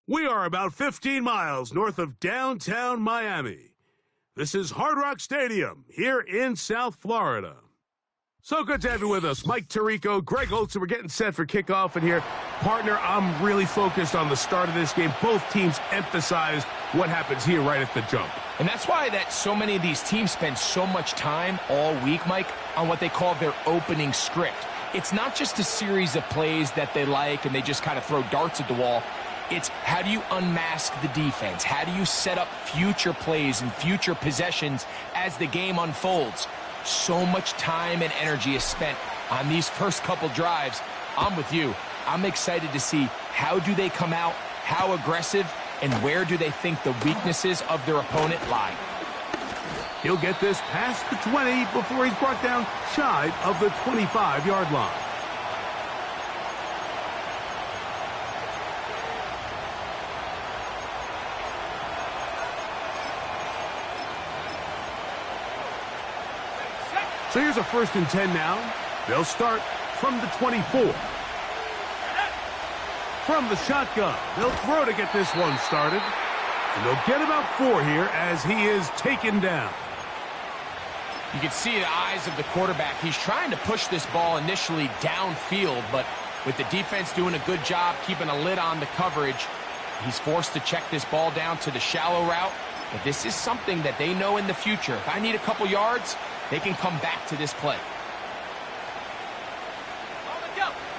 We are about 15 miles north of downtown Miami. This is Hard Rock Stadium here in South Florida. So good to have you with us. Mike Tirico, Greg Olson. We're getting set for kickoff in here. Partner, I'm really focused on the start of this game. Both teams emphasize what happens here right at the jump. And that's why that so many of these teams spend so much time all week, Mike, on what they call their opening script. It's not just a series of plays that they like and they just kind of throw darts at the wall. It's how do you unmask the defense? How do you set up future plays and future possessions as the game unfolds? So much time and energy is spent on these first couple drives. I'm with you. I'm excited to see how do they come out, how aggressive, and where do they think the weaknesses of their opponent lie. He'll get this past the 20 before he's brought down shy of the 25-yard line. So here's a 1st and 10 now. They'll start from the 24. From the shotgun, they'll throw to get this one started. And they'll get about 4 here as he is taken down. You can see the eyes of the quarterback. He's trying to push this ball initially downfield, but with the defense doing a good job keeping a lid on the coverage, he's forced to check this ball down to the shallow route. But this is something that they know in the future. If I need a couple yards, they can come back to this play.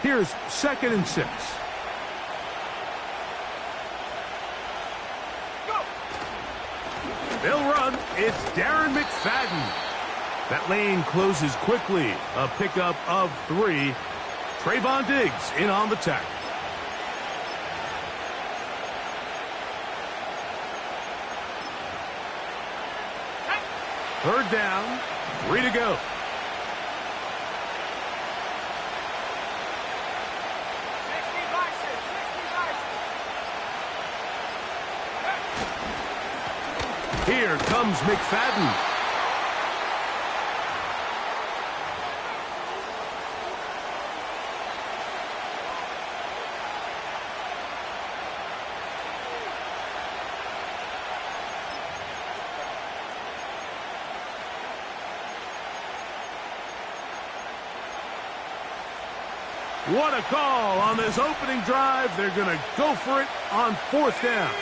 Here's 2nd and 6. They'll run. It's Darren McFadden. That lane closes quickly. A pickup of 3. Trayvon Diggs in on the tackle. Third down, 3 to go. Here comes McFadden. What a call on this opening drive. They're going to go for it on 4th down.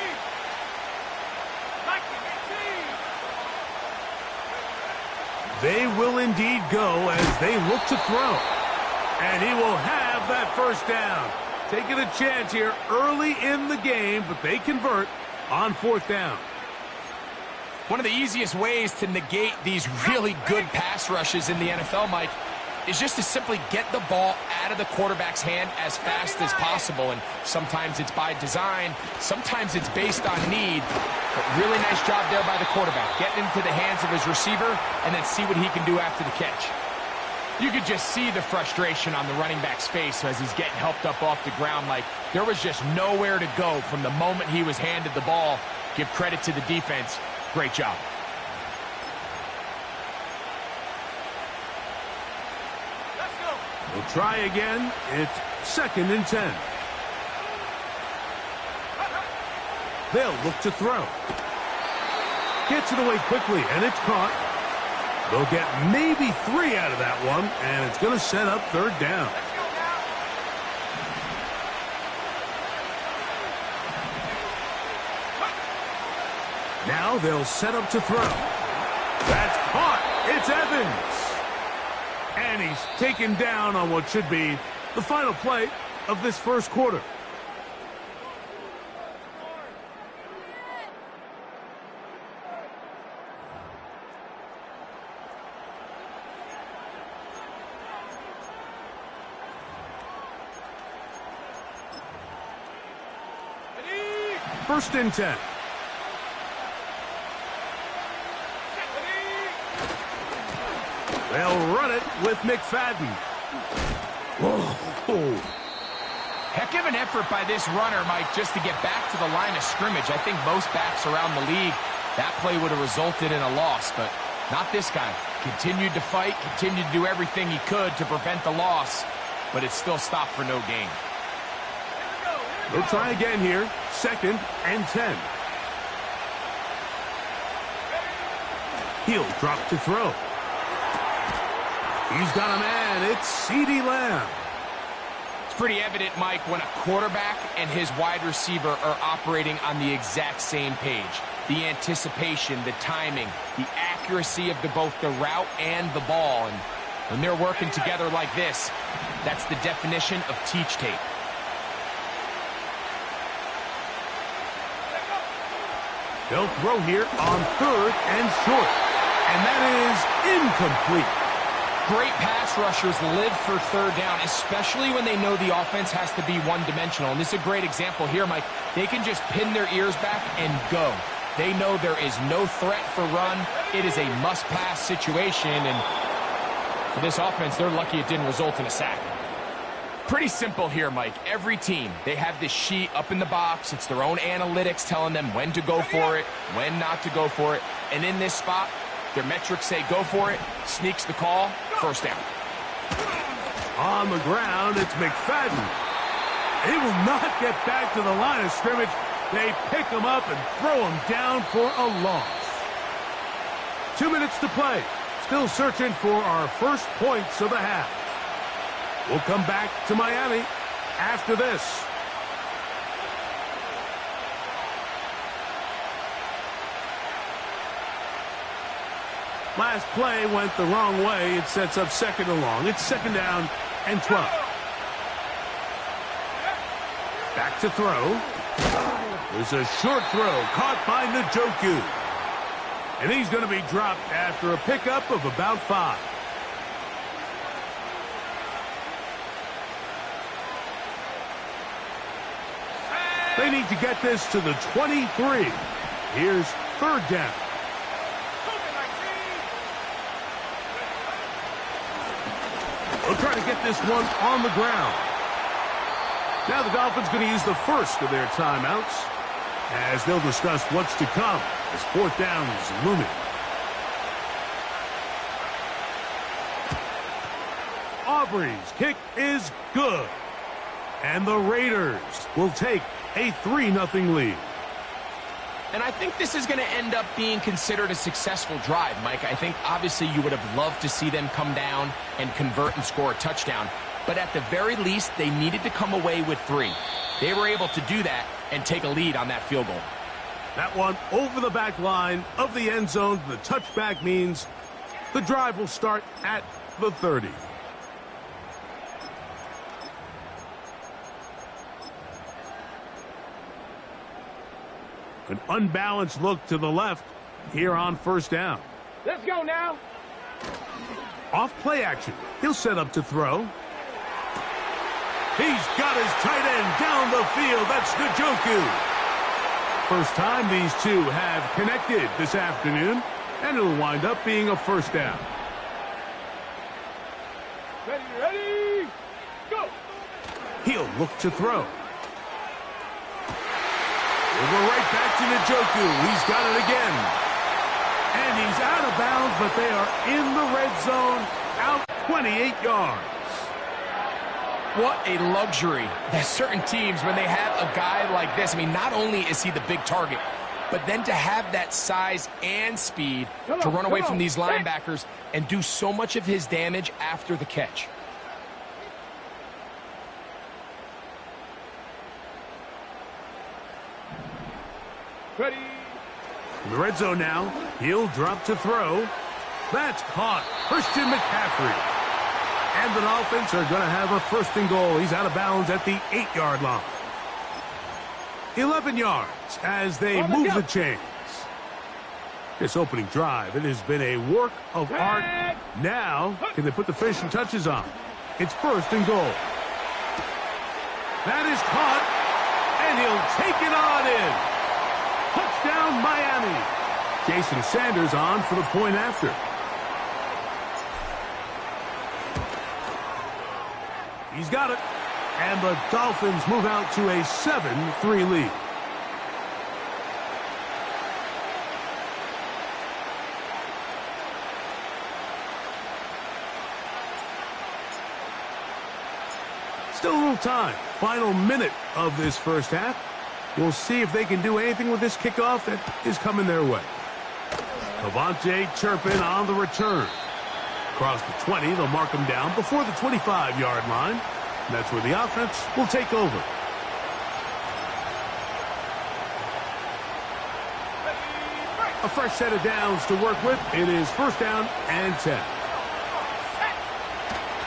They will indeed go as they look to throw. And he will have that 1st down. Taking a chance here early in the game, but they convert on 4th down. One of the easiest ways to negate these really good pass rushes in the NFL, Mike, is just to simply get the ball out of the quarterback's hand as fast as possible. And sometimes it's by design, sometimes it's based on need. But really nice job there by the quarterback, getting into the hands of his receiver and then see what he can do after the catch. You could just see the frustration on the running back's face as he's getting helped up off the ground. Like there was just nowhere to go from the moment he was handed the ball. Give credit to the defense. Great job. We'll try again. It's 2nd and 10. They'll look to throw. Gets it away quickly, and it's caught. They'll get maybe 3 out of that one, and it's going to set up 3rd down. Now they'll set up to throw. That's caught. It's Evans. And he's taken down on what should be the final play of this 1st quarter. First and 10. They'll run it with McFadden. Whoa. Heck of an effort by this runner, Mike, just to get back to the line of scrimmage. I think most backs around the league, that play would have resulted in a loss, but not this guy. Continued to fight, continued to do everything he could to prevent the loss, but it still stopped for no gain. They'll try again here. 2nd and 10. He'll drop to throw. He's got a man. It's CeeDee Lamb. It's pretty evident, Mike, when a quarterback and his wide receiver are operating on the exact same page. The anticipation, the timing, the accuracy of both the route and the ball. And when they're working together like this, that's the definition of teach tape. They'll throw here on 3rd and short. And that is incomplete. Great pass rushers live for 3rd down, especially when they know the offense has to be one-dimensional. And this is a great example here, Mike. They can just pin their ears back and go. They know there is no threat for run. It is a must-pass situation. And for this offense, they're lucky it didn't result in a sack. Pretty simple here, Mike. Every team, they have this sheet up in the box. It's their own analytics telling them when to go for it, when not to go for it. And in this spot, their metrics say go for it, sneaks the call, 1st down. On the ground, it's McFadden. He will not get back to the line of scrimmage. They pick him up and throw him down for a loss. 2 minutes to play. Still searching for our first points of the half. We'll come back to Miami after this. Last play went the wrong way. It sets up 2nd and long. It's 2nd down and 12. Back to throw. There's a short throw caught by Njoku. And he's going to be dropped after a pickup of about 5. They need to get this to the 23. Here's 3rd down. They'll try to get this one on the ground. Now the Dolphins going to use the first of their timeouts as they'll discuss what's to come as 4th down is looming. Aubrey's kick is good. And the Raiders will take a 3-0 lead. And I think this is going to end up being considered a successful drive, Mike. I think obviously you would have loved to see them come down and convert and score a touchdown. But at the very least, they needed to come away with 3. They were able to do that and take a lead on that field goal. That one over the back line of the end zone. The touchback means the drive will start at the 30. An unbalanced look to the left here on 1st down. Let's go now. Off play action. He'll set up to throw. He's got his tight end down the field. That's Njoku. First time these two have connected this afternoon, and it'll wind up being a 1st down. Ready, go. He'll look to throw. We'll go right back to Njoku. He's got it again. And he's out of bounds, but they are in the red zone, out 28 yards. What a luxury that certain teams, when they have a guy like this, I mean, not only is he the big target, but then to have that size and speed to run away from these linebackers and do so much of his damage after the catch. Ready. In the red zone now, he'll drop to throw. That's caught. Christian McCaffrey. And the Dolphins are going to have a 1st and goal. He's out of bounds at the 8-yard line. 11 yards as they move the chains. This opening drive, it has been a work of art. Now, can they put the finishing touches on? It's 1st and goal. That is caught, and he'll take it on in. Touchdown, Miami. Jason Sanders on for the point after. He's got it. And the Dolphins move out to a 7-3 lead. Still a little time. Final minute of this first half. We'll see if they can do anything with this kickoff that is coming their way. Cavante Turpin on the return. Across the 20, they'll mark him down before the 25-yard line. And that's where the offense will take over. A fresh set of downs to work with. It is first down and 10.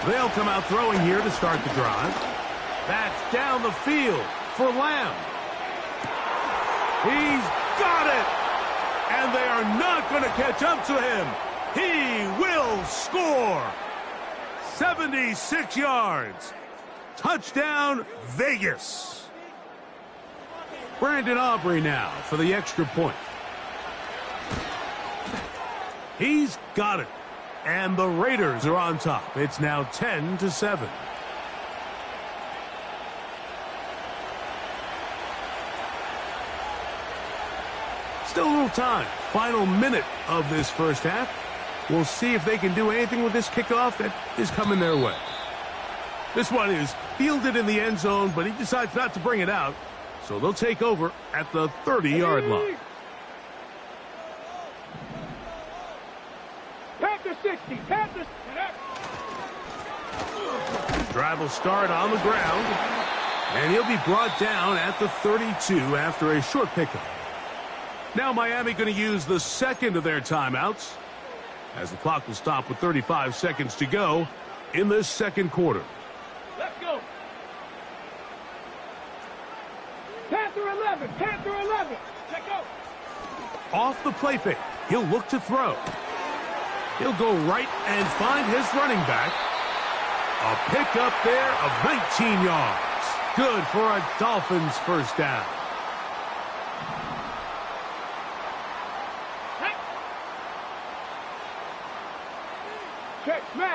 They'll come out throwing here to start the drive. That's down the field for Lamb. He's got it! And they are not going to catch up to him. He will score. 76 yards. Touchdown, Vegas. Brandon Aubrey now for the extra point. He's got it. And the Raiders are on top. It's now 10-7. Still a little time. Final minute of this first half. We'll see if they can do anything with this kickoff that is coming their way. This one is fielded in the end zone, but he decides not to bring it out. So they'll take over at the 30-yard line. Panther 60. Panther. Drive will start on the ground. And he'll be brought down at the 32 after a short pickup. Now Miami going to use the second of their timeouts, as the clock will stop with 35 seconds to go in this second quarter. Let's go. Panther 11. Panther 11. Let's go. Off the play fake, he'll look to throw. He'll go right and find his running back. A pickup there of 19 yards. Good for a Dolphins first down.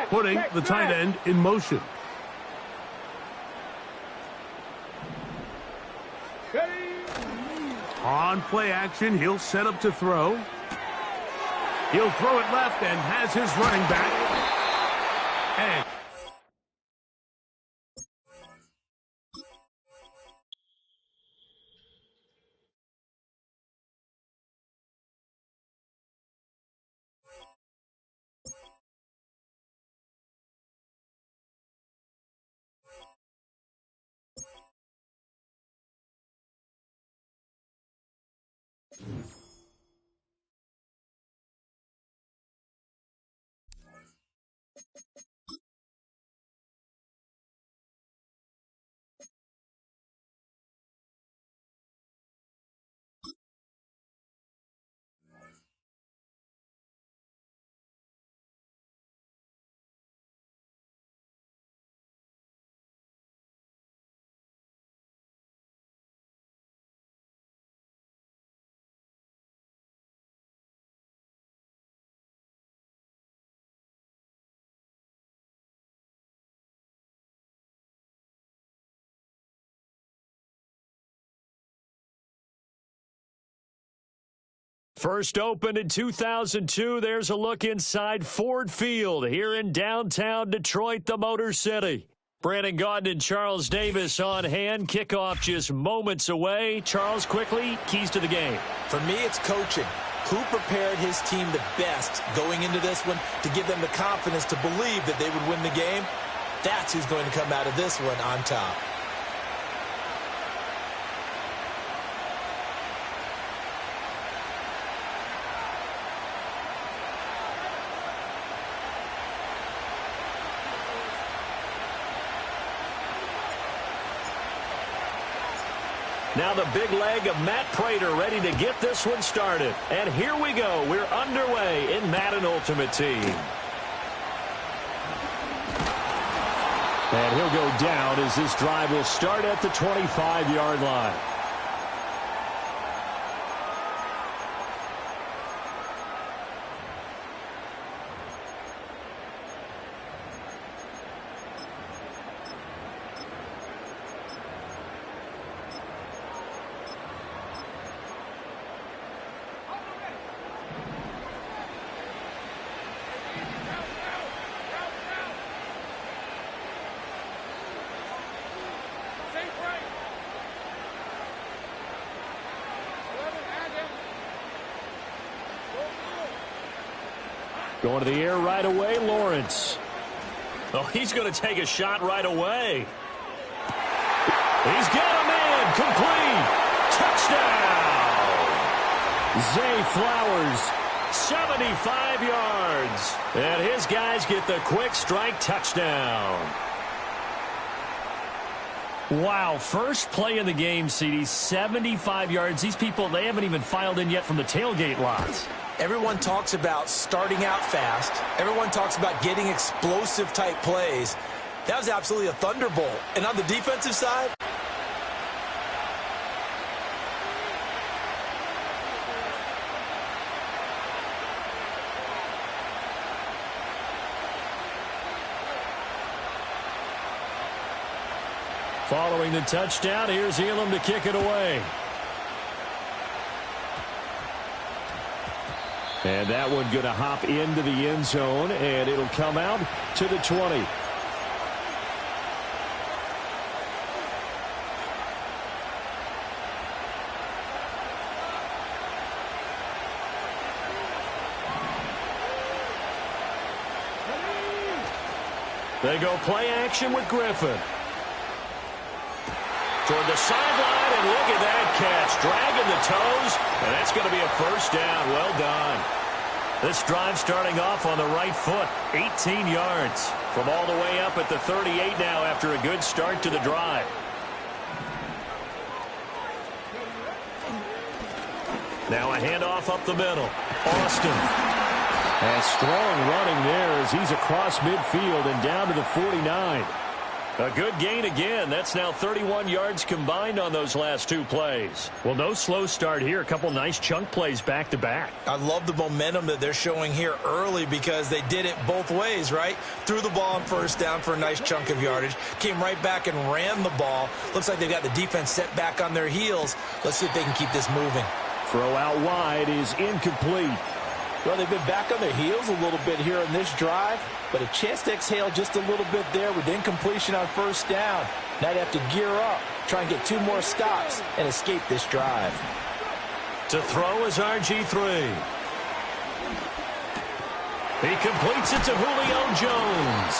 Putting the tight end in motion. On play action, he'll set up to throw. He'll throw it left and has his running back. And First opened in 2002, there's a look inside Ford Field here in downtown Detroit, the Motor City. Brandon Gaudin and Charles Davis on hand. Kickoff just moments away. Charles, quickly, keys to the game. For me, it's coaching. Who prepared his team the best going into this one to give them the confidence to believe that they would win the game? That's who's going to come out of this one on top. Now the big leg of Matt Prater ready to get this one started. And here we go. We're underway in Madden Ultimate Team. And he'll go down as this drive will start at the 25-yard line. Going to the air right away, Lawrence. Oh, he's going to take a shot right away. He's got a man. Complete. Touchdown. Zay Flowers, 75 yards. And his guys get the quick strike touchdown. Wow, first play in the game, CD, 75 yards. These people, they haven't even filed in yet from the tailgate lots. Everyone talks about starting out fast. Everyone talks about getting explosive-type plays. That was absolutely a thunderbolt. And on the defensive side, following the touchdown, here's Elam to kick it away. And that one going to hop into the end zone, and it'll come out to the 20. They go play action with Griffin. Toward the sideline, and look at that catch. Dragging the toes, and that's going to be a first down. Well done. This drive starting off on the right foot. 18 yards from all the way up at the 38 now after a good start to the drive. Now a handoff up the middle. Austin. And strong running there as he's across midfield and down to the 49. A good gain again. That's now 31 yards combined on those last two plays. Well, no slow start here. A couple nice chunk plays back-to-back. I love the momentum that they're showing here early because they did it both ways, right? Threw the ball on first down for a nice chunk of yardage. Came right back and ran the ball. Looks like they've got the defense set back on their heels. Let's see if they can keep this moving. Throw out wide is incomplete. Well, they've been back on their heels a little bit here in this drive, but a chance to exhale just a little bit there with incompletion on first down. Now they have to gear up, try and get two more stops, and escape this drive. To throw is RG3. He completes it to Julio Jones.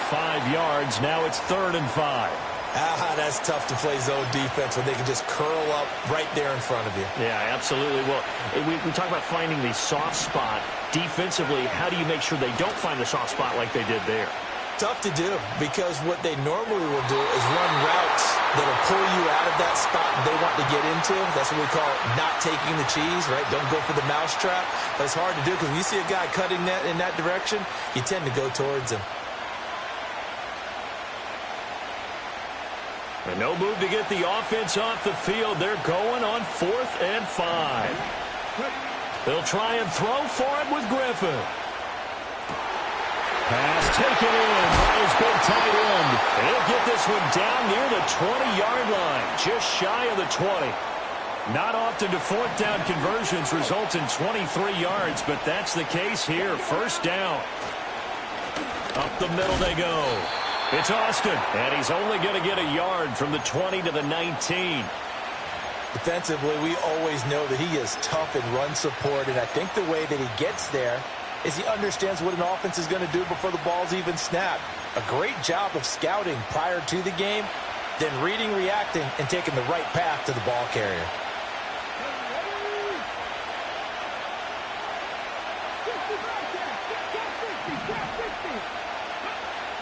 5 yards, now it's 3rd and 5. That's tough to play zone defense when they can just curl up right there in front of you. Yeah, absolutely. Well, we talk about finding the soft spot. Defensively, how do you make sure they don't find the soft spot like they did there? Tough to do because what they normally will do is run routes that will pull you out of that spot they want to get into. That's what we call not taking the cheese, right? Don't go for the mousetrap. But it's hard to do because when you see a guy cutting that in that direction, you tend to go towards him. And no move to get the offense off the field. They're going on 4th and 5. They'll try and throw for it with Griffin. Pass taken in by his big tight end. He'll get this one down near the 20-yard line, just shy of the 20. Not often do 4th down conversions result in 23 yards, but that's the case here. First down. Up the middle they go. It's Austin, and he's only going to get a yard from the 20 to the 19. Defensively, we always know that he is tough in run support, and I think the way that he gets there is he understands what an offense is going to do before the ball's even snapped. A great job of scouting prior to the game, then reading, reacting, and taking the right path to the ball carrier.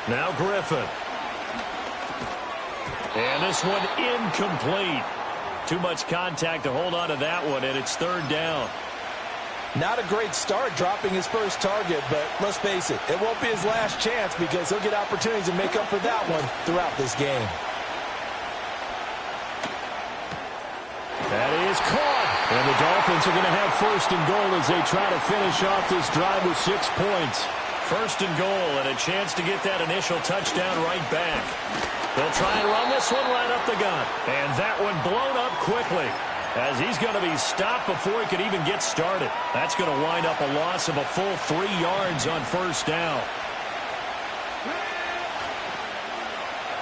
Now Griffin. And this one incomplete. Too much contact to hold on to that one, and it's 3rd down. Not a great start dropping his first target, but let's face it, it won't be his last chance because he'll get opportunities to make up for that one throughout this game. That is caught. And the Dolphins are going to have 1st and goal as they try to finish off this drive with 6 points. 1st and goal and a chance to get that initial touchdown right back. They'll try and run this one right up the gut. And that one blown up quickly as he's going to be stopped before he could even get started. That's going to wind up a loss of a full 3 yards on 1st down.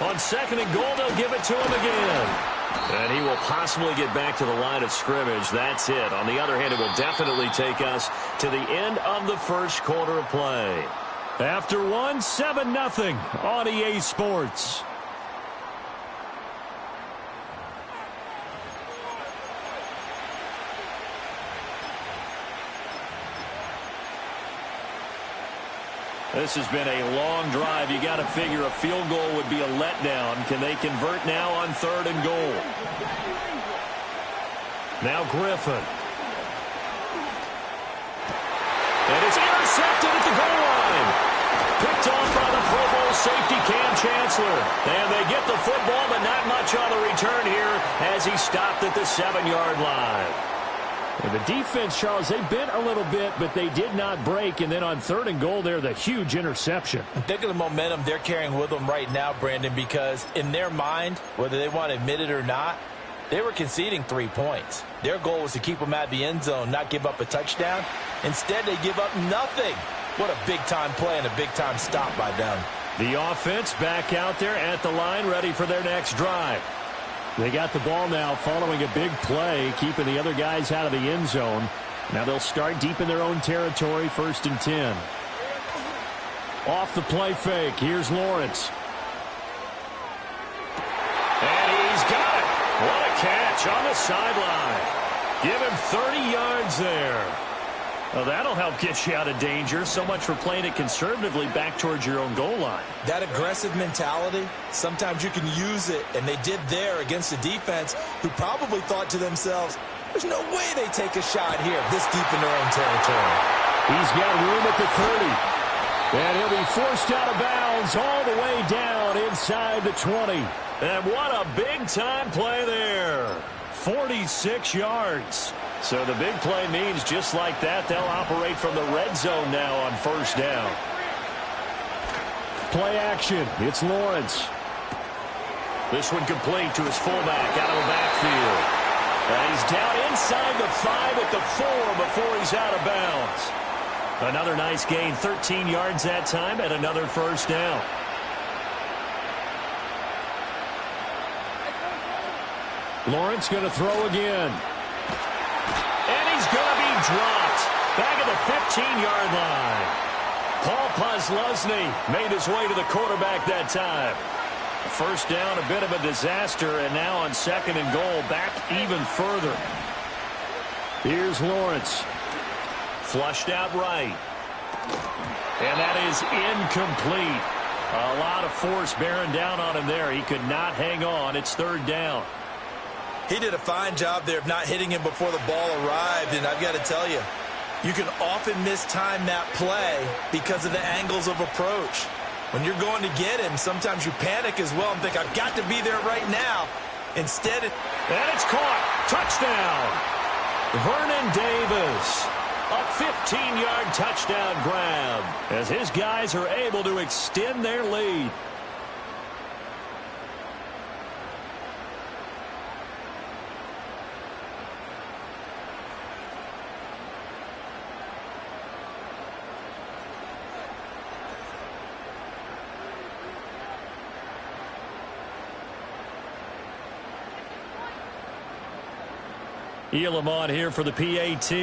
On 2nd and goal, they'll give it to him again. And he will possibly get back to the line of scrimmage. That's it. On the other hand, it will definitely take us to the end of the first quarter of play. After one, 7-0 on EA Sports. This has been a long drive. You got to figure a field goal would be a letdown. Can they convert now on 3rd and goal? Now Griffin. And it's intercepted at the goal line. Picked off by the Pro Bowl safety Cam Chancellor. And they get the football, but not much on the return here as he stopped at the 7-yard line. And the defense, Charles, they bent a little bit, but they did not break. And then on 3rd and goal there, the huge interception. Think of the momentum they're carrying with them right now, Brandon, because in their mind, whether they want to admit it or not, they were conceding 3 points. Their goal was to keep them out of the end zone, not give up a touchdown. Instead, they give up nothing. What a big-time play and a big-time stop by them. The offense back out there at the line, ready for their next drive. They got the ball now following a big play, keeping the other guys out of the end zone. Now they'll start deep in their own territory, 1st and 10. Off the play fake, here's Lawrence. And he's got it. What a catch on the sideline. Give him 30 yards there. Well, that'll help get you out of danger. So much for playing it conservatively back towards your own goal line. That aggressive mentality, sometimes you can use it, and they did there against a defense who probably thought to themselves, there's no way they take a shot here this deep in their own territory. He's got room at the 30. And he'll be forced out of bounds all the way down inside the 20. And what a big-time play there. 46 yards. So the big play means just like that, they'll operate from the red zone now on 1st down. Play action. It's Lawrence. This one complete to his fullback out of the backfield. And he's down inside the 5 at the 4 before he's out of bounds. Another nice gain, 13 yards that time, and another 1st down. Lawrence going to throw again. And he's going to be dropped back at the 15-yard line. Paul Posluszny made his way to the quarterback that time. 1st down, a bit of a disaster, and now on 2nd and goal, back even further. Here's Lawrence. Flushed out right. And that is incomplete. A lot of force bearing down on him there. He could not hang on. It's 3rd down. He did a fine job there of not hitting him before the ball arrived, and I've got to tell you, you can often mistime that play because of the angles of approach. When you're going to get him, sometimes you panic as well and think, I've got to be there right now. Instead, and it's caught. Touchdown. Vernon Davis. A 15-yard touchdown grab as his guys are able to extend their lead. Elam on here for the PAT.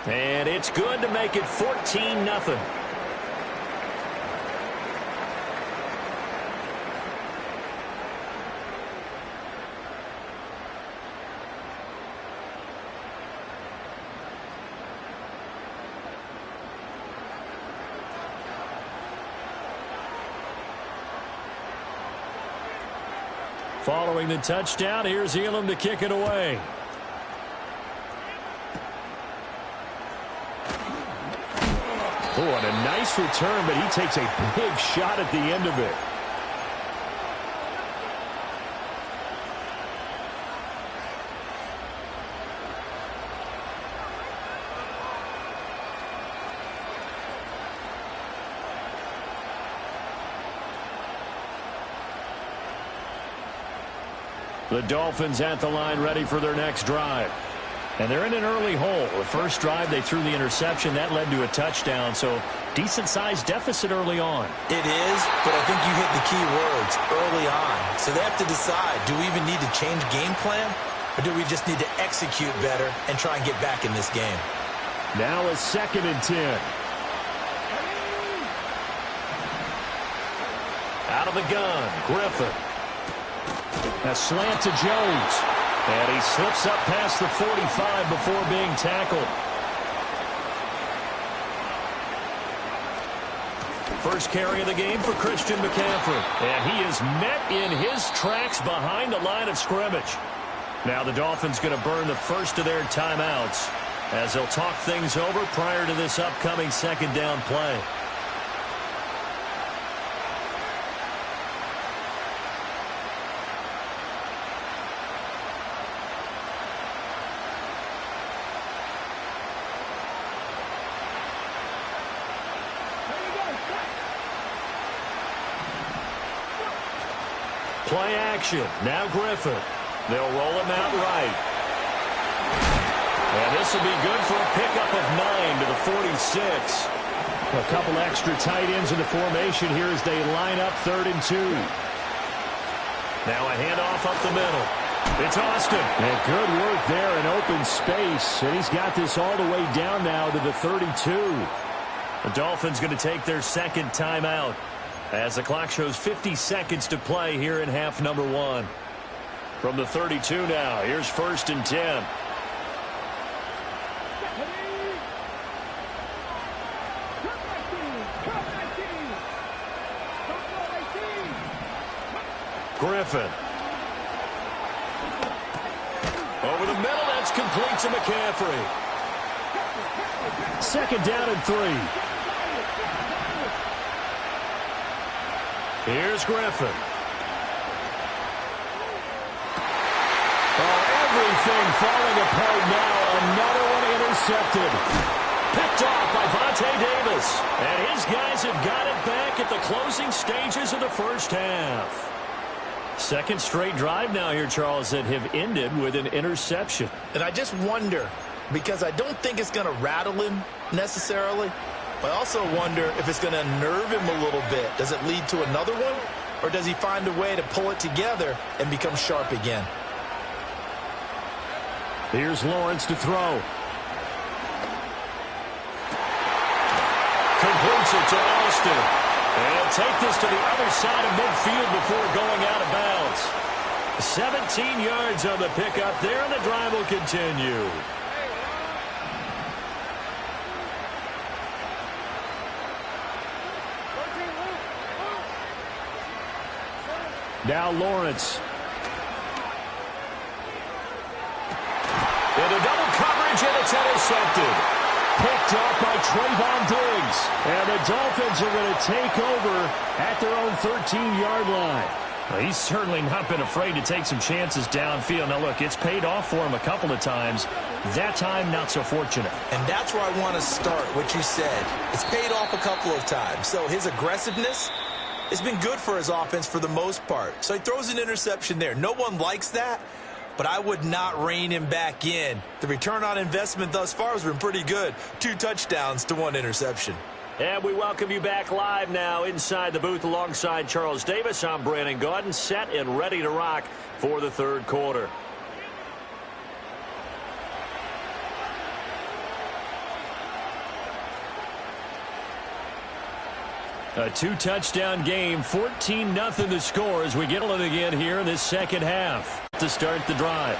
And it's good to make it 14-0. Following the touchdown, here's Elam to kick it away. Oh, and a nice return, but he takes a big shot at the end of it. The Dolphins at the line ready for their next drive. And they're in an early hole. The first drive, they threw the interception. That led to a touchdown. So decent-sized deficit early on. It is, but I think you hit the key words, early on. So they have to decide, do we even need to change game plan? Or do we just need to execute better and try and get back in this game? Now a 2nd and 10. Out of the gun, Griffin. A slant to Jones. And he slips up past the 45 before being tackled. First carry of the game for Christian McCaffrey. And he is met in his tracks behind the line of scrimmage. Now the Dolphins going to burn the first of their timeouts as they'll talk things over prior to this upcoming 2nd down play. Play action. Now Griffin. They'll roll him out right. And this will be good for a pickup of 9 to the 46. A couple extra tight ends in the formation here as they line up 3rd and 2. Now a handoff up the middle. It's Austin. And good work there in open space. And he's got this all the way down now to the 32. The Dolphins going to take their 2nd timeout as the clock shows 50 seconds to play here in half number 1. From the 32 now, here's 1st and 10. Griffin. Over the middle, that's complete to McCaffrey. 2nd down and 3. Here's Griffin. Oh, everything falling apart now. Another one intercepted. Picked off by Vontae Davis. And his guys have got it back at the closing stages of the first half. 2nd straight drive now here, Charles, that have ended with an interception. And I just wonder, because I don't think it's going to rattle him necessarily, but I also wonder if it's going to unnerve him a little bit. Does it lead to another one? Or does he find a way to pull it together and become sharp again? Here's Lawrence to throw. Completes it to Austin. And he'll take this to the other side of midfield before going out of bounds. 17 yards on the pickup there, and the drive will continue. Now Lawrence. Into double coverage, and it's intercepted. Picked off by Trayvon Diggs. And the Dolphins are going to take over at their own 13-yard line. Well, he's certainly not been afraid to take some chances downfield. Now, look, it's paid off for him a couple of times. That time, not so fortunate. And that's where I want to start, what you said. It's paid off a couple of times. So his aggressiveness has been good for his offense for the most part. So he throws an interception there. No one likes that, but I would not rein him back in. The return on investment thus far has been pretty good. 2 touchdowns to 1 interception. And we welcome you back live now inside the booth alongside Charles Davis. I'm Brandon Gaudin, set and ready to rock for the 3rd quarter. A 2-touchdown game, 14-0 the score as we get on again here in this 2nd half to start the drive.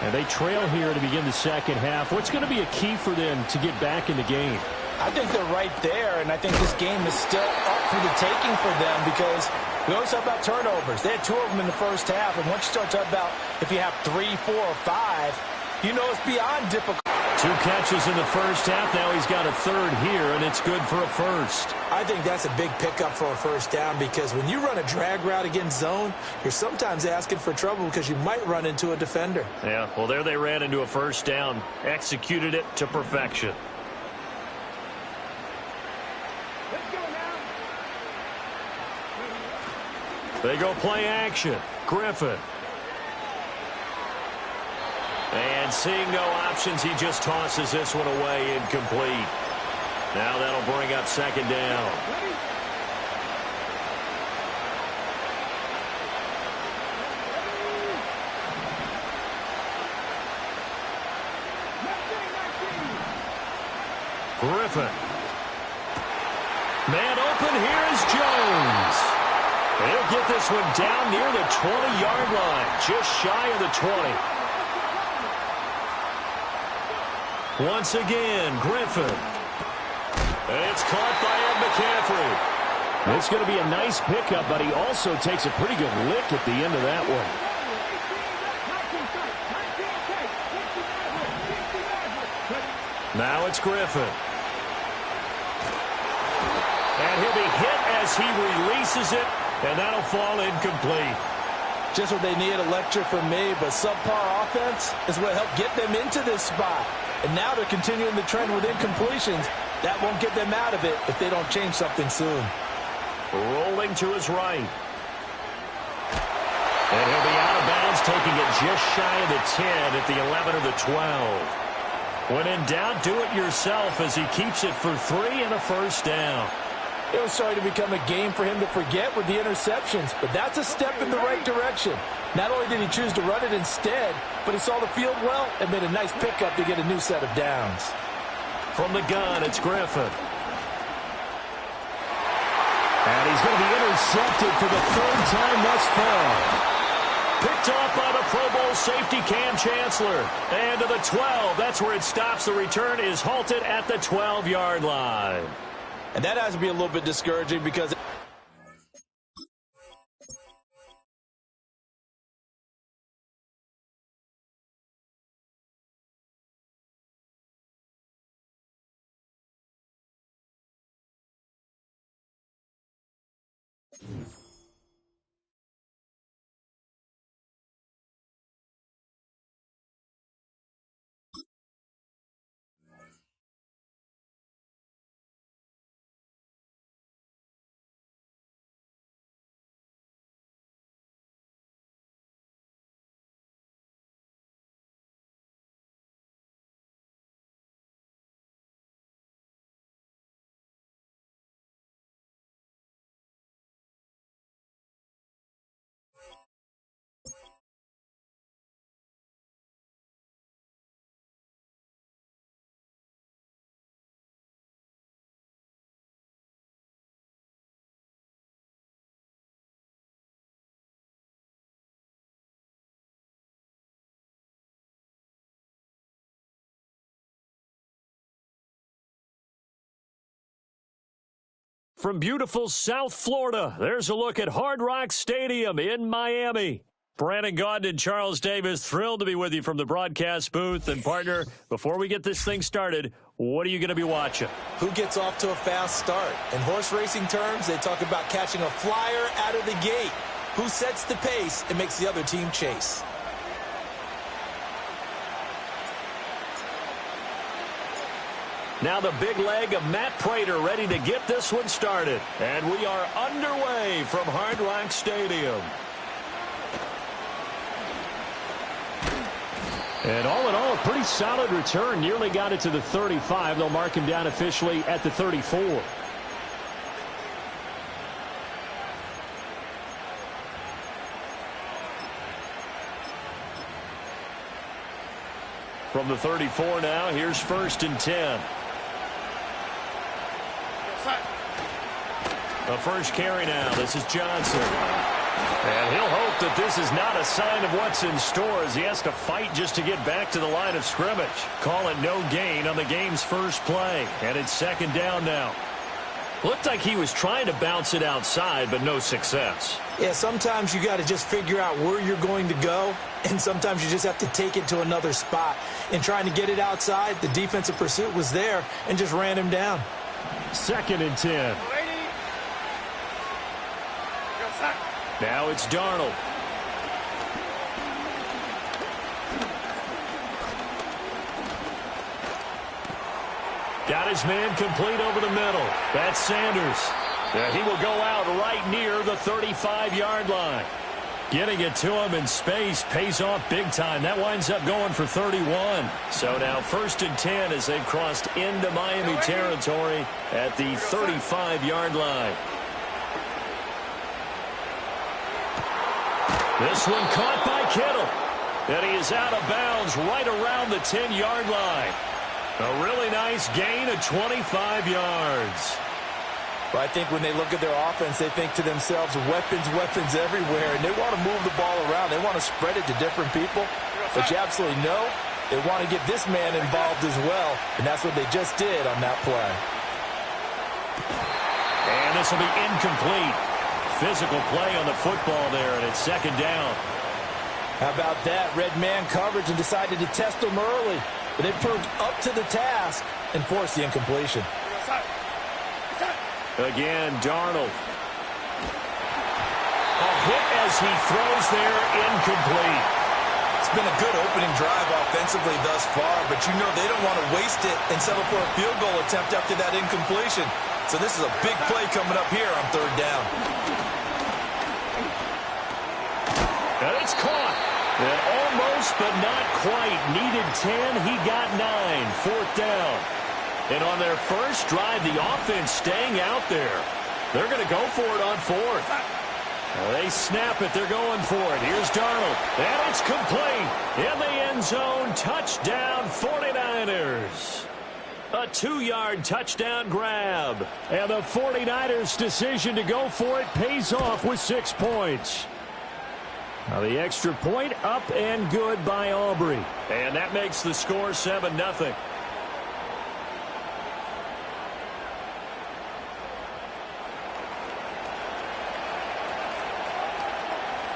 And they trail here to begin the 2nd half. What's going to be a key for them to get back in the game? I think they're right there, and I think this game is still up for the taking for them because we always talk about turnovers. They had 2 of them in the first half, and once you start talking about if you have 3, 4, or 5, you know it's beyond difficult. 2 catches in the first half. Now he's got a 3rd here, and it's good for a 1st. I think that's a big pickup for a 1st down because when you run a drag route against zone, you're sometimes asking for trouble because you might run into a defender. Yeah, well, there they ran into a 1st down, executed it to perfection. They go play action. Griffin. And seeing no options, he just tosses this one away, incomplete. Now that'll bring up second down. Griffin. Man open, here's Jones. He'll get this one down near the 20-yard line, just shy of the 20. Once again, Griffin. It's caught by Ed McCaffrey. It's going to be a nice pickup, but he also takes a pretty good lick at the end of that one. Now it's Griffin. And he'll be hit as he releases it, and that'll fall incomplete. Just what they need, a lecture from me, but subpar offense is what helped get them into this spot. And now they're continuing the trend with incompletions. That won't get them out of it if they don't change something soon. Rolling to his right. And he'll be out of bounds, taking it just shy of the 10 at the 11 or the 12. When in doubt, do it yourself as he keeps it for 3 and a first down. It was starting to become a game for him to forget with the interceptions, but that's a step in the right direction. Not only did he choose to run it instead, but he saw the field well and made a nice pickup to get a new set of downs. From the gun, it's Griffin. And he's going to be intercepted for the third time thus far. Picked off by the Pro Bowl safety Cam Chancellor. And to the 12, that's where it stops. The return is halted at the 12-yard line. And that has to be a little bit discouraging because from beautiful South Florida, there's a look at Hard Rock Stadium in Miami. Brandon Gaudin and Charles Davis, thrilled to be with you from the broadcast booth. And, partner, before we get this thing started, what are you going to be watching? Who gets off to a fast start? In horse racing terms, they talk about catching a flyer out of the gate. Who sets the pace and makes the other team chase? Now the big leg of Matt Prater ready to get this one started. And we are underway from Hard Rock Stadium. And all in all, a pretty solid return. Nearly got it to the 35. They'll mark him down officially at the 34. From the 34 now, here's 1st and 10. The first carry now. This is Johnson. And he'll hope that this is not a sign of what's in store as he has to fight just to get back to the line of scrimmage. Call it no gain on the game's first play. And it's 2nd down now. Looked like he was trying to bounce it outside, but no success. Yeah, sometimes you got to just figure out where you're going to go, and sometimes you just have to take it to another spot. In trying to get it outside, the defensive pursuit was there and just ran him down. 2nd and 10. Now it's Darnold. Got his man complete over the middle. That's Sanders. He will go out right near the 35-yard line. Getting it to him in space pays off big time. That winds up going for 31. So now 1st and 10 as they've crossed into Miami territory at the 35-yard line. This one caught by Kittle. And he is out of bounds right around the 10-yard line. A really nice gain of 25 yards. Well, I think when they look at their offense, they think to themselves, weapons, weapons everywhere, and they want to move the ball around. They want to spread it to different people, but you absolutely know they want to get this man involved as well, and that's what they just did on that play. And this will be incomplete. Physical play on the football there, and it's 2nd down. How about that? Red man coverage and decided to test them early, but they proved up to the task and forced the incompletion. Again, Darnold. A hit as he throws there, incomplete. It's been a good opening drive offensively thus far, but you know they don't want to waste it and settle for a field goal attempt after that incompletion. So this is a big play coming up here on 3rd down. And it's caught. And almost, but not quite. Needed 10. He got 9. 4th down. And on their first drive, the offense staying out there. They're going to go for it on 4th. They snap it. They're going for it. Here's Darnold. And it's complete. In the end zone. Touchdown, 49ers. A 2-yard touchdown grab. And the 49ers' decision to go for it pays off with 6 points. Now the extra point up and good by Aubrey. And that makes the score 7-0.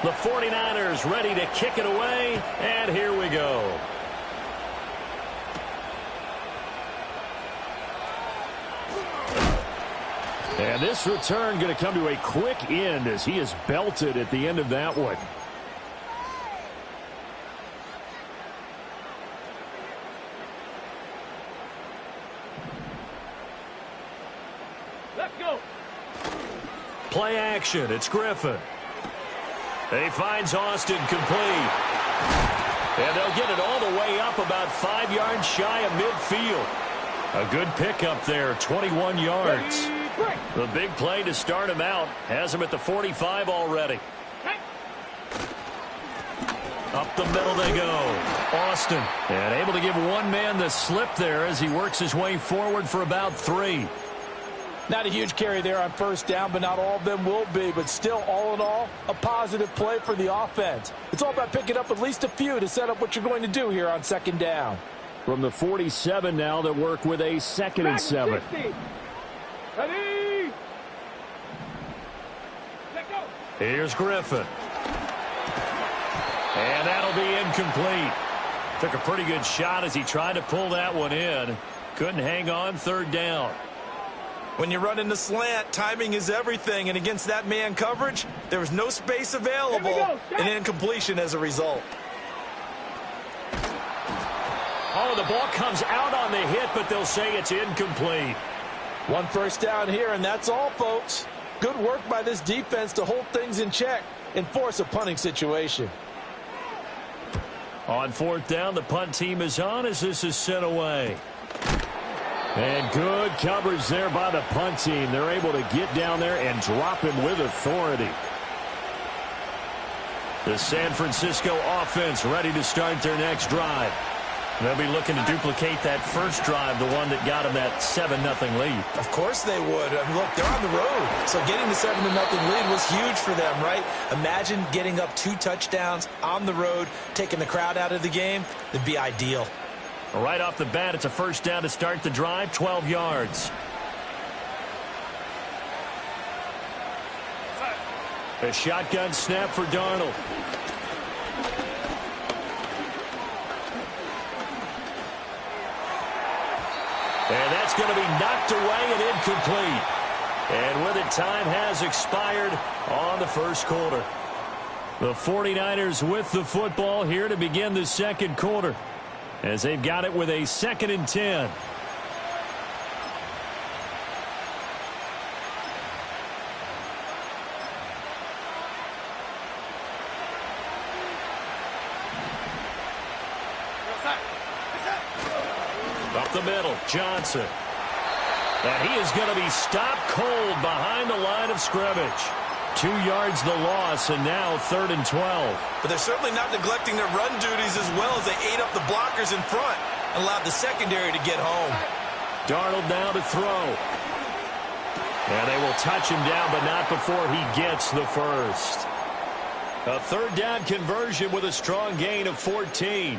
The 49ers ready to kick it away, and here we go. And this return going to come to a quick end as he is belted at the end of that one. Let's go. Play action. It's Griffin. He finds Austin complete. And they'll get it all the way up about 5 yards shy of midfield. A good pickup there, 21 yards. The big play to start him out has him at the 45 already. Up the middle they go. Austin, and able to give one man the slip there as he works his way forward for about 3. Not a huge carry there on 1st down, but not all of them will be. But still, all in all, a positive play for the offense. It's all about picking up at least a few to set up what you're going to do here on 2nd down. From the 47 now, they work with a 2nd and 7. Ready? Let go. Here's Griffin. And that'll be incomplete. Took a pretty good shot as he tried to pull that one in. Couldn't hang on, 3rd down. When you run in the slant, timing is everything, and against that man coverage, there was no space available, and incompletion as a result. Oh, the ball comes out on the hit, but they'll say it's incomplete. 1 1st down here, and that's all, folks. Good work by this defense to hold things in check and force a punting situation. On 4th down, the punt team is on as this is sent away. And good coverage there by the punt team. They're able to get down there and drop him with authority. The San Francisco offense ready to start their next drive. They'll be looking to duplicate that first drive, the one that got them that 7-0 lead. Of course they would. I mean, look, they're on the road. So getting the 7-0 lead was huge for them, right? Imagine getting up 2 touchdowns on the road, taking the crowd out of the game. It'd be ideal. Right off the bat, it's a 1st down to start the drive, 12 yards. A shotgun snap for Darnold. And that's going to be knocked away and incomplete. And with it, time has expired on the 1st quarter. The 49ers with the football here to begin the 2nd quarter, as they've got it with a 2nd and 10. Up the middle, Johnson. And he is going to be stopped cold behind the line of scrimmage. 2 yards the loss, and now 3rd and 12. But they're certainly not neglecting their run duties as well as they ate up the blockers in front and allowed the secondary to get home. Darnold now to throw. And they will touch him down, but not before he gets the first. A 3rd down conversion with a strong gain of 14.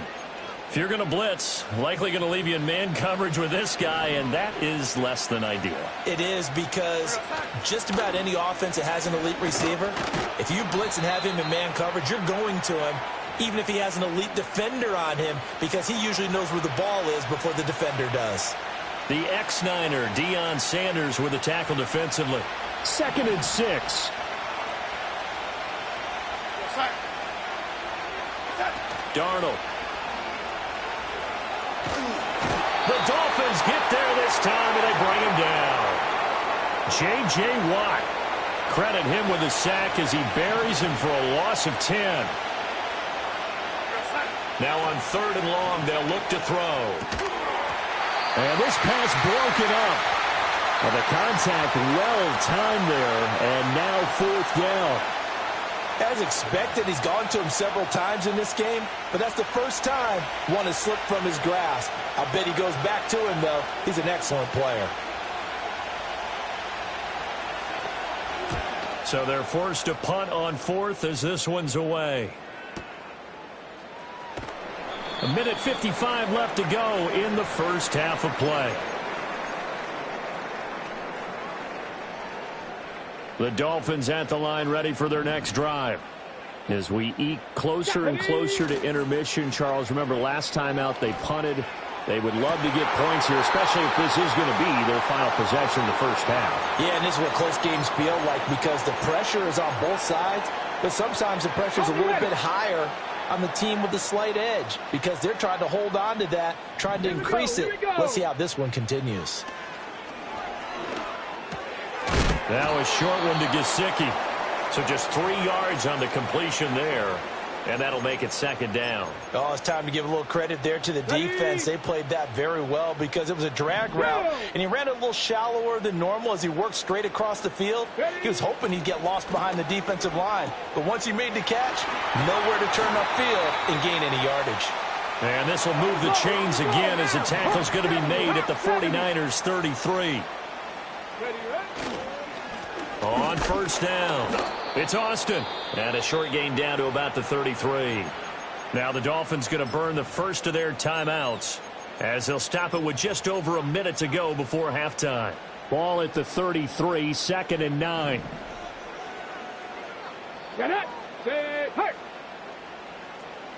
If you're going to blitz, likely going to leave you in man coverage with this guy, and that is less than ideal. It is, because just about any offense that has an elite receiver, if you blitz and have him in man coverage, you're going to him, even if he has an elite defender on him, because he usually knows where the ball is before the defender does. The ex-Niner, Deion Sanders, with a tackle defensively. 2nd and 6. Darnold. The Dolphins get there this time, and they bring him down. J.J. Watt. Credit him with a sack as he buries him for a loss of 10. Now on 3rd and long, they'll look to throw. And this pass broken up. Well, the contact well-timed there, and now 4th down. As expected, he's gone to him several times in this game, but that's the first time one has slipped from his grasp. I bet he goes back to him, though. He's an excellent player. So they're forced to punt on 4th as this one's away. 1:55 left to go in the first half of play. The Dolphins at the line, ready for their next drive. As we eke closer and closer to intermission, Charles, remember last time out they punted. They would love to get points here, especially if this is going to be their final possession in the first half. Yeah, and this is what close games feel like, because the pressure is on both sides, but sometimes the pressure is a little bit higher on the team with the slight edge, because they're trying to hold on to that, trying to increase it. Let's see how this one continues. Now a short one to Gesicki. So just 3 yards on the completion there. And that'll make it 2nd down. Oh, it's time to give a little credit there to the defense. They played that very well, because it was a drag route, and he ran a little shallower than normal as he worked straight across the field. He was hoping he'd get lost behind the defensive line. But once he made the catch, nowhere to turn upfield and gain any yardage. And this will move the chains again as the tackle's going to be made at the 49ers 33. On 1st down, it's Austin. And a short gain down to about the 33. Now the Dolphins going to burn the first of their timeouts as they'll stop it with just over a minute to go before halftime. Ball at the 33, 2nd and 9. Get it. Say, hey.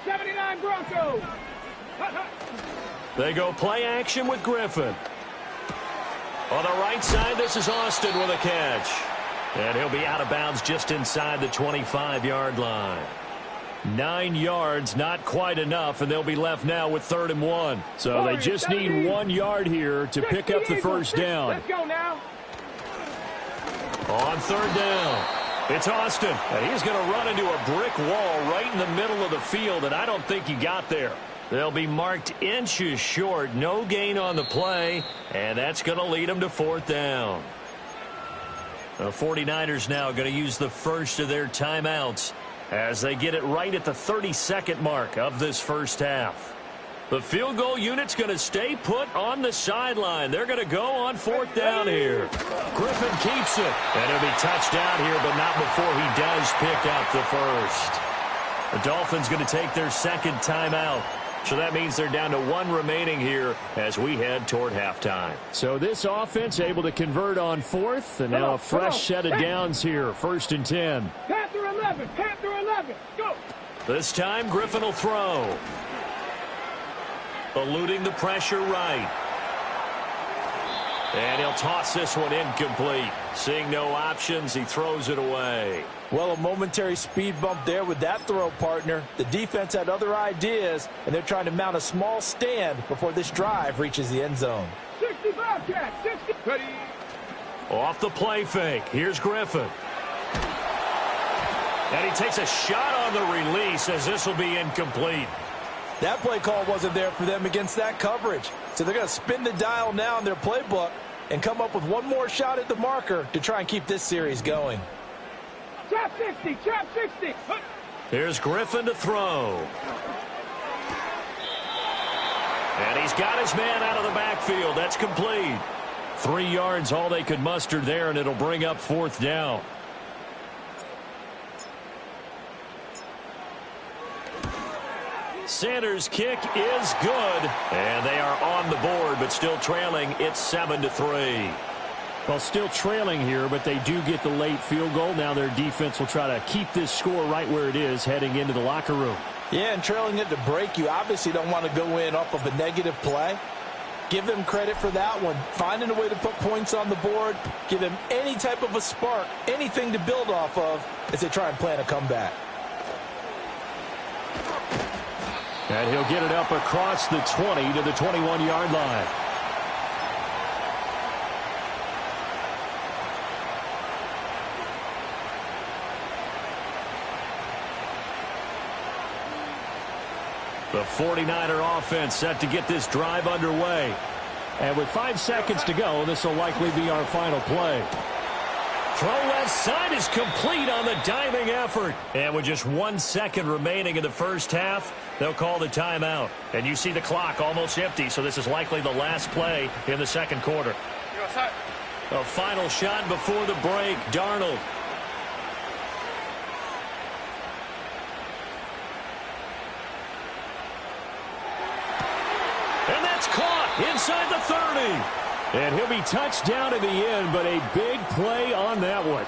79 Broncos. They go play action with Griffin. On the right side, this is Austin with a catch. And he'll be out of bounds just inside the 25-yard line. 9 yards, not quite enough, and they'll be left now with 3rd and 1. So they just need 1 yard here to pick up the first down. Let's go now. On 3rd down, it's Austin. And he's going to run into a brick wall right in the middle of the field, and I don't think he got there. They'll be marked inches short. No gain on the play, and that's going to lead them to 4th down. The 49ers now going to use the first of their timeouts as they get it right at the 32nd mark of this first half. The field goal unit's going to stay put on the sideline. They're going to go on 4th down here. Griffin keeps it, and he'll be touched out here, but not before he does pick up the first. The Dolphins going to take their 2nd timeout. So that means they're down to 1 remaining here as we head toward halftime. So this offense able to convert on 4th, and now a fresh set of downs here. 1st and 10. Panther 11. Panther 11. Go. This time Griffin will throw. Eluding the pressure right. And he'll toss this one incomplete. Seeing no options, he throws it away. Well, a momentary speed bump there with that throw, partner. The defense had other ideas, and they're trying to mount a small stand before this drive reaches the end zone. 65 catch. 60. Ready. Off the play fake. Here's Griffin. And he takes a shot on the release as this will be incomplete. That play call wasn't there for them against that coverage. So they're going to spin the dial now in their playbook and come up with one more shot at the marker to try and keep this series going. Trap 60, trap 60. Here's Griffin to throw. And he's got his man out of the backfield. That's complete. 3 yards, all they could muster there, and it'll bring up 4th down. Sanders' kick is good, and they are on the board, but still trailing. It's 7-3. Well, still trailing here, but they do get the late field goal. Now their defense will try to keep this score right where it is heading into the locker room. Yeah, and trailing it to break, you obviously don't want to go in off of a negative play. Give them credit for that one. Finding a way to put points on the board, give them any type of a spark, anything to build off of as they try and plan a comeback. And he'll get it up across the 20 to the 21-yard line. The 49er offense set to get this drive underway. And with 5 seconds to go, this will likely be our final play. Throw left side is complete on the diving effort. And with just 1 second remaining in the first half, they'll call the timeout. And you see the clock almost empty, so this is likely the last play in the second quarter. A final shot before the break, Darnold. And that's caught inside the 30. And he'll be touched down in the end, but a big play on that one.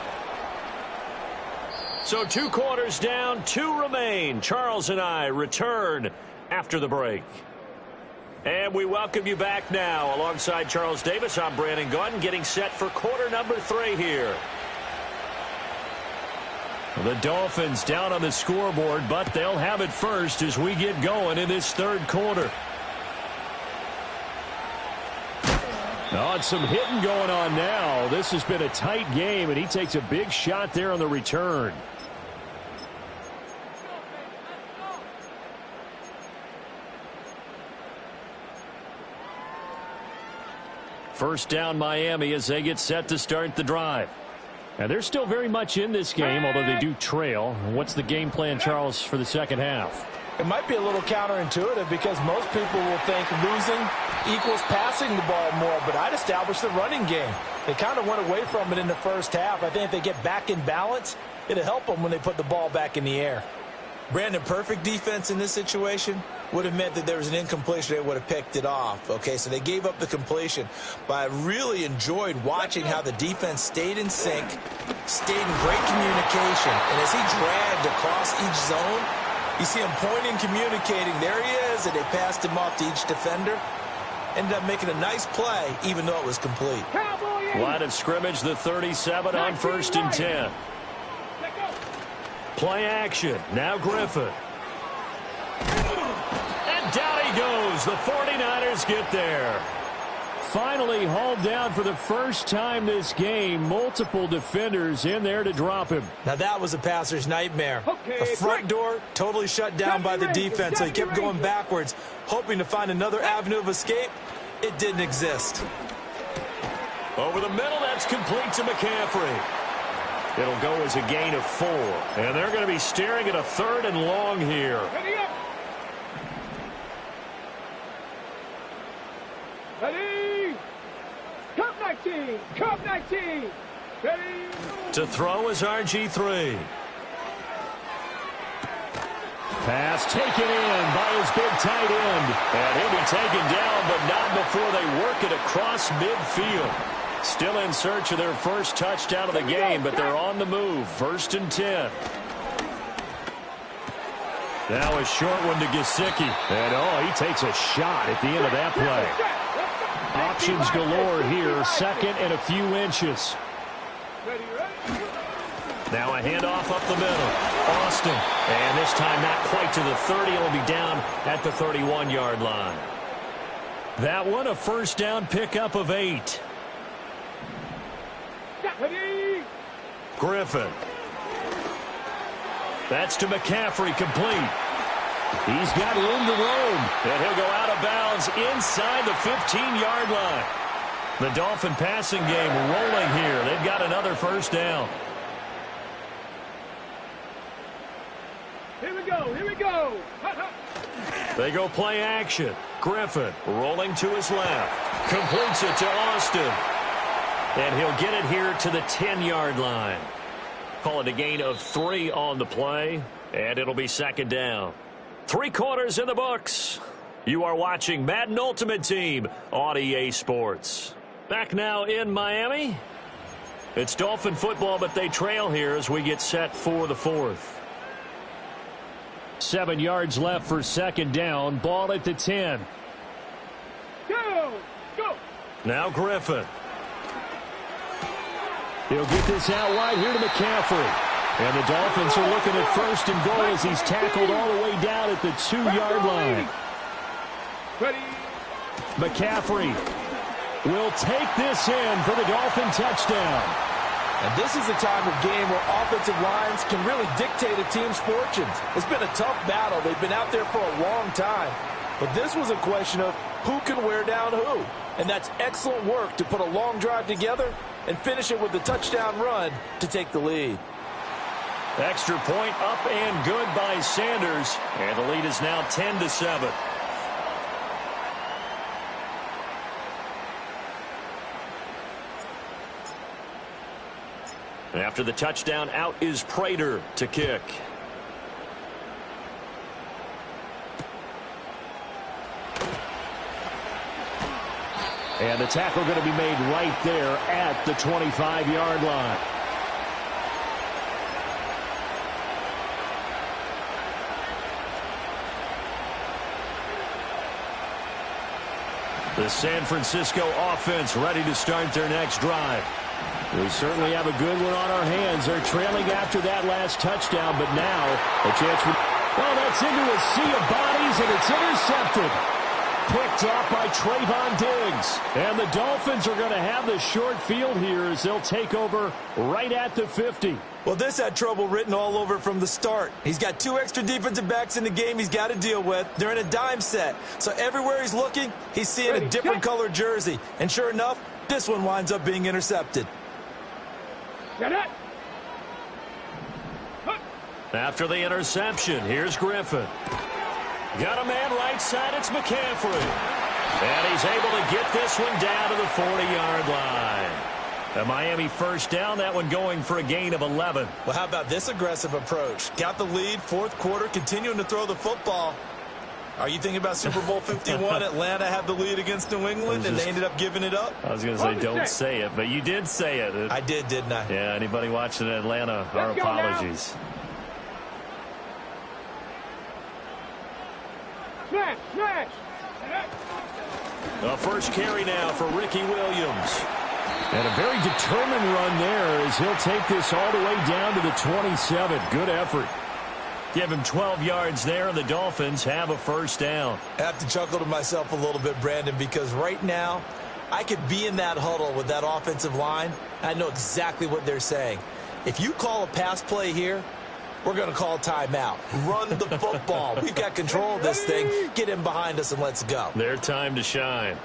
So 2 quarters down, 2 remain. Charles and I return after the break. And we welcome you back now. Alongside Charles Davis, I'm Brandon Gaudin, getting set for quarter number 3 here. The Dolphins down on the scoreboard, but they'll have it first as we get going in this third quarter. Oh, and some hitting going on now. This has been a tight game, and he takes a big shot there on the return. First down, Miami, as they get set to start the drive. And they're still very much in this game, although they do trail. What's the game plan, Charles, for the second half? It might be a little counterintuitive because most people will think losing equals passing the ball more, but I'd establish the running game. They kind of went away from it in the first half. I think if they get back in balance, it'll help them when they put the ball back in the air. Brandon, perfect defense in this situation would have meant that there was an incompletion. They would have picked it off. Okay, so they gave up the completion. But I really enjoyed watching how the defense stayed in sync, stayed in great communication. And as he dragged across each zone, you see him pointing, communicating. There he is, and they passed him off to each defender. Ended up making a nice play, even though it was complete. Line of scrimmage, the 37 on 1st and 10. Play action. Now Griffin. And down he goes. The 49ers get there. Finally hauled down for the first time this game. Multiple defenders in there to drop him. Now that was a passer's nightmare. The front door totally shut down by the defense, so he kept going backwards, hoping to find another avenue of escape. It didn't exist. Over the middle, that's complete to McCaffrey. It'll go as a gain of 4. And they're going to be staring at a 3rd and long here. Ready? Cup 19! Cup 19! Ready? To throw is RG3. Pass taken in by his big tight end. And he'll be taken down, but not before they work it across midfield. Still in search of their first touchdown of the game, but they're on the move. 1st and 10. Now a short one to Gesicki. And, he takes a shot at the end of that play. Options galore here. 2nd and a few inches. Now a handoff up the middle. Austin. And this time not quite to the 30. It'll be down at the 31-yard line. That one a first down pickup of 8. Griffin. That's to McCaffrey, complete. He's got room to roam. And he'll go out of bounds inside the 15-yard line. The Dolphin passing game rolling here. They've got another first down. Here we go. Here we go. They go play action. Griffin rolling to his left. Completes it to Austin. And he'll get it here to the 10-yard line. Call it a gain of 3 on the play. And it'll be second down. 3 quarters in the books. You are watching Madden Ultimate Team on EA Sports. Back now in Miami. It's Dolphin football, but they trail here as we get set for the 4th. 7 yards left for second down. Ball at the 10. Go. Go. Now Griffin. He'll get this out wide here to McCaffrey. And the Dolphins are looking at first and goal as he's tackled all the way down at the 2-yard line. Ready. McCaffrey will take this in for the Dolphin touchdown. And this is a time of game where offensive lines can really dictate a team's fortunes. It's been a tough battle. They've been out there for a long time. But this was a question of who can wear down who. And that's excellent work to put a long drive together and finish it with a touchdown run to take the lead. Extra point up and good by Sanders. And the lead is now 10-7. After the touchdown, out is Prater to kick. And the tackle going to be made right there at the 25-yard line. The San Francisco offense ready to start their next drive. We certainly have a good one on our hands. They're trailing after that last touchdown, but now a chance for... Well, that's into a sea of bodies, and it's intercepted. Picked off by Trayvon Diggs. And the Dolphins are going to have the short field here as they'll take over right at the 50. Well, this had trouble written all over from the start. He's got 2 extra defensive backs in the game he's got to deal with. They're in a dime set. So everywhere he's looking, he's seeing a different color jersey. And sure enough, this one winds up being intercepted. After the interception, here's Griffin. Got a man right side, it's McCaffrey. And he's able to get this one down to the 40-yard line. A Miami first down, that one going for a gain of 11. Well, how about this aggressive approach? Got the lead, 4th quarter, continuing to throw the football. Are you thinking about Super Bowl 51? Atlanta had the lead against New England, and they ended up giving it up? I was going to say, don't say it, but you did say it. I did, didn't I? Yeah, anybody watching Atlanta, our apologies. Smash, smash. A first carry now for Ricky Williams. And a very determined run there as he'll take this all the way down to the 27. Good effort. Give him 12 yards there, and the Dolphins have a first down. I have to chuckle to myself a little bit, Brandon, because right now I could be in that huddle with that offensive line. I know exactly what they're saying. If you call a pass play here, we're going to call timeout. Run the football. We've got control of this thing. Get in behind us and let's go. Their time to shine.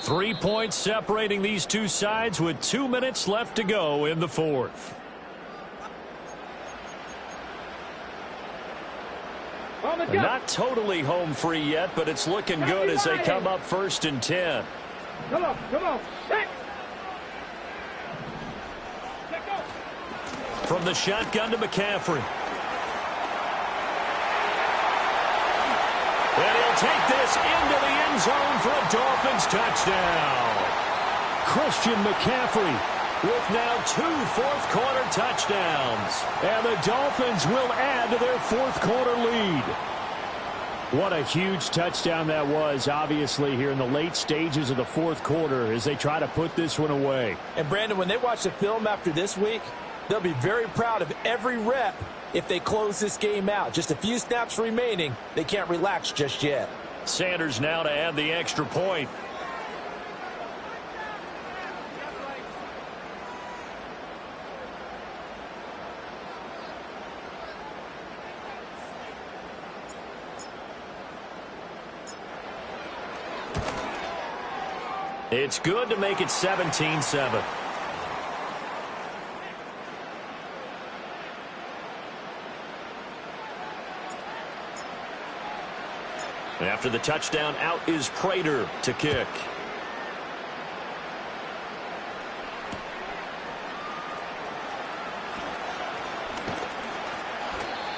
Three points separating these two sides with 2 minutes left to go in the 4th. Not totally home free yet, but it's looking good as they come up 1st and 10. Come on, come on. Check. From the shotgun to McCaffrey. And he'll take this into the end zone for a Dolphins touchdown. Christian McCaffrey with now 2 fourth-quarter touchdowns. And the Dolphins will add to their 4th-quarter lead. What a huge touchdown that was, obviously, here in the late stages of the 4th quarter as they try to put this one away. And, Brandon, when they watch the film after this week, they'll be very proud of every rep if they close this game out. Just a few snaps remaining. They can't relax just yet. Sanders now to add the extra point. It's good to make it 17-7. After the touchdown, out is Prater to kick.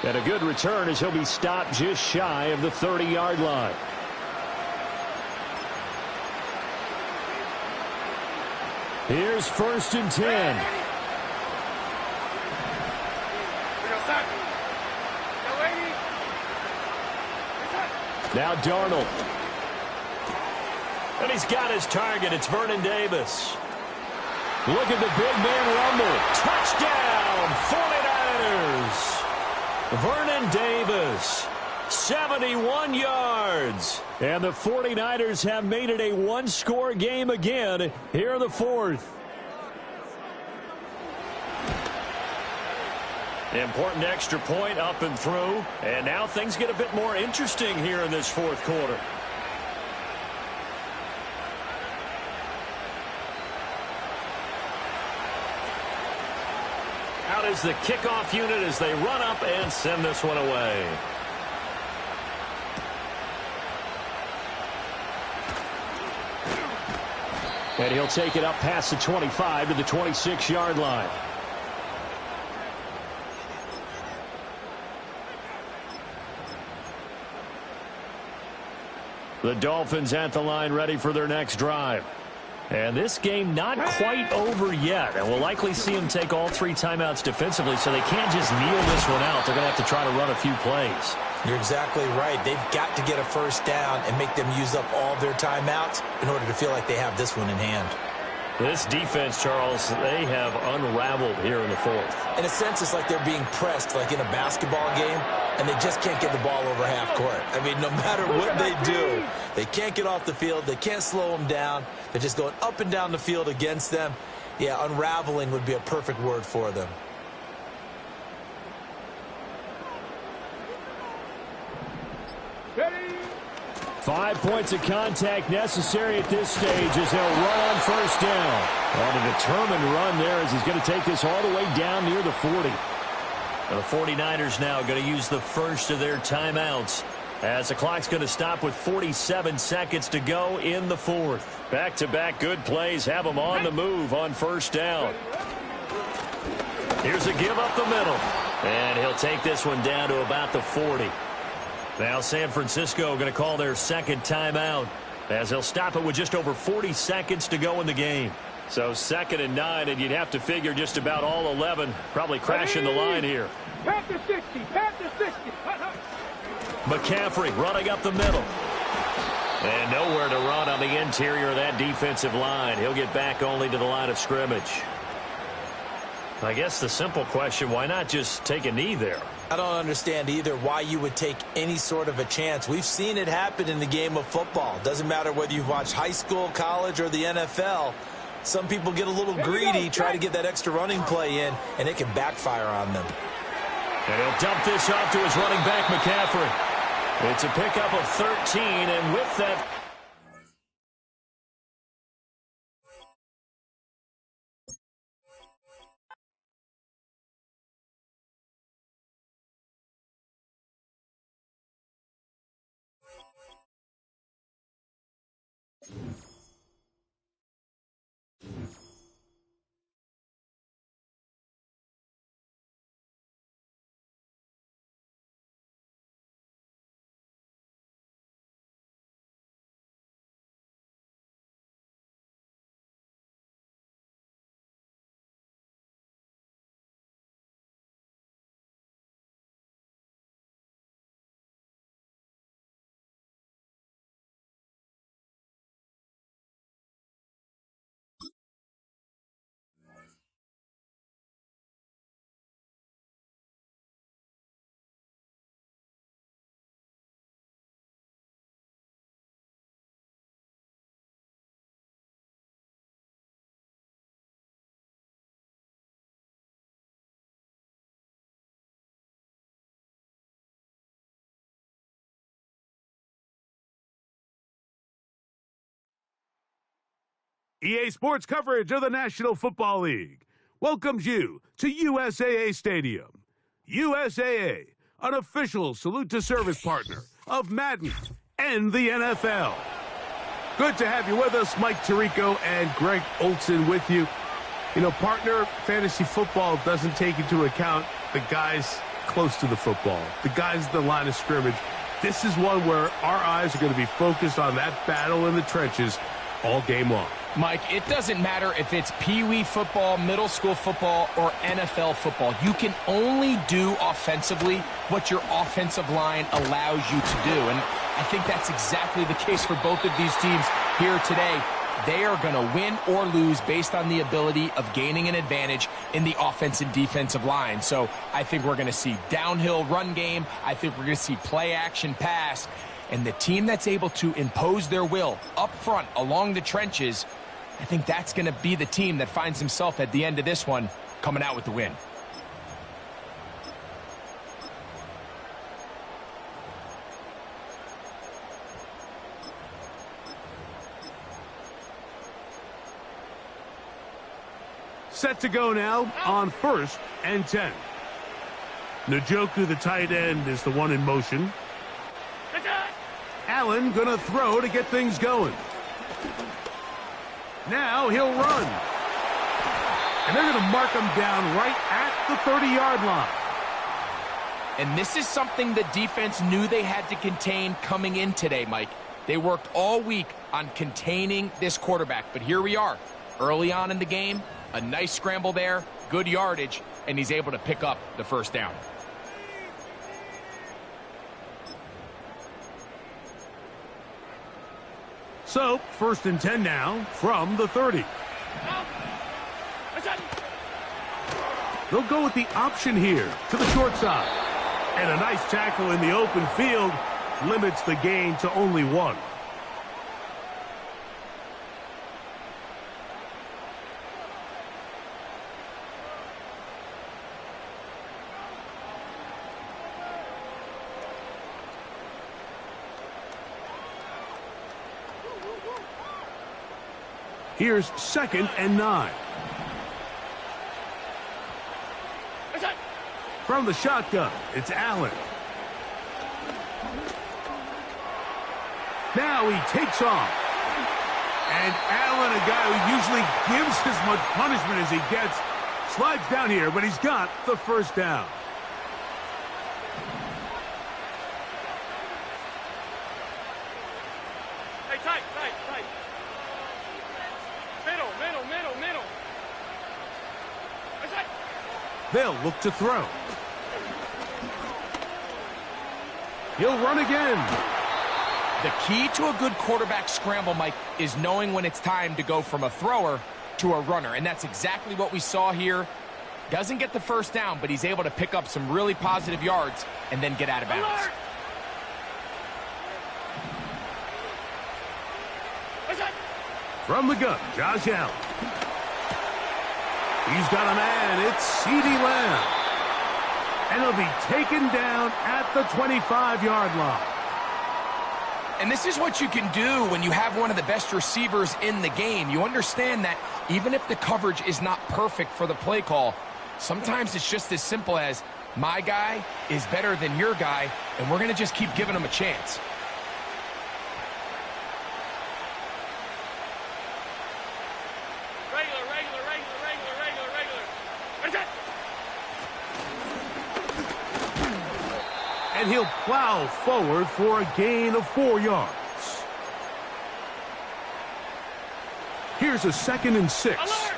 And a good return as he'll be stopped just shy of the 30-yard line. Here's 1st and 10. Now Darnold. And he's got his target. It's Vernon Davis. Look at the big man rumble. Touchdown, 49ers. Vernon Davis, 71 yards. And the 49ers have made it a one-score game again here in the fourth. Important extra point up and through. And now things get a bit more interesting here in this fourth quarter. Out is the kickoff unit as they run up and send this one away. And he'll take it up past the 25 to the 26-yard line. The Dolphins at the line ready for their next drive. And this game not quite over yet. And we'll likely see them take all 3 timeouts defensively, so they can't just kneel this one out. They're going to have to try to run a few plays. You're exactly right. They've got to get a first down and make them use up all their timeouts in order to feel like they have this one in hand. This defense, Charles, they have unraveled here in the fourth. In a sense, it's like they're being pressed like in a basketball game, and they just can't get the ball over half court. I mean, no matter what they do, they can't get off the field. They can't slow them down. They're just going up and down the field against them. Yeah, unraveling would be a perfect word for them. Ready? 5 points of contact necessary at this stage as they'll run on first down. On a determined run there as he's going to take this all the way down near the 40. The 49ers now going to use the first of their timeouts as the clock's going to stop with 47 seconds to go in the fourth. Back-to-back good plays have them on the move on first down. Here's a give up the middle. And he'll take this one down to about the 40. Now San Francisco going to call their second timeout as they'll stop it with just over 40 seconds to go in the game. So 2nd and 9, and you'd have to figure just about all 11 probably crashing the line here. Panther 60, Panther 60. McCaffrey running up the middle. And nowhere to run on the interior of that defensive line. He'll get back only to the line of scrimmage. I guess the simple question, why not just take a knee there? I don't understand either why you would take any sort of a chance. We've seen it happen in the game of football. Doesn't matter whether you've watched high school, college, or the NFL. Some people get a little greedy, try to get that extra running play in, and it can backfire on them. And he'll dump this off to his running back, McCaffrey. It's a pickup of 13, and with that... EA Sports coverage of the National Football League welcomes you to USAA Stadium. USAA, an official salute-to-service partner of Madden and the NFL. Good to have you with us. Mike Tirico and Greg Olson with you. You know, partner, fantasy football doesn't take into account the guys close to the football, the guys at the line of scrimmage. This is one where our eyes are going to be focused on that battle in the trenches all game long. Mike, it doesn't matter if it's Pee-wee football, middle school football, or NFL football. You can only do offensively what your offensive line allows you to do. And I think that's exactly the case for both of these teams here today. They are going to win or lose based on the ability of gaining an advantage in the offense and defensive line. So I think we're going to see downhill run game. I think we're going to see play action pass. And the team that's able to impose their will up front along the trenches, I think that's going to be the team that finds himself at the end of this one coming out with the win. Set to go now on 1st and 10. Njoku, the tight end, is the one in motion. Allen gonna throw to get things going. Now he'll run. And they're gonna mark him down right at the 30-yard line. And this is something the defense knew they had to contain coming in today, Mike. They worked all week on containing this quarterback. But here we are, early on in the game, a nice scramble there, good yardage, and he's able to pick up the first down. So, 1st and 10 now from the 30. They'll go with the option here to the short side. And a nice tackle in the open field limits the gain to only 1. Here's 2nd and 9. From the shotgun, it's Allen. Now he takes off. And Allen, a guy who usually gives as much punishment as he gets, slides down here, but he's got the first down. They'll look to throw. He'll run again. The key to a good quarterback scramble, Mike, is knowing when it's time to go from a thrower to a runner. And that's exactly what we saw here. Doesn't get the first down, but he's able to pick up some really positive yards and then get out of bounds. From the gun, Josh Allen. He's got a man. It's CeeDee Lamb. And he'll be taken down at the 25-yard line. And this is what you can do when you have one of the best receivers in the game. You understand that even if the coverage is not perfect for the play call, sometimes it's just as simple as my guy is better than your guy, and we're going to just keep giving him a chance. And he'll plow forward for a gain of 4 yards. Here's a 2nd and 6. Alert!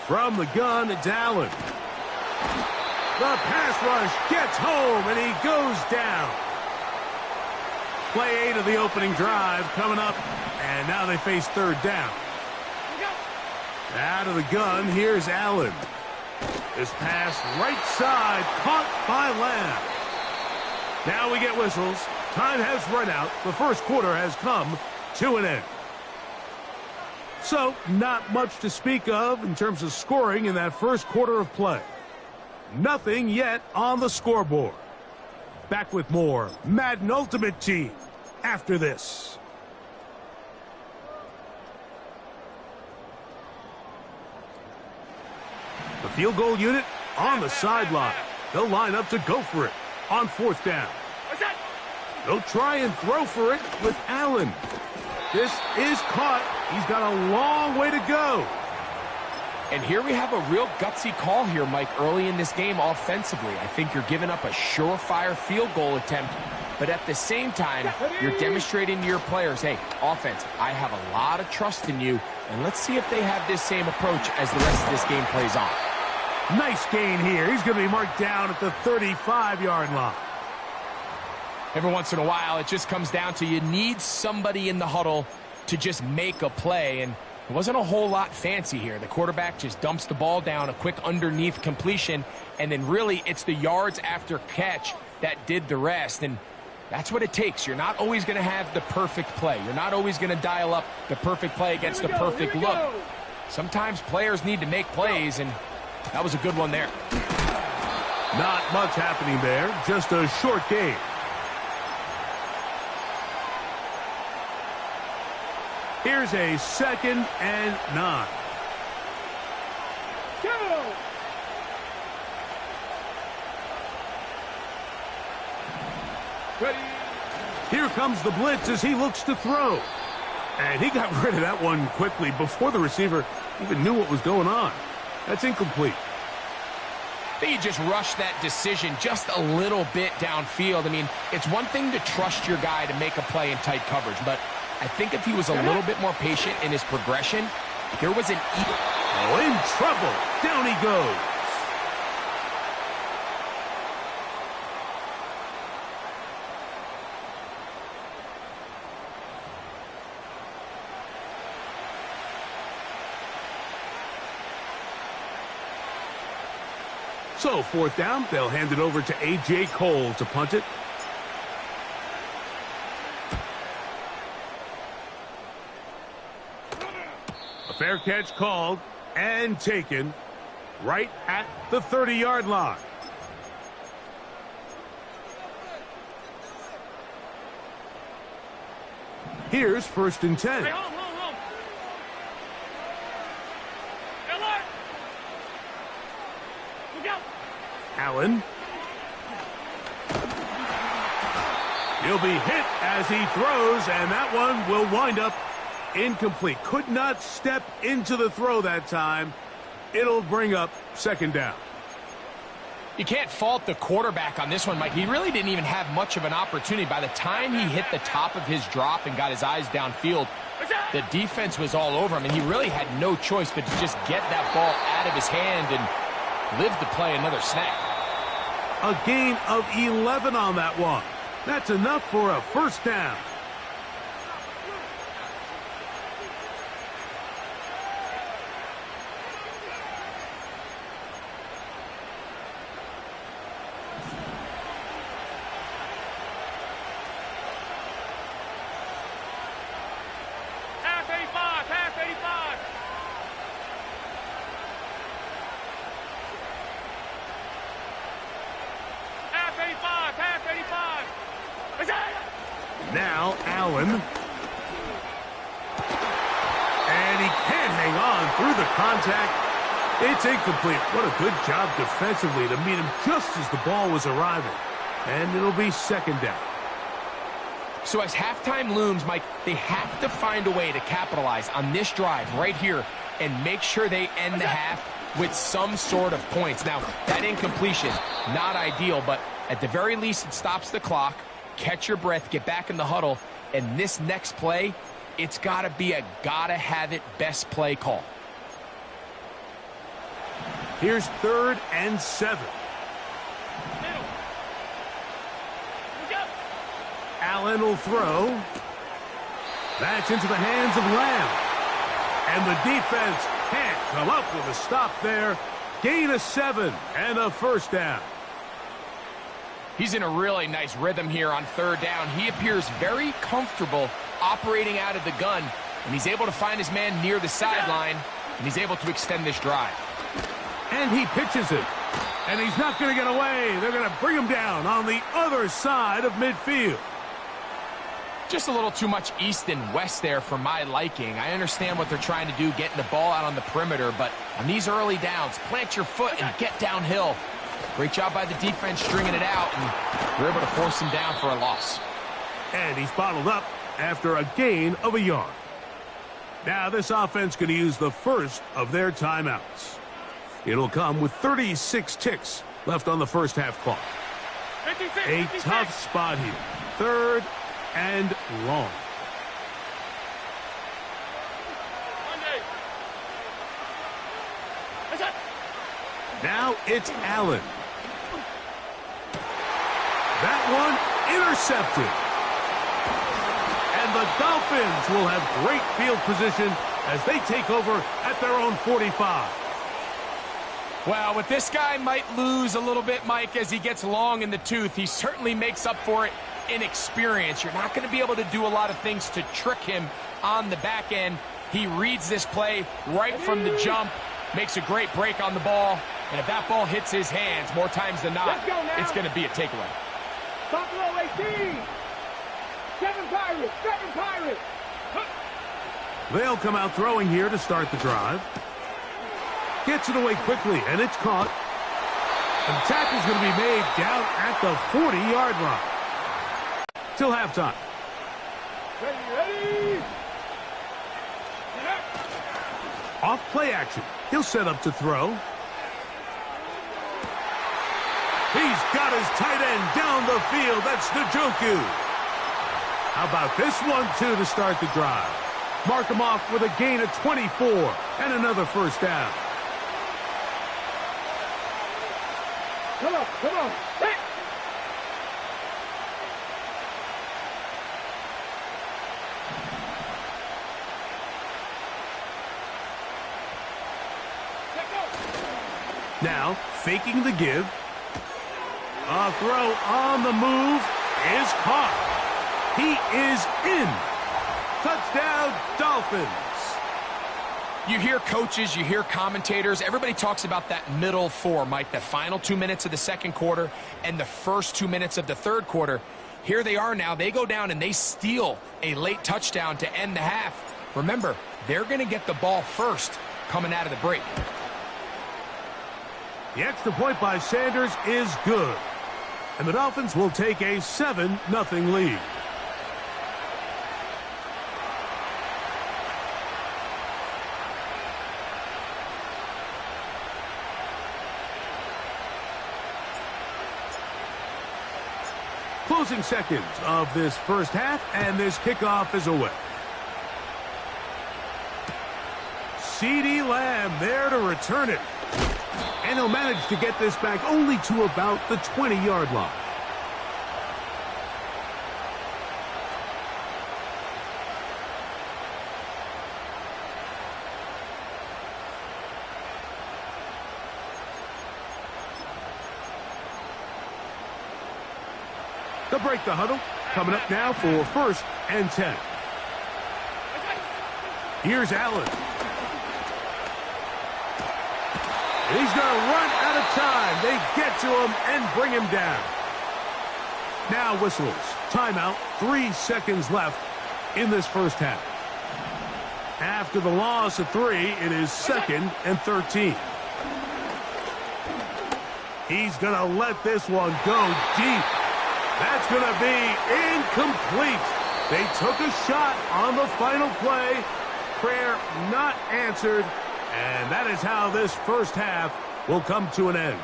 From the gun, it's Allen. The pass rush gets home, and he goes down. Play 8 of the opening drive coming up, and now they face 3rd down. Out of the gun, here's Allen. This pass right side, caught by Lamb. Now we get whistles. Time has run out. The first quarter has come to an end. So, not much to speak of in terms of scoring in that first quarter of play. Nothing yet on the scoreboard. Back with more Madden Ultimate Team after this. The field goal unit on the sideline. They'll line up to go for it on 4th down. They'll try and throw for it with Allen. This is caught. He's got a long way to go. And here we have a real gutsy call here, Mike, early in this game offensively. I think you're giving up a surefire field goal attempt, but at the same time, you're demonstrating to your players, hey, offense, I have a lot of trust in you, and let's see if they have this same approach as the rest of this game plays on. Nice gain here. He's going to be marked down at the 35-yard line. Every once in a while, it just comes down to you need somebody in the huddle to just make a play, and it wasn't a whole lot fancy here. The quarterback just dumps the ball down, a quick underneath completion, and then really it's the yards after catch that did the rest, and that's what it takes. You're not always going to have the perfect play. You're not always going to dial up the perfect play against the perfect look. Sometimes players need to make plays, and that was a good one there. Not much happening there, just a short game. Here's a 2nd and 9. Go! Ready. Here comes the blitz as he looks to throw. And he got rid of that one quickly before the receiver even knew what was going on. That's incomplete. I think he just rushed that decision just a little bit downfield. I mean, it's one thing to trust your guy to make a play in tight coverage, but I think if he was a little bit more patient in his progression, there was an... Oh, in trouble. Down he goes. So, 4th down, they'll hand it over to A.J. Cole to punt it. A fair catch called and taken right at the 30-yard line. Here's 1st and 10. Hey, hold. Look out. Allen. He'll be hit as he throws, and that one will wind up incomplete. Could not step into the throw that time. It'll bring up 2nd down. You can't fault the quarterback on this one, Mike. He really didn't even have much of an opportunity. By the time he hit the top of his drop and got his eyes downfield, the defense was all over him, and he really had no choice but to just get that ball out of his hand and live to play another snap. A gain of 11 on that one. That's enough for a 1st down. Half 85, half 85. Half 85, half 85. Now Allen. And he can't hang on through the contact. It's incomplete. What a good job defensively to meet him just as the ball was arriving. And it'll be 2nd down. So as halftime looms, Mike, they have to find a way to capitalize on this drive right here and make sure they end the half with some sort of points. Now, that incompletion, not ideal, but at the very least, it stops the clock. Catch your breath, get back in the huddle, and this next play, it's got to be a gotta-have-it best play call. Here's 3rd and 7. Allen will throw. That's into the hands of Lamb. And the defense can't come up with a stop there. Gain of 7 and a 1st down. He's in a really nice rhythm here on 3rd down. He appears very comfortable operating out of the gun, and he's able to find his man near the sideline, and he's able to extend this drive. And he pitches it. And he's not going to get away. They're going to bring him down on the other side of midfield. Just a little too much east and west there for my liking. I understand what they're trying to do, getting the ball out on the perimeter, but on these early downs, plant your foot and get downhill. Great job by the defense stringing it out, and we're able to force him down for a loss. And he's bottled up after a gain of a yard. Now this offense going to use the first of their timeouts. It'll come with 36 ticks left on the first half clock. A tough spot here. 3rd and long. Now it's Allen. That one intercepted. And the Dolphins will have great field position as they take over at their own 45. Well, with this guy might lose a little bit, Mike, as he gets long in the tooth. He certainly makes up for it in experience. You're not going to be able to do a lot of things to trick him on the back end. He reads this play right from the jump, makes a great break on the ball, and if that ball hits his hands more times than not, it's going to be a takeaway. Buffalo 18. 7 Pirates. 7 Pirates. They'll come out throwing here to start the drive. Gets it away quickly, and it's caught. And the tackle's going to be made down at the 40-yard line. Till halftime. Ready. Off play action. He'll set up to throw. He's got his tight end down the field. That's Njoku. How about this one, too, to start the drive? Mark him off with a gain of 24 and another first down. Come on. Hey. Now, faking the give. A throw on the move is caught. He is in. Touchdown, Dolphins. You hear coaches, you hear commentators, everybody talks about that middle 4, Mike, the final 2 minutes of the second quarter and the first 2 minutes of the third quarter. Here they are now. They go down and they steal a late touchdown to end the half. Remember, they're going to get the ball first coming out of the break. The extra point by Sanders is good. And the Dolphins will take a 7-0 lead. Closing seconds of this first half, and this kickoff is away. CeeDee Lamb there to return it. And he'll manage to get this back only to about the 20-yard line. They'll break the huddle. Coming up now for 1st and 10. Here's Allen. And he's going to run out of time. They get to him and bring him down. Now whistles. Timeout. 3 seconds left in this first half. After the loss of 3, it is 2nd and 13. He's going to let this one go deep. That's going to be incomplete. They took a shot on the final play. Prayer not answered. And that is how this first half will come to an end.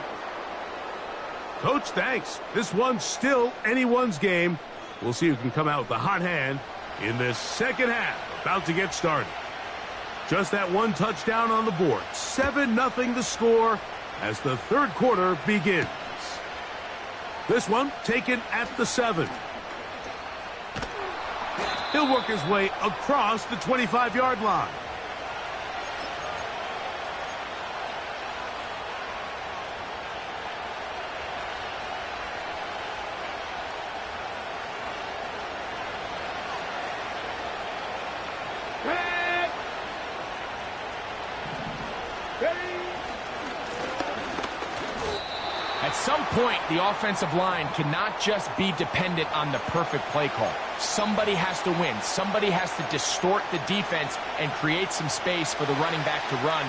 Coach, thanks. This one's still anyone's game. We'll see who can come out with the hot hand in this second half. About to get started. Just that one touchdown on the board. 7-0 the score as the third quarter begins. This one taken at the 7. He'll work his way across the 25-yard line. At some point, the offensive line cannot just be dependent on the perfect play call. Somebody has to win. Somebody has to distort the defense and create some space for the running back to run.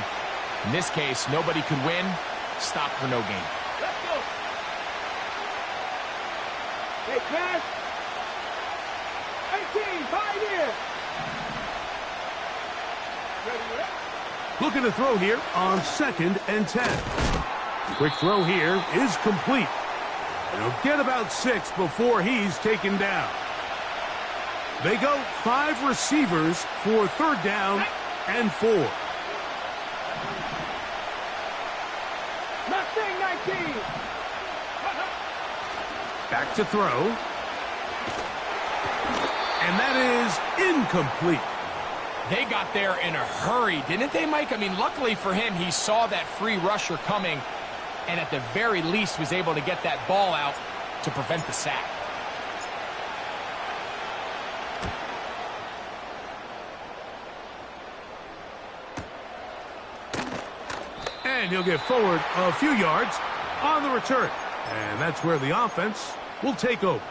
In this case, nobody could win. Stop for no gain. Let's go. Hey, pass. 18, 5 years. Looking to throw here on 2nd and 10. Quick throw here is complete. He'll get about 6 before he's taken down. They go 5 receivers for 3rd down and 4. Mustang 19. Back to throw. And that is incomplete. They got there in a hurry, didn't they, Mike? I mean, luckily for him, he saw that free rusher coming and at the very least was able to get that ball out to prevent the sack. And he'll get forward a few yards on the return. And that's where the offense will take over.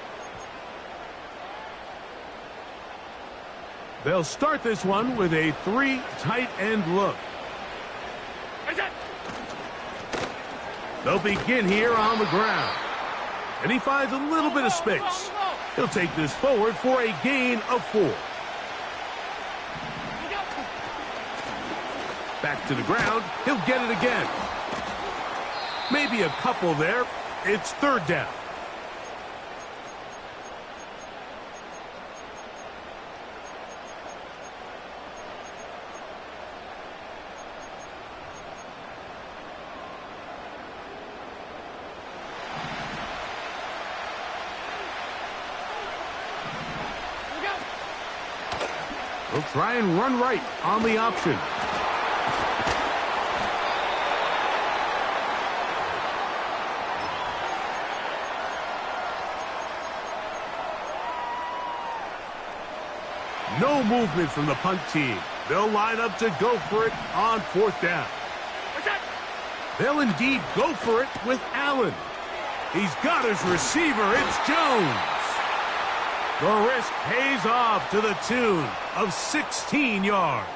They'll start this one with a 3 tight end look. They'll begin here on the ground. And he finds a little bit of space. He'll take this forward for a gain of 4. Back to the ground. He'll get it again. Maybe a couple there. It's 3rd down. He'll try and run right on the option. No movement from the punt team. They'll line up to go for it on 4th down. They'll indeed go for it with Allen. He's got his receiver. It's Jones. The risk pays off to the tune of 16 yards.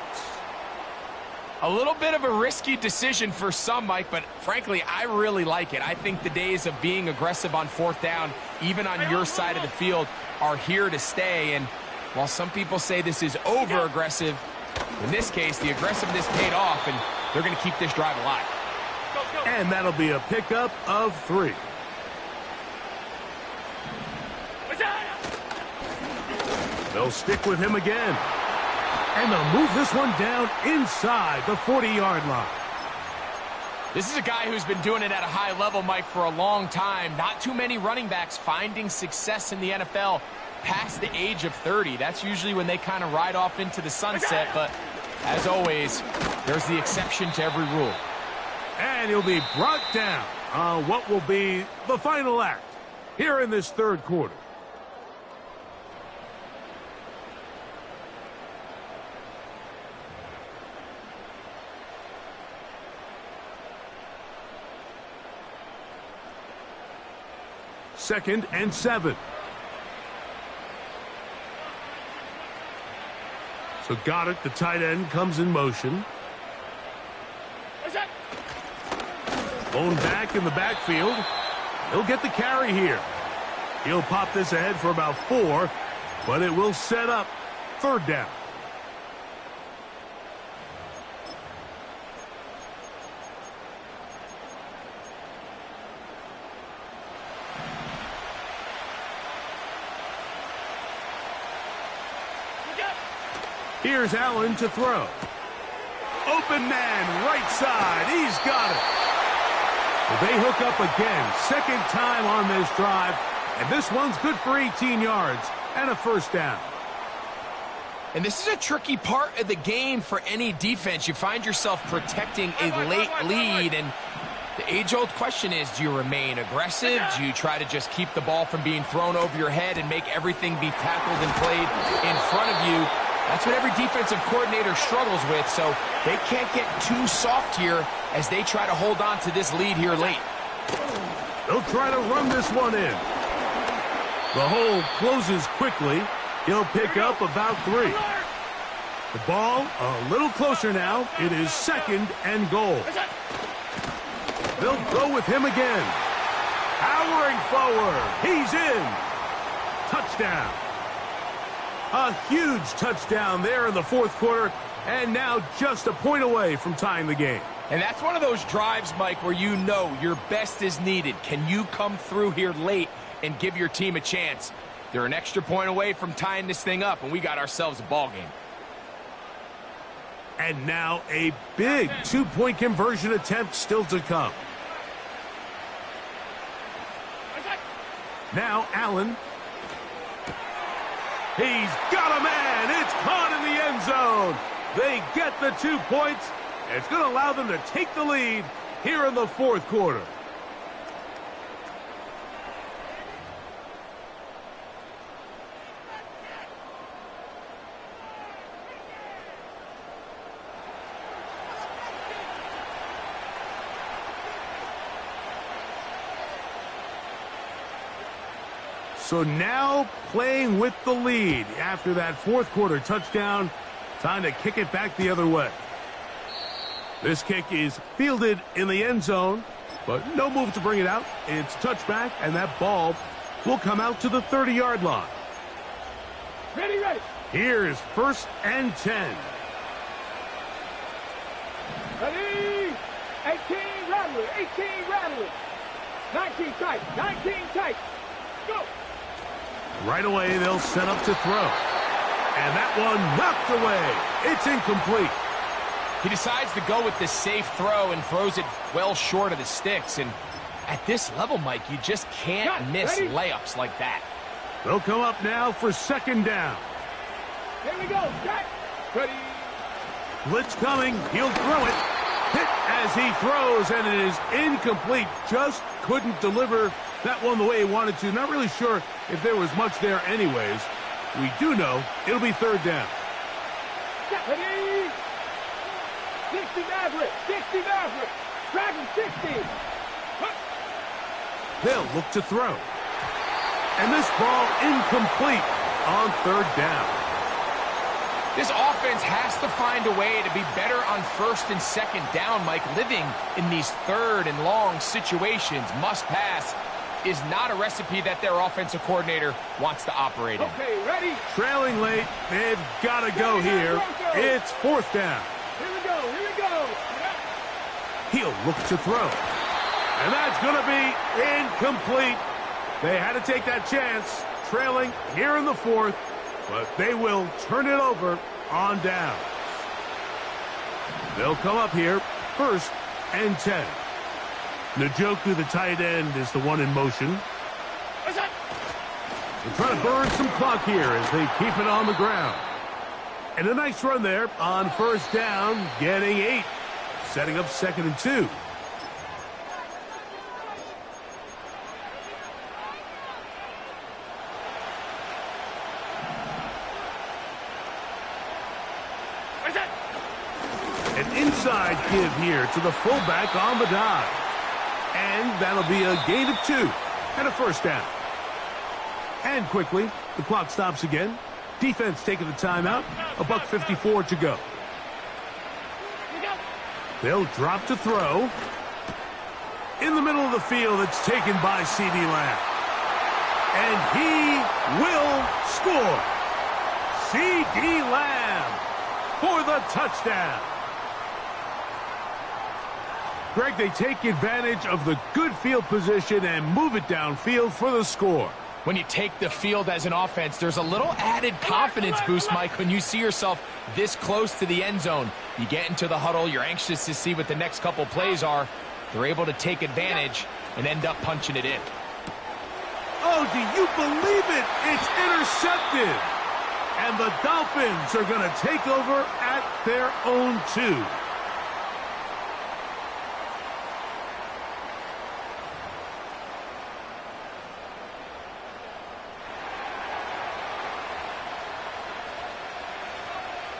A little bit of a risky decision for some, Mike, but frankly, I really like it. I think the days of being aggressive on 4th down, even on your side of the field, are here to stay. And while some people say this is over-aggressive, in this case, the aggressiveness paid off, and they're going to keep this drive alive. And that'll be a pickup of 3. They'll stick with him again. And they'll move this one down inside the 40-yard line. This is a guy who's been doing it at a high level, Mike, for a long time. Not too many running backs finding success in the NFL past the age of 30. That's usually when they kind of ride off into the sunset, but as always, there's the exception to every rule. And he'll be brought down on what will be the final act here in this 3rd quarter. Second and 7. So Goddard, the tight end, comes in motion. Blown back in the backfield. He'll get the carry here. He'll pop this ahead for about 4, but it will set up 3rd down. Here's Allen to throw. Open man, right side. He's got it. Well, they hook up again. 2nd time on this drive. And this one's good for 18 yards and a 1st down. And this is a tricky part of the game for any defense. You find yourself protecting a late lead. And the age-old question is, do you remain aggressive? Do you try to just keep the ball from being thrown over your head and make everything be tackled and played in front of you? That's what every defensive coordinator struggles with, so they can't get too soft here as they try to hold on to this lead here late. They'll try to run this one in. The hole closes quickly. He'll pick up about 3. The ball a little closer now. It is 2nd and goal. They'll go with him again. Powering forward. He's in. Touchdown. A huge touchdown there in the 4th quarter, and now just a point away from tying the game. And that's one of those drives, Mike, where you know your best is needed. Can you come through here late and give your team a chance? They're an extra point away from tying this thing up, and we got ourselves a ball game. And now a big 2-point conversion attempt still to come. Now Allen. He's got a man. It's caught in the end zone. They get the 2 points. It's going to allow them to take the lead here in the 4th quarter. So now playing with the lead after that 4th quarter touchdown. Time to kick it back the other way. This kick is fielded in the end zone, but no move to bring it out. It's touchback, and that ball will come out to the 30-yard line. Ready, ready. Here is 1st and 10. Ready. 18 Rattler, 18 Rattler. 19 tight, 19 tight. Go. Right away, they'll set up to throw. And that one knocked away. It's incomplete. He decides to go with the safe throw and throws it well short of the sticks. And at this level, Mike, you just can't miss layups like that. They'll come up now for 2nd down. Here we go. Set. Ready. Blitz coming. He'll throw it. Hit as he throws, and it is incomplete. Just couldn't deliver that one the way he wanted to. Not really sure if there was much there anyways. We do know it'll be 3rd down. Ready. 60 Maverick, 60 Maverick. Dragon 60. They'll look to throw. And this ball incomplete on 3rd down. This offense has to find a way to be better on 1st and 2nd down, Mike. Living in these 3rd and long situations, must pass, is not a recipe that their offensive coordinator wants to operate in. Okay, ready. Trailing late, they've got to go here. It's 4th down. Here we go, here we go. He'll look to throw. And that's going to be incomplete. They had to take that chance, trailing here in the 4th, but they will turn it over on downs. They'll come up here, 1st and 10. Njoku, the tight end, is the one in motion. They're trying to burn some clock here as they keep it on the ground. And a nice run there on 1st down, getting 8, setting up 2nd and 2. An inside give here to the fullback on the dive. And that'll be a gain of 2 and a 1st down. And quickly, the clock stops again. Defense taking the timeout. $1:54 to go. They'll drop to throw. In the middle of the field, it's taken by C.D. Lamb. And he will score. C.D. Lamb for the touchdown. Greg, they take advantage of the good field position and move it downfield for the score. When you take the field as an offense, there's a little added confidence boost, Mike, when you see yourself this close to the end zone. You get into the huddle, you're anxious to see what the next couple plays are. They're able to take advantage and end up punching it in. Oh, do you believe it? It's intercepted. And the Dolphins are going to take over at their own 2.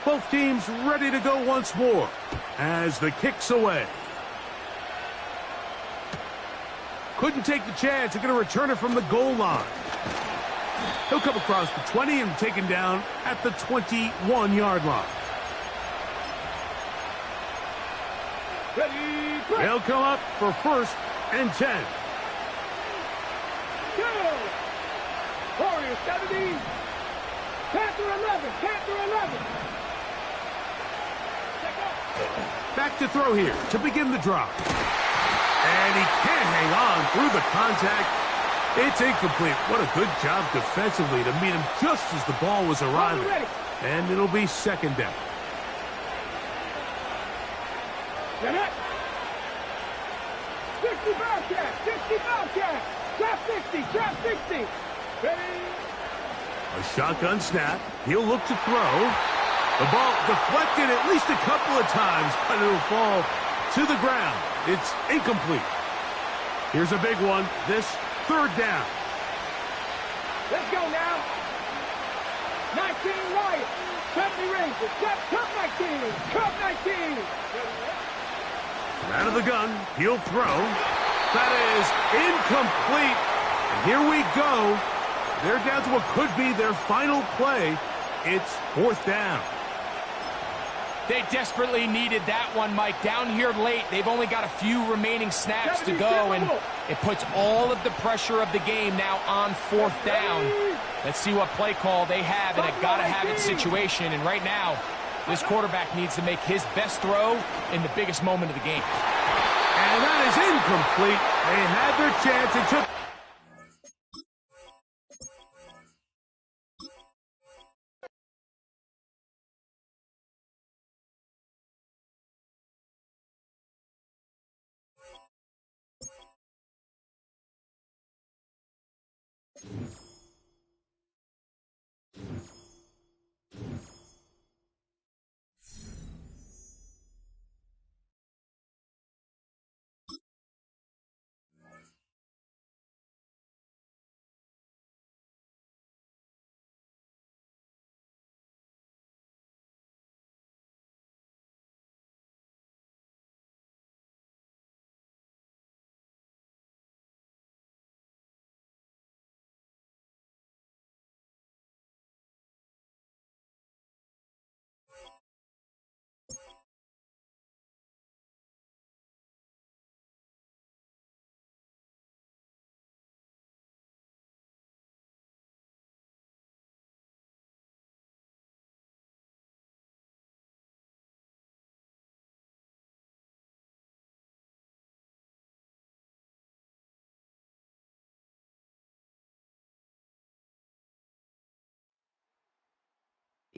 Both teams ready to go once more as the kick's away. couldn't take the chance. They're going to return it from the goal line. He'll come across the 20 and taken down at the 21-yard line. Ready, play. They'll come up for 1st and 10. Go. Warriors 70. Panther 11. Panther 11. Back to throw here to begin the drop. And he can't hang on through the contact. It's incomplete. What a good job defensively to meet him just as the ball was arriving. And it'll be 2nd down. Get it. 60 Bobcat. 60 Bobcat. Trap 60. Trap 60. Ready. A shotgun snap. He'll look to throw. The ball deflected at least a couple of times, but it'll fall to the ground. It's incomplete. Here's a big one. This 3rd down. Let's go now. 19 Riot. 70 Rangers. Cup 19. Cup 19. From out of the gun, he'll throw. That is incomplete. And here we go. They're down to what could be their final play. It's 4th down. They desperately needed that one, Mike. Down here late, they've only got a few remaining snaps to go, and it puts all of the pressure of the game now on 4th down. Let's see what play call they have in a gotta-have-it situation, and right now, this quarterback needs to make his best throw in the biggest moment of the game. And that is incomplete. They had their chance and took...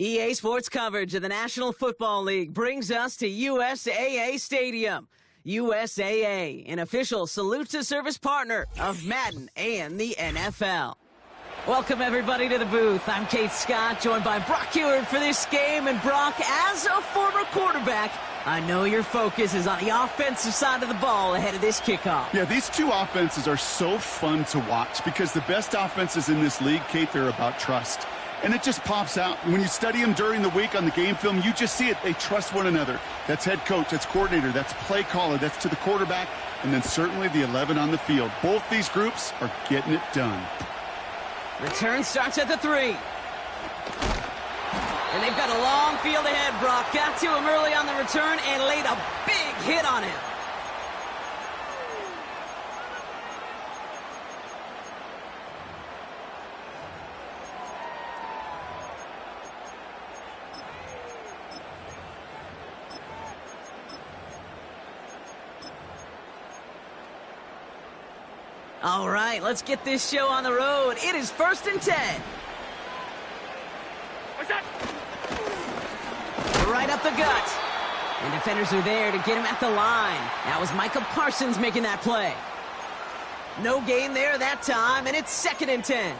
EA Sports coverage of the National Football League brings us to USAA Stadium. USAA, an official salute-to-service partner of Madden and the NFL. Welcome, everybody, to the booth. I'm Kate Scott, joined by Brock Heward for this game. And, Brock, as a former quarterback, I know your focus is on the offensive side of the ball ahead of this kickoff. Yeah, these two offenses are so fun to watch because the best offenses in this league, Kate, they're about trust. And it just pops out. When you study them during the week on the game film, you just see it. They trust one another. That's head coach, that's coordinator, that's play caller, that's to the quarterback, and then certainly the 11 on the field. Both these groups are getting it done. Return starts at the 3. And they've got a long field ahead, Brock. Got to him early on the return and laid a big hit on him. All right, let's get this show on the road. It is 1st and 10. What's that? Right up the gut. And defenders are there to get him at the line. That was Micah Parsons making that play. No gain there that time, and it's 2nd and 10.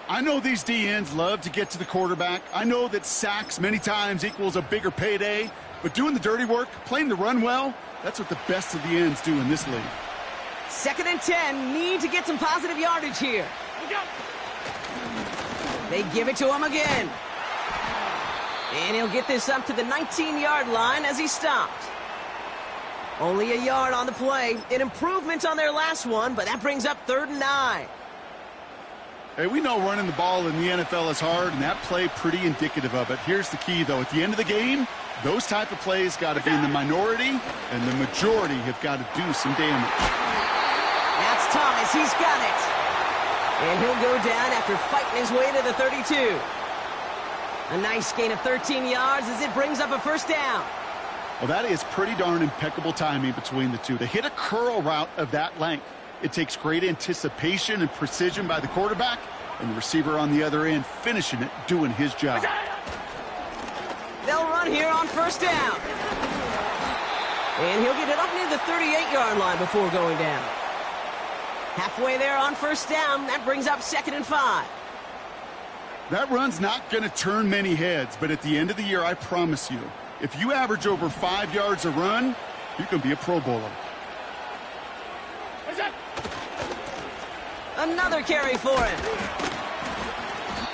I know these DNs love to get to the quarterback. I know that sacks many times equals a bigger payday. But doing the dirty work, playing the run well, that's what the best of the ends do in this league. 2nd and 10, need to get some positive yardage here. They give it to him again. And he'll get this up to the 19-yard line as he stopped. Only a yard on the play. An improvement on their last one, but that brings up 3rd and 9. Hey, we know running the ball in the NFL is hard, and that play pretty indicative of it. Here's the key, though. At the end of the game, those type of plays got to be in the minority, and the majority have got to do some damage. That's Thomas. He's got it. And he'll go down after fighting his way to the 32. A nice gain of 13 yards as it brings up a 1st down. Well, that is pretty darn impeccable timing between the two. To hit a curl route of that length, it takes great anticipation and precision by the quarterback, and the receiver on the other end finishing it, doing his job. They'll run here on 1st down. And he'll get it up near the 38-yard line before going down. Halfway there on 1st down, that brings up 2nd and 5. That run's not going to turn many heads, but at the end of the year, I promise you, if you average over 5 yards a run, you can be a Pro Bowler. Another carry for him.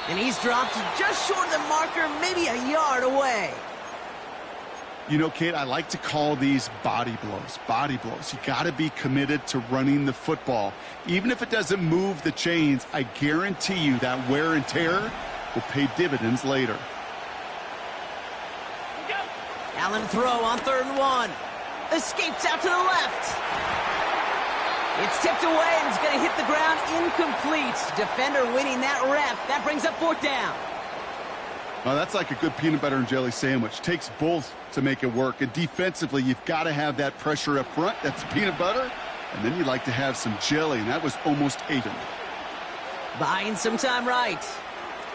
And he's dropped just short of the marker, maybe a yard away. You know, Kate, I like to call these body blows. Body blows. You got to be committed to running the football. Even if it doesn't move the chains, I guarantee you that wear and tear will pay dividends later. Allen throw on 3rd and 1. Escapes out to the left. It's tipped away and it's going to hit the ground incomplete. Defender winning that rep. That brings up 4th down. Well, that's like a good peanut butter and jelly sandwich. Takes both to make it work. And defensively, you've got to have that pressure up front. That's peanut butter. And then you'd like to have some jelly, and that was almost even. Buying some time right.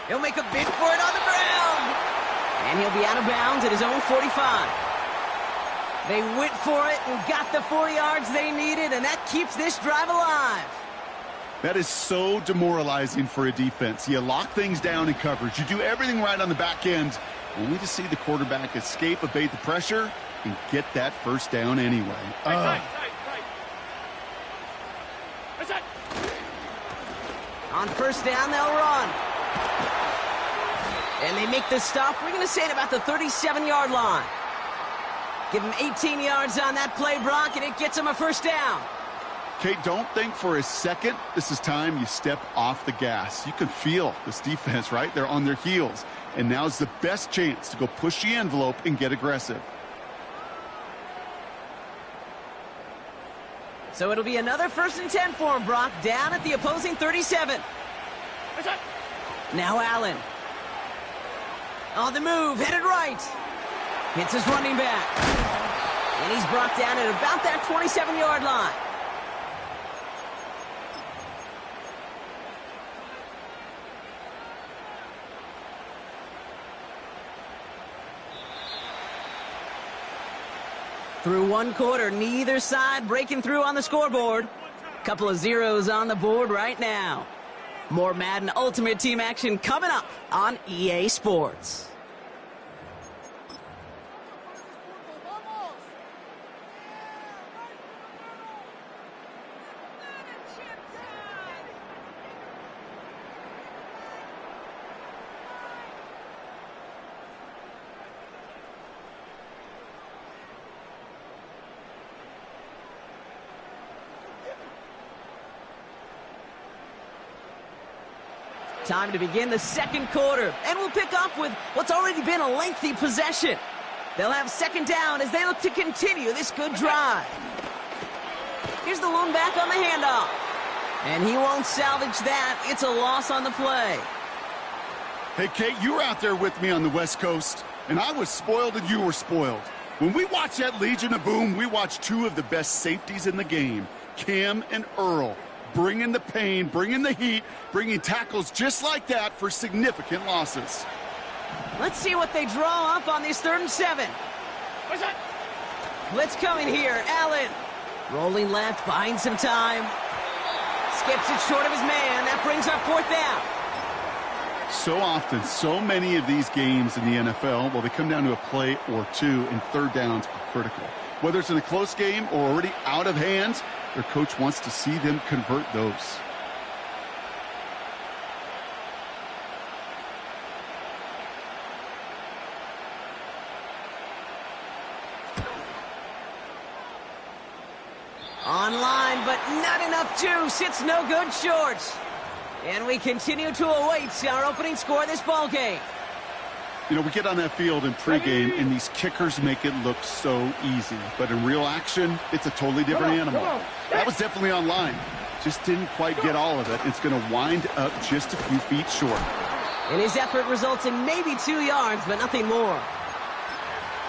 He'll make a bid for it on the ground. And he'll be out of bounds at his own 45. They went for it and got the 4 yards they needed, and that keeps this drive alive. That is so demoralizing for a defense. You lock things down in coverage. You do everything right on the back end, only to see the quarterback escape, evade the pressure, and get that 1st down anyway. On 1st down, they'll run. And they make the stop. We're going to say at about the 37-yard line. Give him 18 yards on that play, Brock, and it gets him a 1st down. Kate, don't think for a second this is time you step off the gas. You can feel this defense, right? They're on their heels. And now's the best chance to go push the envelope and get aggressive. So it'll be another 1st and 10 for him, Brock, down at the opposing 37. Now Allen. On the move, headed right. Hits his running back. And he's brought down at about that 27-yard line. Through 1 quarter, neither side breaking through on the scoreboard. Couple of zeros on the board right now. More Madden Ultimate Team action coming up on EA Sports. Time to begin the 2nd quarter, and we'll pick up with what's already been a lengthy possession. They'll have 2nd down as they look to continue this good drive. Here's the lone back on the handoff, and he won't salvage that. It's a loss on the play. Hey, Kate, you were out there with me on the West Coast, and I was spoiled and you were spoiled. When we watch that Legion of Boom, we watch 2 of the best safeties in the game, Cam and Earl. Bringing the pain, bringing the heat, bringing tackles just like that for significant losses. Let's see what they draw up on this 3rd and 7. Blitz coming here. Allen rolling left, buying some time. Skips it short of his man. That brings up 4th down. So often, so many of these games in the NFL, well, they come down to a play or 2, and 3rd downs are critical. Whether it's in a close game or already out of hand, their coach wants to see them convert those. Online, but not enough juice. It's no good short. And we continue to await our opening score of this ball game. You know, we get on that field in pregame, and these kickers make it look so easy. But in real action, it's a totally different animal. That was definitely online. Just didn't quite get all of it. It's going to wind up just a few feet short. And his effort results in maybe 2 yards, but nothing more.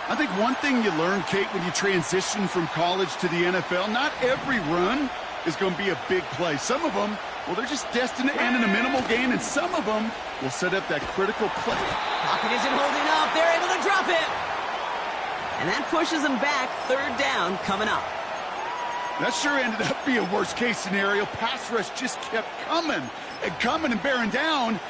I think one thing you learn, Kate, when you transition from college to the NFL, not every run is going to be a big play. Some of them, well, they're just destined to end in a minimal gain, and some of them will set up that critical play. Pocket isn't holding up. They're able to drop it. And that pushes them back. Third down coming up. That sure ended up being a worst-case scenario. Pass rush just kept coming and bearing down.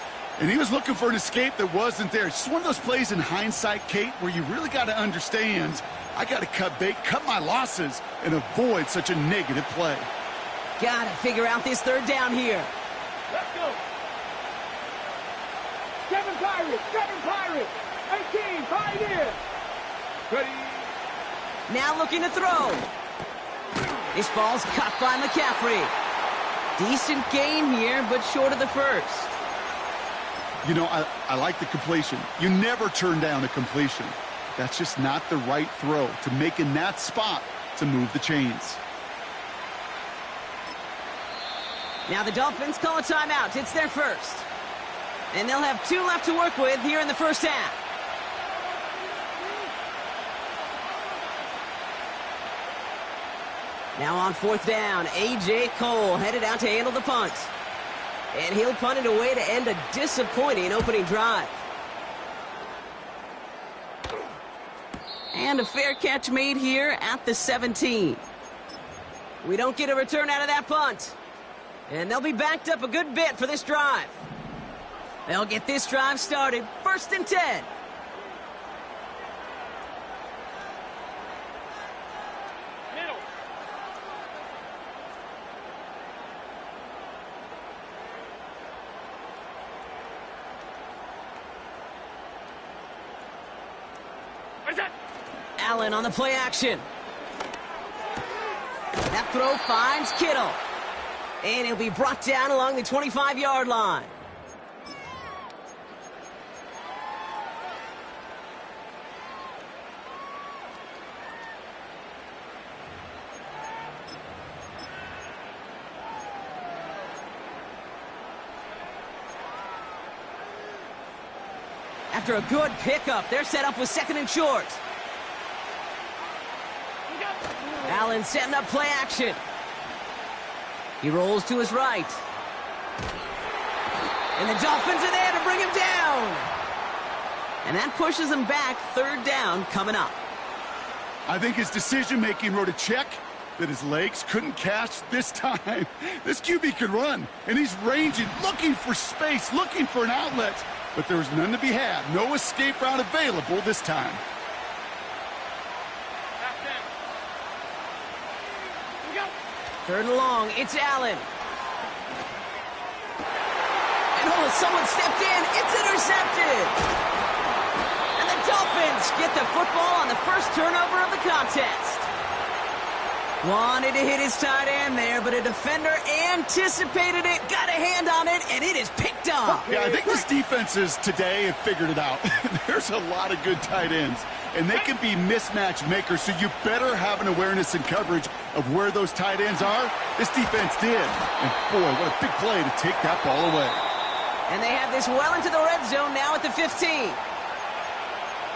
And he was looking for an escape that wasn't there. It's just one of those plays in hindsight, Kate, where you really got to understand, I got to cut bait, cut my losses, and avoid such a negative play. Got to figure out this third down here. Let's go. 7 Pirates. 18, Pioneers. Ready. Now looking to throw. This ball's caught by McCaffrey. Decent gain here, but short of the first. You know, I like the completion. You never turn down a completion. That's just not the right throw to make in that spot to move the chains. Now the Dolphins call a timeout. It's their first. And they'll have 2 left to work with here in the first half. Now on fourth down, A.J. Cole headed out to handle the punt. And he'll punt it away to end a disappointing opening drive. And a fair catch made here at the 17. We don't get a return out of that punt. And they'll be backed up a good bit for this drive. They'll get this drive started. 1st and 10. Allen on the play action. That throw finds Kittle. And he'll be brought down along the 25-yard line. After a good pickup, they're set up with 2nd and short. Allen setting up play action. He rolls to his right. And the Dolphins are there to bring him down. And that pushes him back. 3rd down coming up. I think his decision-making wrote a check that his legs couldn't catch this time. This QB could run, and he's ranging, looking for space, looking for an outlet. But there was none to be had. No escape route available this time. Third and long, it's Allen. And someone stepped in. It's intercepted. And the Dolphins get the football on the first turnover of the contest. Wanted to hit his tight end there, but a defender anticipated it, got a hand on it, and it is picked up. Yeah, I think these defenses today have figured it out. There's a lot of good tight ends, and they can be mismatch makers, so you better have an awareness and coverage of where those tight ends are. This defense did. And boy, what a big play to take that ball away. And they have this well into the red zone now at the 15.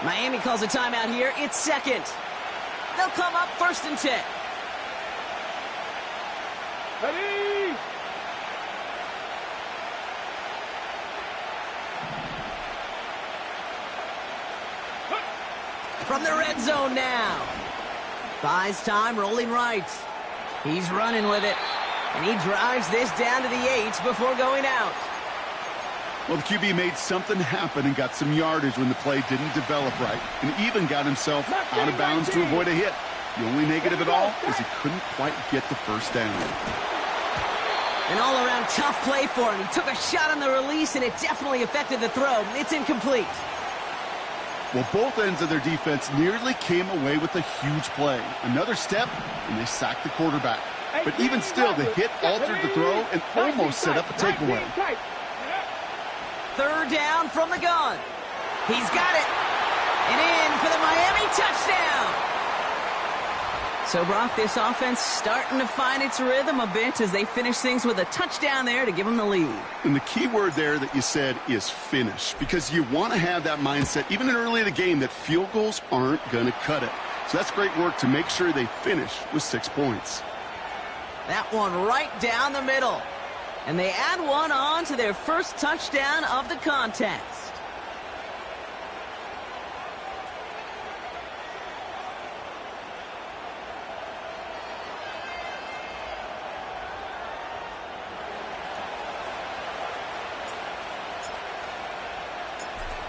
Miami calls a timeout here. It's 2nd. They'll come up 1st and 10. Ready! From the red zone now. Buys time, rolling right. He's running with it. And he drives this down to the 8 before going out. Well, the QB made something happen and got some yardage when the play didn't develop right, and even got himself out of bounds to avoid a hit. The only negative at all is he couldn't quite get the first down. An all-around tough play for him. He took a shot on the release, and it definitely affected the throw. It's incomplete. Well, both ends of their defense nearly came away with a huge play. Another step, and they sacked the quarterback. But even still, the hit altered the throw and almost set up a takeaway. Third down from the gun. He's got it. And in for the Miami touchdown. So, Brock, this offense starting to find its rhythm a bit as they finish things with a touchdown there to give them the lead. And the key word there that you said is finish, because you want to have that mindset, even early in the game, that field goals aren't going to cut it. So that's great work to make sure they finish with 6 points. That one right down the middle. And they add one on to their first touchdown of the contest.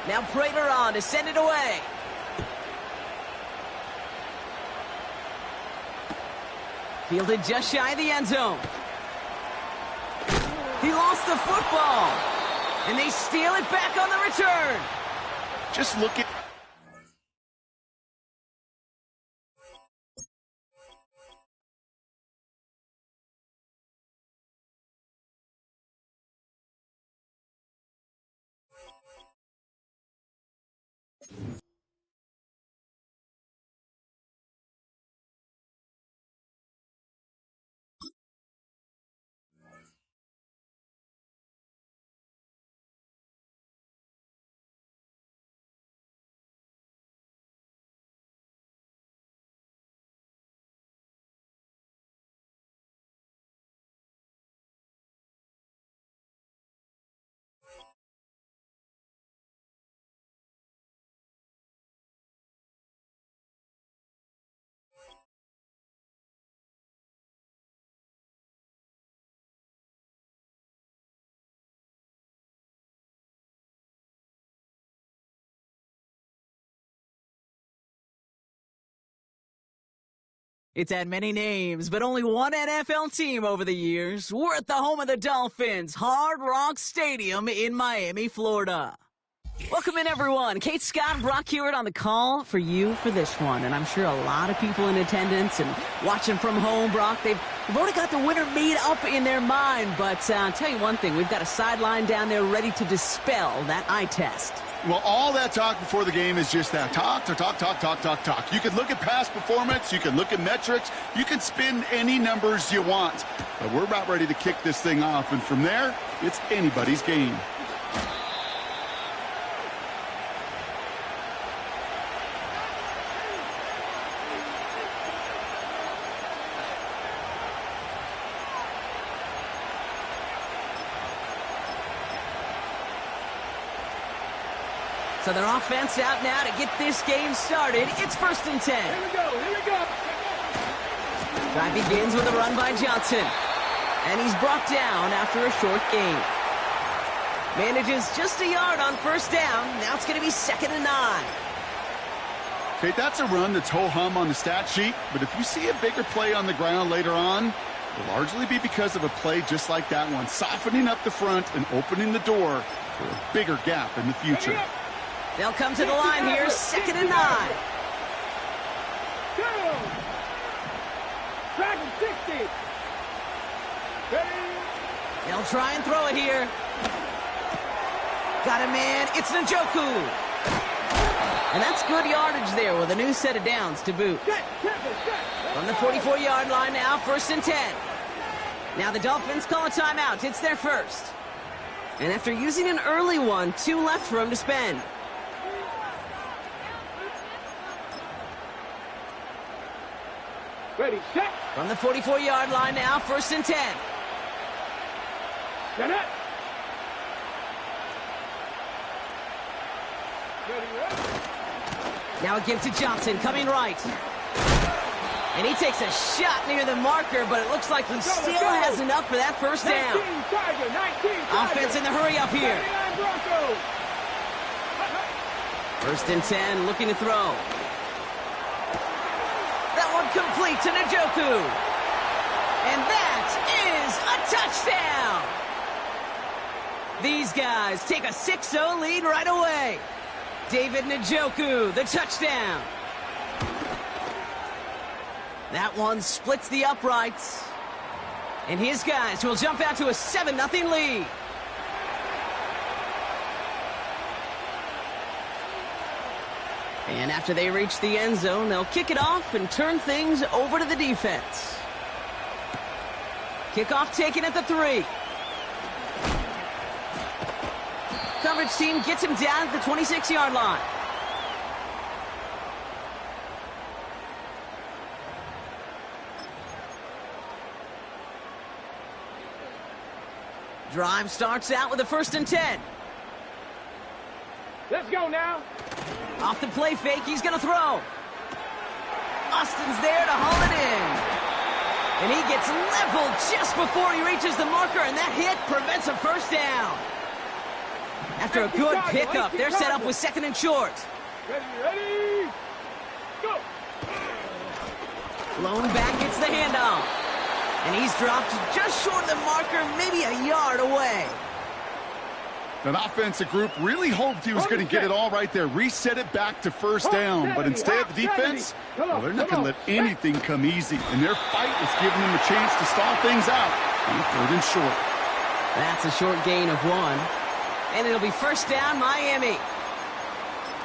Now Prater on to send it away. Fielded just shy of the end zone. He lost the football. And they steal it back on the return. Just look at... It's had many names, but only one NFL team over the years. We're at the home of the Dolphins, Hard Rock Stadium in Miami, Florida. Welcome in, everyone. Kate Scott and Brock Hewitt on the call for you for this one. And I'm sure a lot of people in attendance and watching from home, Brock, they've already got the winner made up in their mind. But I'll tell you one thing, we've got a sideline down there ready to dispel that eye test. Well, all that talk before the game is just that. Talk. You can look at past performance. You can look at metrics. You can spin any numbers you want. But we're about ready to kick this thing off. And from there, it's anybody's game. So their offense out now to get this game started. It's 1st and 10. Here we go. Drive begins with a run by Johnson. And he's brought down after a short gain. Manages just a yard on 1st down. Now it's going to be 2nd and 9. Okay, that's a run that's ho-hum on the stat sheet. But if you see a bigger play on the ground later on, it'll largely be because of a play just like that one, softening up the front and opening the door for a bigger gap in the future. They'll come to the line here, 2nd and 9. Track 60. They'll try and throw it here. Got a man. It's Njoku. And that's good yardage there with a new set of downs to boot. From the 44-yard line now, 1st and 10. Now the Dolphins call a timeout. It's their first. And after using an early one, 2 left for them to spend. Ready, set. From the 44-yard line now, 1st and 10. Set it. Ready. Now a give to Johnson, coming right. And he takes a shot near the marker, but it looks like he still has enough for that 1st down. 19 Offense in the hurry up here. 1st and 10, looking to throw. That one complete to Njoku. And that is a touchdown. These guys take a 6-0 lead right away. David Njoku, the touchdown. That one splits the uprights. And his guys will jump out to a 7-0 lead. And after they reach the end zone, they'll kick it off and turn things over to the defense. Kickoff taken at the 3. Coverage team gets him down at the 26-yard line. Drive starts out with a 1st and 10. Let's go now. Off the play fake, he's going to throw. Austin's there to haul it in. And he gets leveled just before he reaches the marker, and that hit prevents a 1st down. After a good pickup, they're set up with 2nd and short. Ready, go. Lone back gets the handoff. And he's dropped just short of the marker, maybe a yard away. That offensive group really hoped he was going to get it all right there. Reset it back to 1st down. But instead, the defense, well, they're not going to let anything come easy. And their fight was giving them a chance to stall things out on 3rd and short. That's a short gain of 1. And it'll be 1st down, Miami.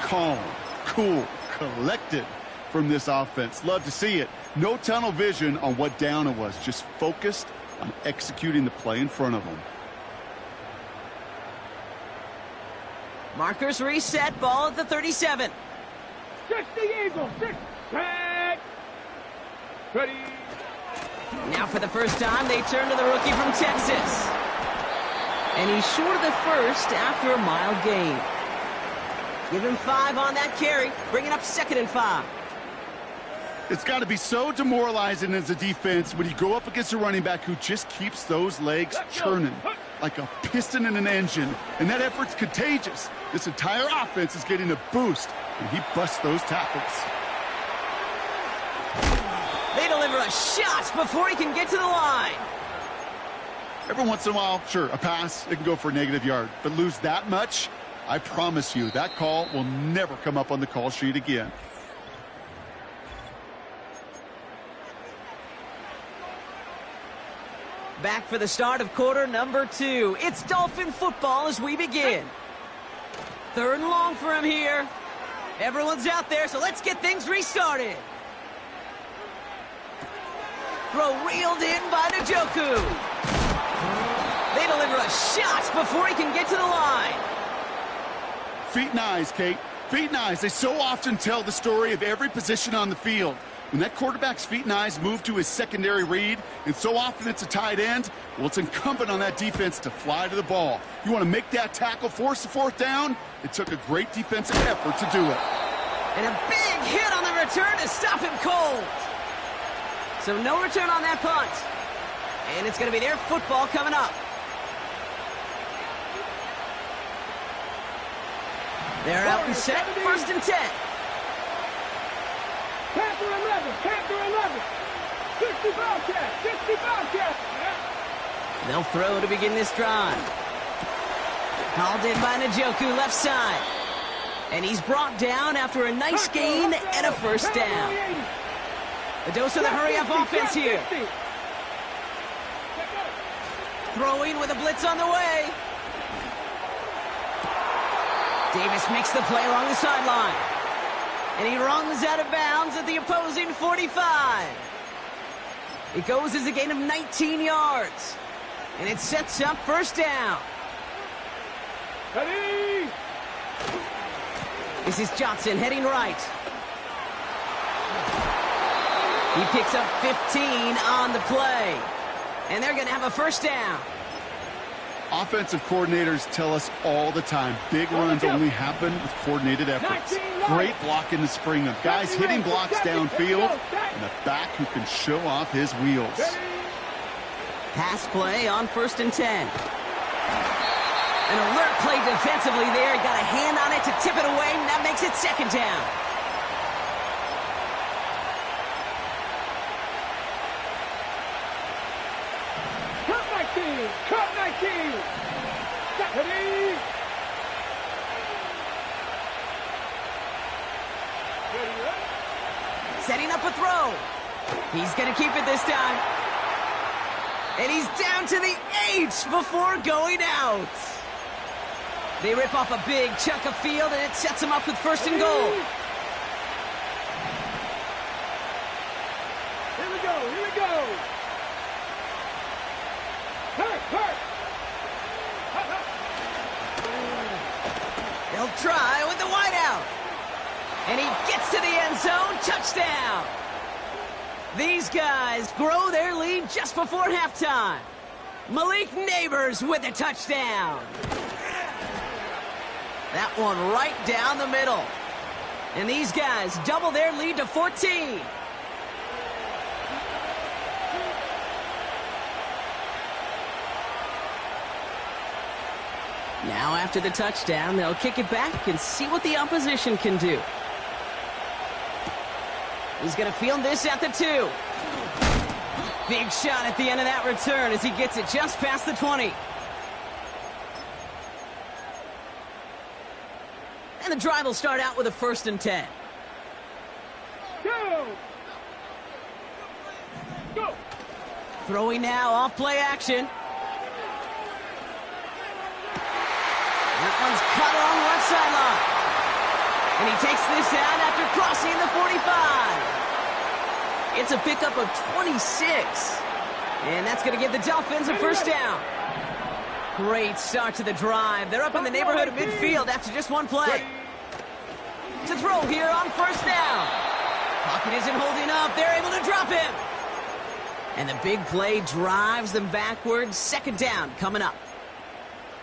Calm, cool, collected from this offense. Love to see it. No tunnel vision on what down it was. Just focused on executing the play in front of them. Markers reset, ball at the 37. 60 Eagles, 6, tag. Ready. Now for the first time, they turn to the rookie from Texas. And he's short of the 1st after a mild gain. Give him 5 on that carry, bringing up 2nd and 5. It's got to be so demoralizing as a defense when you go up against a running back who just keeps those legs churning like a piston in an engine, and that effort's contagious. This entire offense is getting a boost, and he busts those tackles. They deliver a shot before he can get to the line. Every once in a while, sure, a pass, it can go for a negative yard, but lose that much, I promise you, that call will never come up on the call sheet again. Back for the start of quarter number 2. It's Dolphin football as we begin. 3rd and long for him here. Everyone's out there, so let's get things restarted. Throw reeled in by Njoku. They deliver a shot before he can get to the line. Feet and eyes, Kate. Feet and eyes. They so often tell the story of every position on the field. When that quarterback's feet and eyes move to his secondary read, and so often it's a tight end, well, it's incumbent on that defense to fly to the ball. You want to make that tackle, force the 4th down? It took a great defensive effort to do it. And a big hit on the return to stop him cold. So no return on that punt. And it's going to be their football coming up. They're out and set, 1st and 10. Panther 11, Panther 11. 60 Bobcats, 60 Bobcats. They'll throw to begin this drive. Called in by Njoku, left side. And he's brought down after a nice gain and a 1st down. A dose of the hurry-up offense here. Throwing with a blitz on the way. Davis makes the play along the sideline. And he runs out of bounds at the opposing 45. It goes as a gain of 19 yards. And it sets up 1st down. Ready. This is Johnson heading right. He picks up 15 on the play. And they're going to have a 1st down. Offensive coordinators tell us all the time, big runs only happen with coordinated efforts. Great block in the spring of guys hitting blocks downfield and a back who can show off his wheels. Pass play on 1st and 10. An alert play defensively there. He got a hand on it to tip it away, and that makes it 2nd down. Cut 19. Ready. Setting up a throw. He's going to keep it this time. And he's down to the 8 before going out. They rip off a big chunk of field, and it sets him up with 1st and goal. Here we go, here we go. Hurt. They'll try with the wide out. And he gets to the end zone. Touchdown. These guys grow their lead just before halftime. Malik Neighbors with a touchdown. That one right down the middle. And these guys double their lead to 14. Now after the touchdown, they'll kick it back and see what the opposition can do. He's going to field this at the 2. Big shot at the end of that return as he gets it just past the 20. And the drive will start out with a 1st and 10. Go! Throwing now off play action. That one's cut on the left sideline. And he takes this out after crossing the 45. It's a pickup of 26. And that's going to give the Dolphins a 1st down. Great start to the drive. They're up in the neighborhood of midfield after just one play. To throw here on 1st down. Pocket isn't holding up. They're able to drop him. And the big play drives them backwards. 2nd down coming up.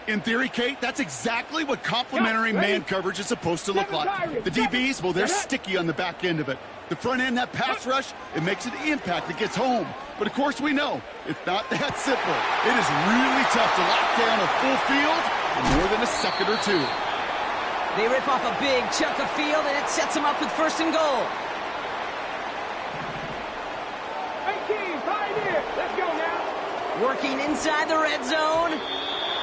In theory, Kate, that's exactly what complementary man coverage is supposed to look like. The DBs, well, they're sticky on the back end of it. The front end, that pass rush, it makes an impact that gets home. But of course we know, it's not that simple. It is really tough to lock down a full field in more than a second or 2. They rip off a big chunk of field, and it sets them up with 1st and goal. 18, pioneer. Let's go now. Working inside the red zone.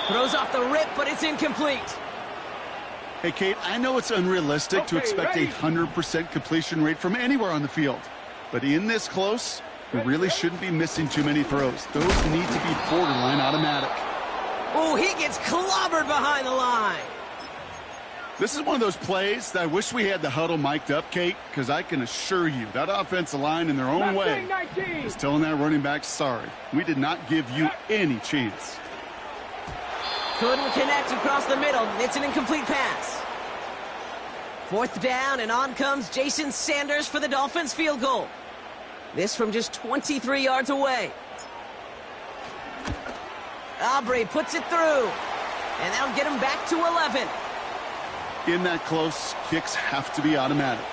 Throws off the rip, but it's incomplete. Hey, Kate, I know it's unrealistic to expect a 100% completion rate from anywhere on the field. But in this close, you really shouldn't be missing too many throws. Those need to be borderline automatic. Oh, he gets clobbered behind the line. This is one of those plays that I wish we had the huddle mic'd up, Kate, because I can assure you that offensive line in their own way is telling that running back, sorry, we did not give you any chance. Couldn't connect across the middle. It's an incomplete pass. 4th down, and on comes Jason Sanders for the Dolphins field goal. This from just 23 yards away. Aubrey puts it through, and that'll get him back to 11. In that close, kicks have to be automatic.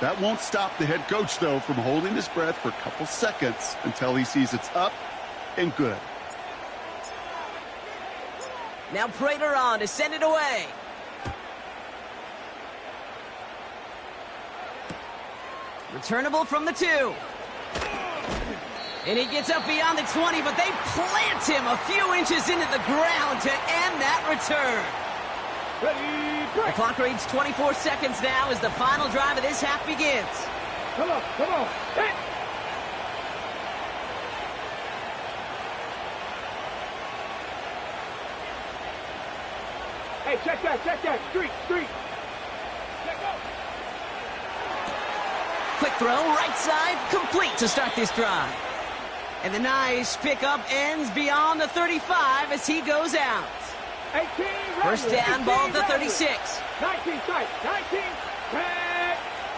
That won't stop the head coach, though, from holding his breath for a couple seconds until he sees it's up and good. Now Prater on to send it away. Returnable from the 2. And he gets up beyond the 20, but they plant him a few inches into the ground to end that return. The clock reads 24 seconds now as the final drive of this half begins. Come on. Hit. Hey, check that. Street. Check out. Quick throw, right side, complete to start this drive. And the nice pickup ends beyond the 35 as he goes out. 18, 1st down, ball at the 36. 19, tight. 19, 10,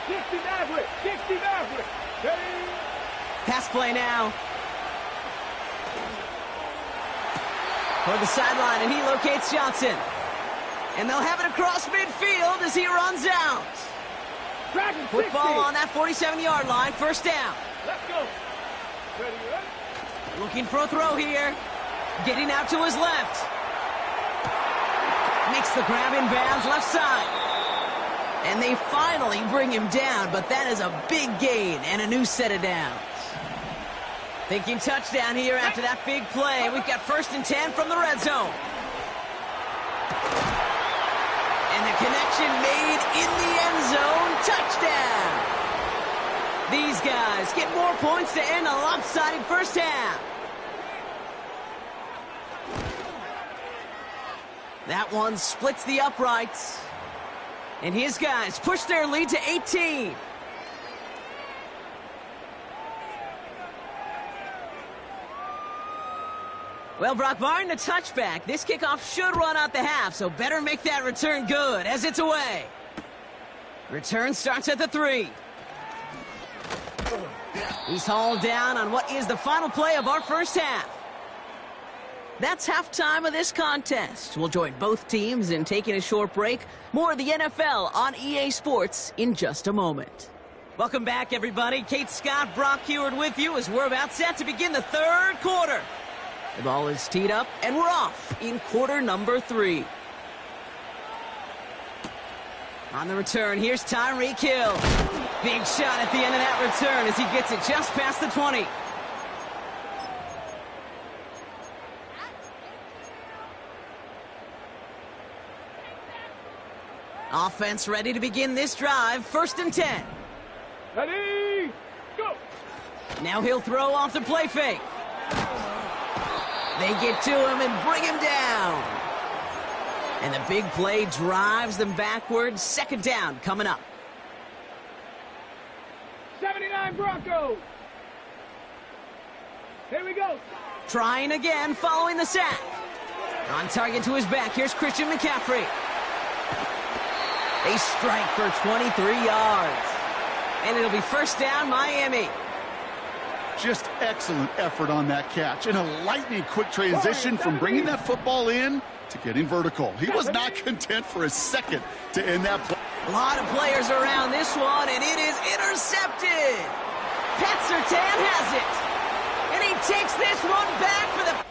60 Maverick. Pass play now. Toward the sideline, and he locates Johnson. And they'll have it across midfield as he runs out. Football on that 47-yard line, 1st down. Let's go. Ready? Looking for a throw here. Getting out to his left. Makes the grab in bounds, left side. And they finally bring him down, but that is a big gain and a new set of downs. Thinking touchdown here after that big play. We've got 1st and 10 from the red zone. And the connection made in the end zone. Touchdown. These guys get more points to end a lopsided 1st half. That one splits the uprights. And his guys push their lead to 18. Well, Brock, barring the touchback, this kickoff should run out the half, so better make that return good as it's away. Return starts at the 3. He's hauled down on what is the final play of our first half. That's halftime of this contest. We'll join both teams in taking a short break. More of the NFL on EA Sports in just a moment. Welcome back, everybody. Kate Scott, Brock Heward with you as we're about set to begin the third quarter. The ball is teed up, and we're off in quarter number 3. On the return, here's Tyreek Hill. Big shot at the end of that return as he gets it just past the 20. Offense ready to begin this drive. 1st and 10. Ready, go! Now he'll throw off the play fake. They get to him and bring him down. And the big play drives them backwards. 2nd down coming up. 79 Broncos. Here we go. Trying again following the sack. On target to his back. Here's Christian McCaffrey. A strike for 23 yards. And it'll be 1st down, Miami. Just excellent effort on that catch. And a lightning quick transition from bringing that football in to getting vertical. He was not content for a second to end that play. A lot of players around this one, and it is intercepted. Pat Surtain has it. And he takes this one back for the...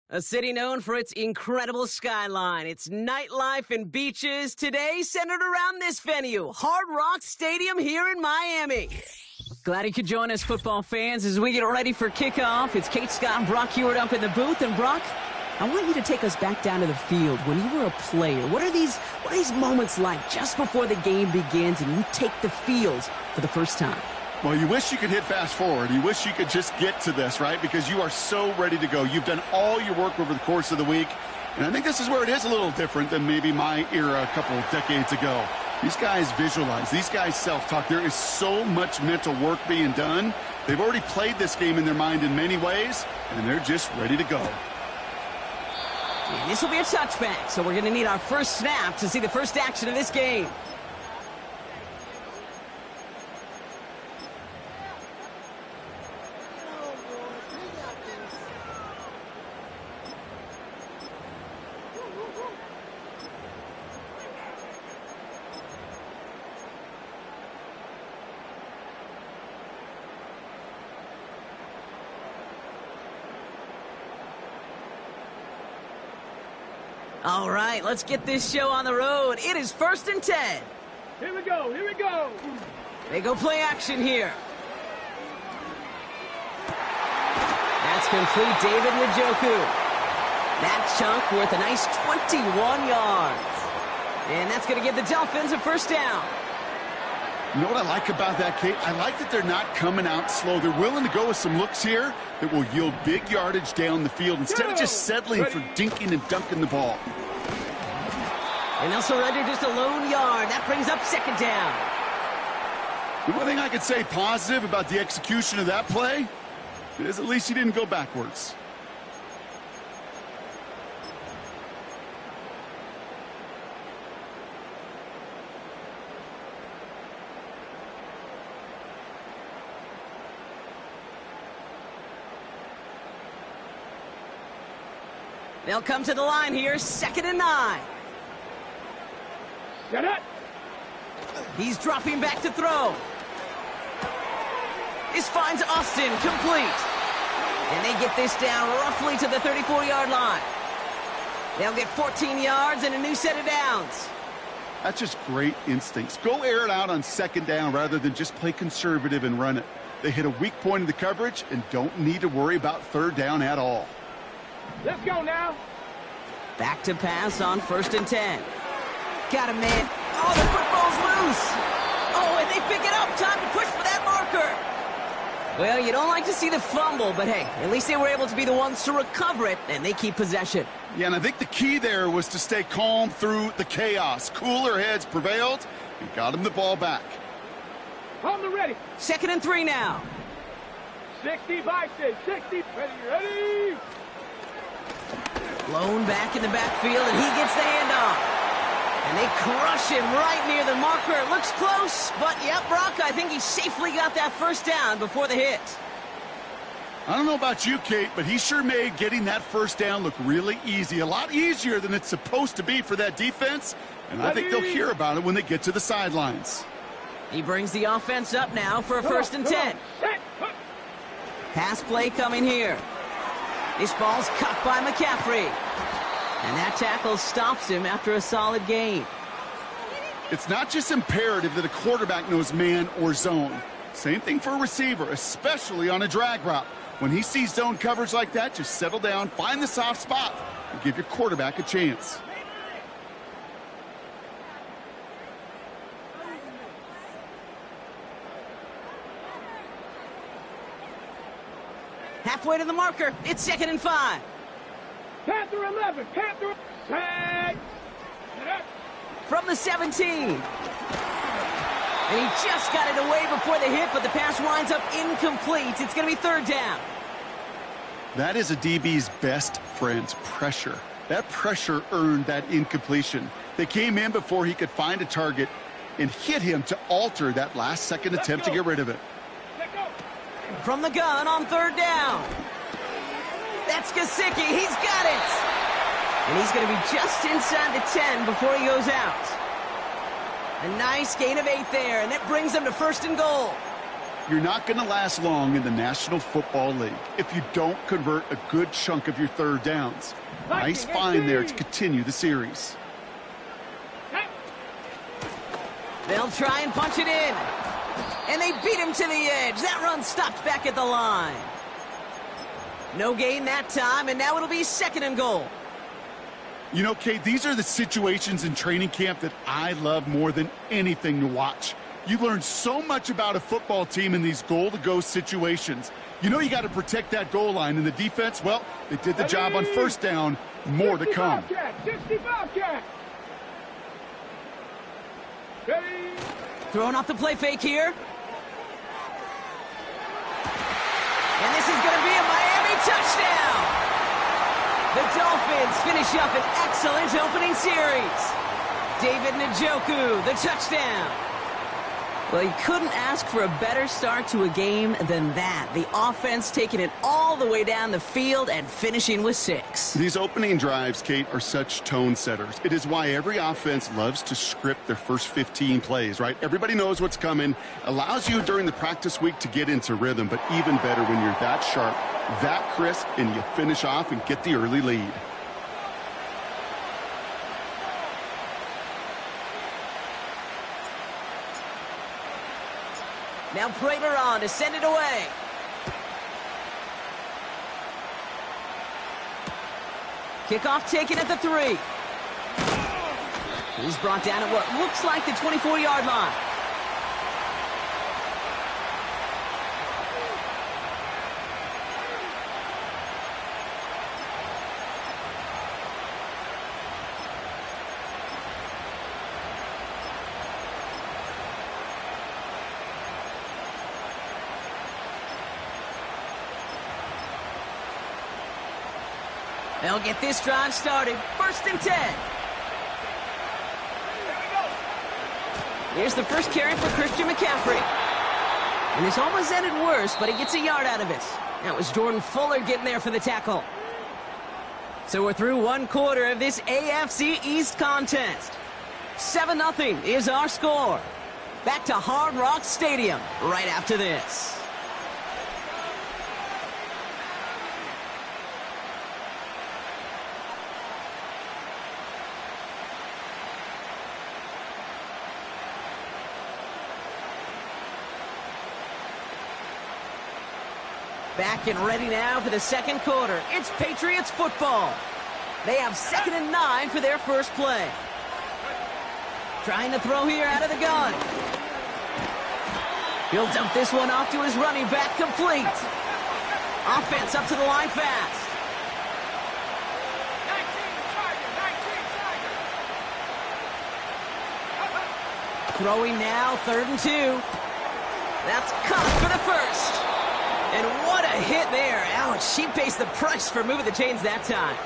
A city known for its incredible skyline, its nightlife and beaches, today centered around this venue, Hard Rock Stadium here in Miami. Glad you could join us, football fans, as we get ready for kickoff. It's Kate, Scott, and Brock Hewitt up in the booth. And Brock, I want you to take us back down to the field when you were a player. What are these moments like just before the game begins and you take the field for the first time? Well, you wish you could hit fast forward. You wish you could just get to this, right? Because you are so ready to go. You've done all your work over the course of the week. And I think this is where it is a little different than maybe my era a couple of decades ago. These guys visualize. These guys self-talk. There is so much mental work being done. They've already played this game in their mind in many ways, and they're just ready to go. And this will be a touchback, so we're going to need our first snap to see the first action of this game. All right, let's get this show on the road. It is 1st and 10. Here we go, here we go. They go play action here. That's complete, David Njoku. That chunk worth a nice 21 yards. And that's going to give the Dolphins a first down. You know what I like about that, Kate? I like that they're not coming out slow. They're willing to go with some looks here that will yield big yardage down the field instead of just settling for dinking and dunking the ball. And they'll surrender just a lone yard. That brings up second down. The one thing I could say positive about the execution of that play is at least he didn't go backwards. They'll come to the line here, 2nd and 9. Get it. He's dropping back to throw. This finds Austin, complete. And they get this down roughly to the 34-yard line. They'll get 14 yards and a new set of downs. That's just great instincts. Go air it out on 2nd down rather than just play conservative and run it. They hit a weak point in the coverage and don't need to worry about 3rd down at all. Let's go now. Back to pass on 1st and 10. Got him, man. Oh, the football's loose. Oh, and they pick it up. Time to push for that marker. Well, you don't like to see the fumble, but hey, at least they were able to be the ones to recover it, and they keep possession. Yeah, and I think the key there was to stay calm through the chaos. Cooler heads prevailed and got him the ball back. On the ready. 2nd and 3 now. 60 Bison, 60. Ready. Blown back in the backfield, and he gets the handoff. And they crush him right near the marker. It looks close, but yep, Brock, I think he safely got that first down before the hit. I don't know about you, Kate, but he sure made getting that first down look really easy. A lot easier than it's supposed to be for that defense, and I think they'll hear about it when they get to the sidelines. He brings the offense up now for a 1st and 10. Pass play coming here. This ball's caught by McCaffrey. And that tackle stops him after a solid gain. It's not just imperative that a quarterback knows man or zone. Same thing for a receiver, especially on a drag route. When he sees zone coverage like that, just settle down, find the soft spot, and give your quarterback a chance. Halfway to the marker. It's 2nd and 5. Panther 11. Panther. Tag. From the 17. And he just got it away before the hit, but the pass winds up incomplete. It's going to be 3rd down. That is a DB's best friend, pressure. That pressure earned that incompletion. They came in before he could find a target and hit him to alter that last-second attempt to get rid of it. From the gun on 3rd down. That's Gesicki. He's got it. And he's going to be just inside the 10 before he goes out. A nice gain of 8 there, and that brings them to 1st and goal. you're not going to last long in the National Football League if you don't convert a good chunk of your third downs. Nice find there to continue the series. They'll try and punch it in. And they beat him to the edge. That run stopped back at the line. No gain that time, and now it'll be 2nd and goal. You know, Kate, these are the situations in training camp that I love more than anything to watch. You learn so much about a football team in these goal-to-go situations. You know you got to protect that goal line, and the defense, well, they did the job on first down. More to come. 60 Bobcat. Throwing off the play fake here. And this is going to be a Miami touchdown. The Dolphins finish up an excellent opening series. David Njoku, the touchdown. Well, you couldn't ask for a better start to a game than that. The offense taking it all the way down the field and finishing with 6. These opening drives, Kate, are such tone setters. It is why every offense loves to script their first 15 plays, right? Everybody knows what's coming. Allows you during the practice week to get into rhythm, but even better when you're that sharp, that crisp, and you finish off and get the early lead. Now Prater on to send it away. Kickoff taken at the 3. He's brought down at what looks like the 24-yard line. They'll get this drive started. 1st and 10. Here's the first carry for Christian McCaffrey. And this almost ended worse, but he gets a yard out of it. That was Jordan Fuller getting there for the tackle. So we're through 1 quarter of this AFC East contest. 7-0 is our score. Back to Hard Rock Stadium right after this. Back and ready now for the 2nd quarter. It's Patriots football. They have 2nd and 9 for their first play. Trying to throw here out of the gun. He'll dump this one off to his running back, complete. Offense up to the line fast. Throwing now, 3rd and 2. That's caught for the first. And what a hit there. Ouch, she pays the price for moving the chains that time.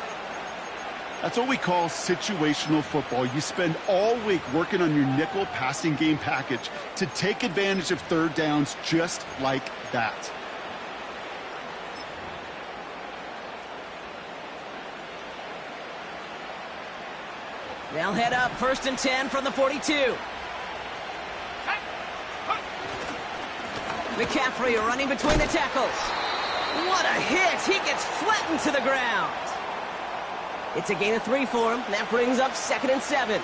That's what we call situational football. You spend all week working on your nickel passing game package to take advantage of third downs just like that. They'll head up 1st and 10 from the 42. McCaffrey running between the tackles. What a hit! He gets flattened to the ground. It's a gain of 3 for him. That brings up 2nd and 7.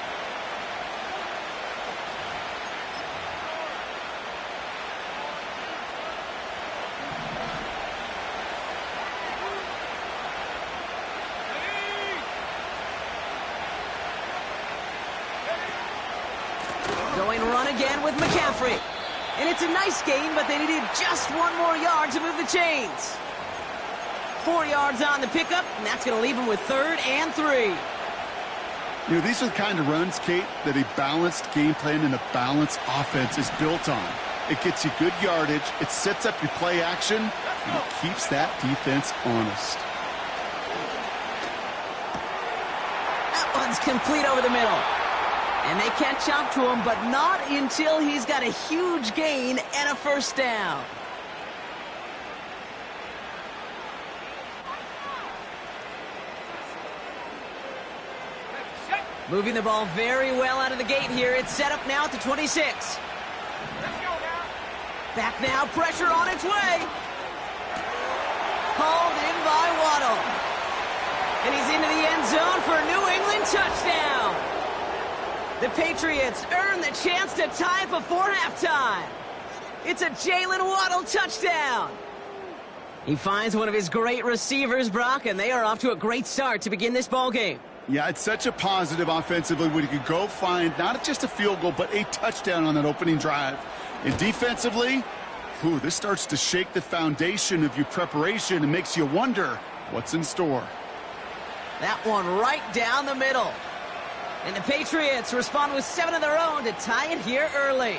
Going run again with McCaffrey. And it's a nice gain, but they needed just 1 more yard to move the chains. 4 yards on the pickup, and that's going to leave them with 3rd and 3. You know, these are the kind of runs, Kate, that a balanced game plan and a balanced offense is built on. It gets you good yardage, it sets up your play action, and it keeps that defense honest. That one's complete over the middle. And they catch up to him, but not until he's got a huge gain and a first down. Moving the ball very well out of the gate here. It's set up now at the 26. Back now, pressure on its way. Hauled in by Waddle. And he's into the end zone for a New England touchdown. The Patriots earn the chance to tie before halftime. It's a Jalen Waddle touchdown. He finds one of his great receivers, Brock, and they are off to a great start to begin this ballgame. Yeah, it's such a positive offensively when you could go find not just a field goal, but a touchdown on that opening drive. And defensively, this starts to shake the foundation of your preparation and makes you wonder what's in store. That one right down the middle. And the Patriots respond with 7 of their own to tie it here early.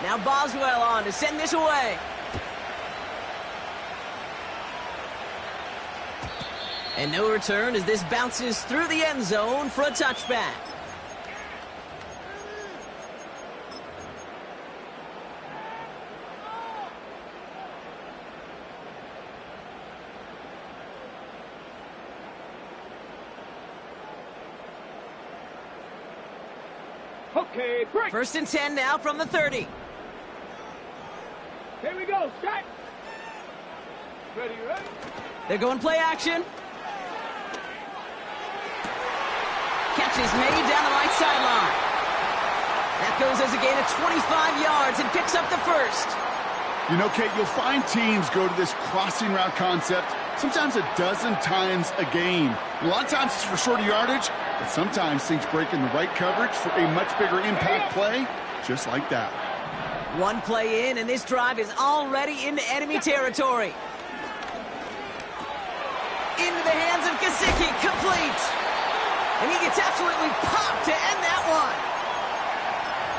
Now Boswell on to send this away. And no return as this bounces through the end zone for a touchback. Okay, break. 1st and 10 now from the 30. Here we go, set. Ready, ready. They're going play action. Catch is made down the right sideline. That goes as a gain of 25 yards and picks up the first. You know, Kate, you'll find teams go to this crossing route concept sometimes a dozen times a game. A lot of times it's for shorter yardage, but sometimes things break in the right coverage for a much bigger impact play, just like that. One play in, and this drive is already into enemy territory. Into the hands of Gesicki, complete. And he gets absolutely popped to end that one.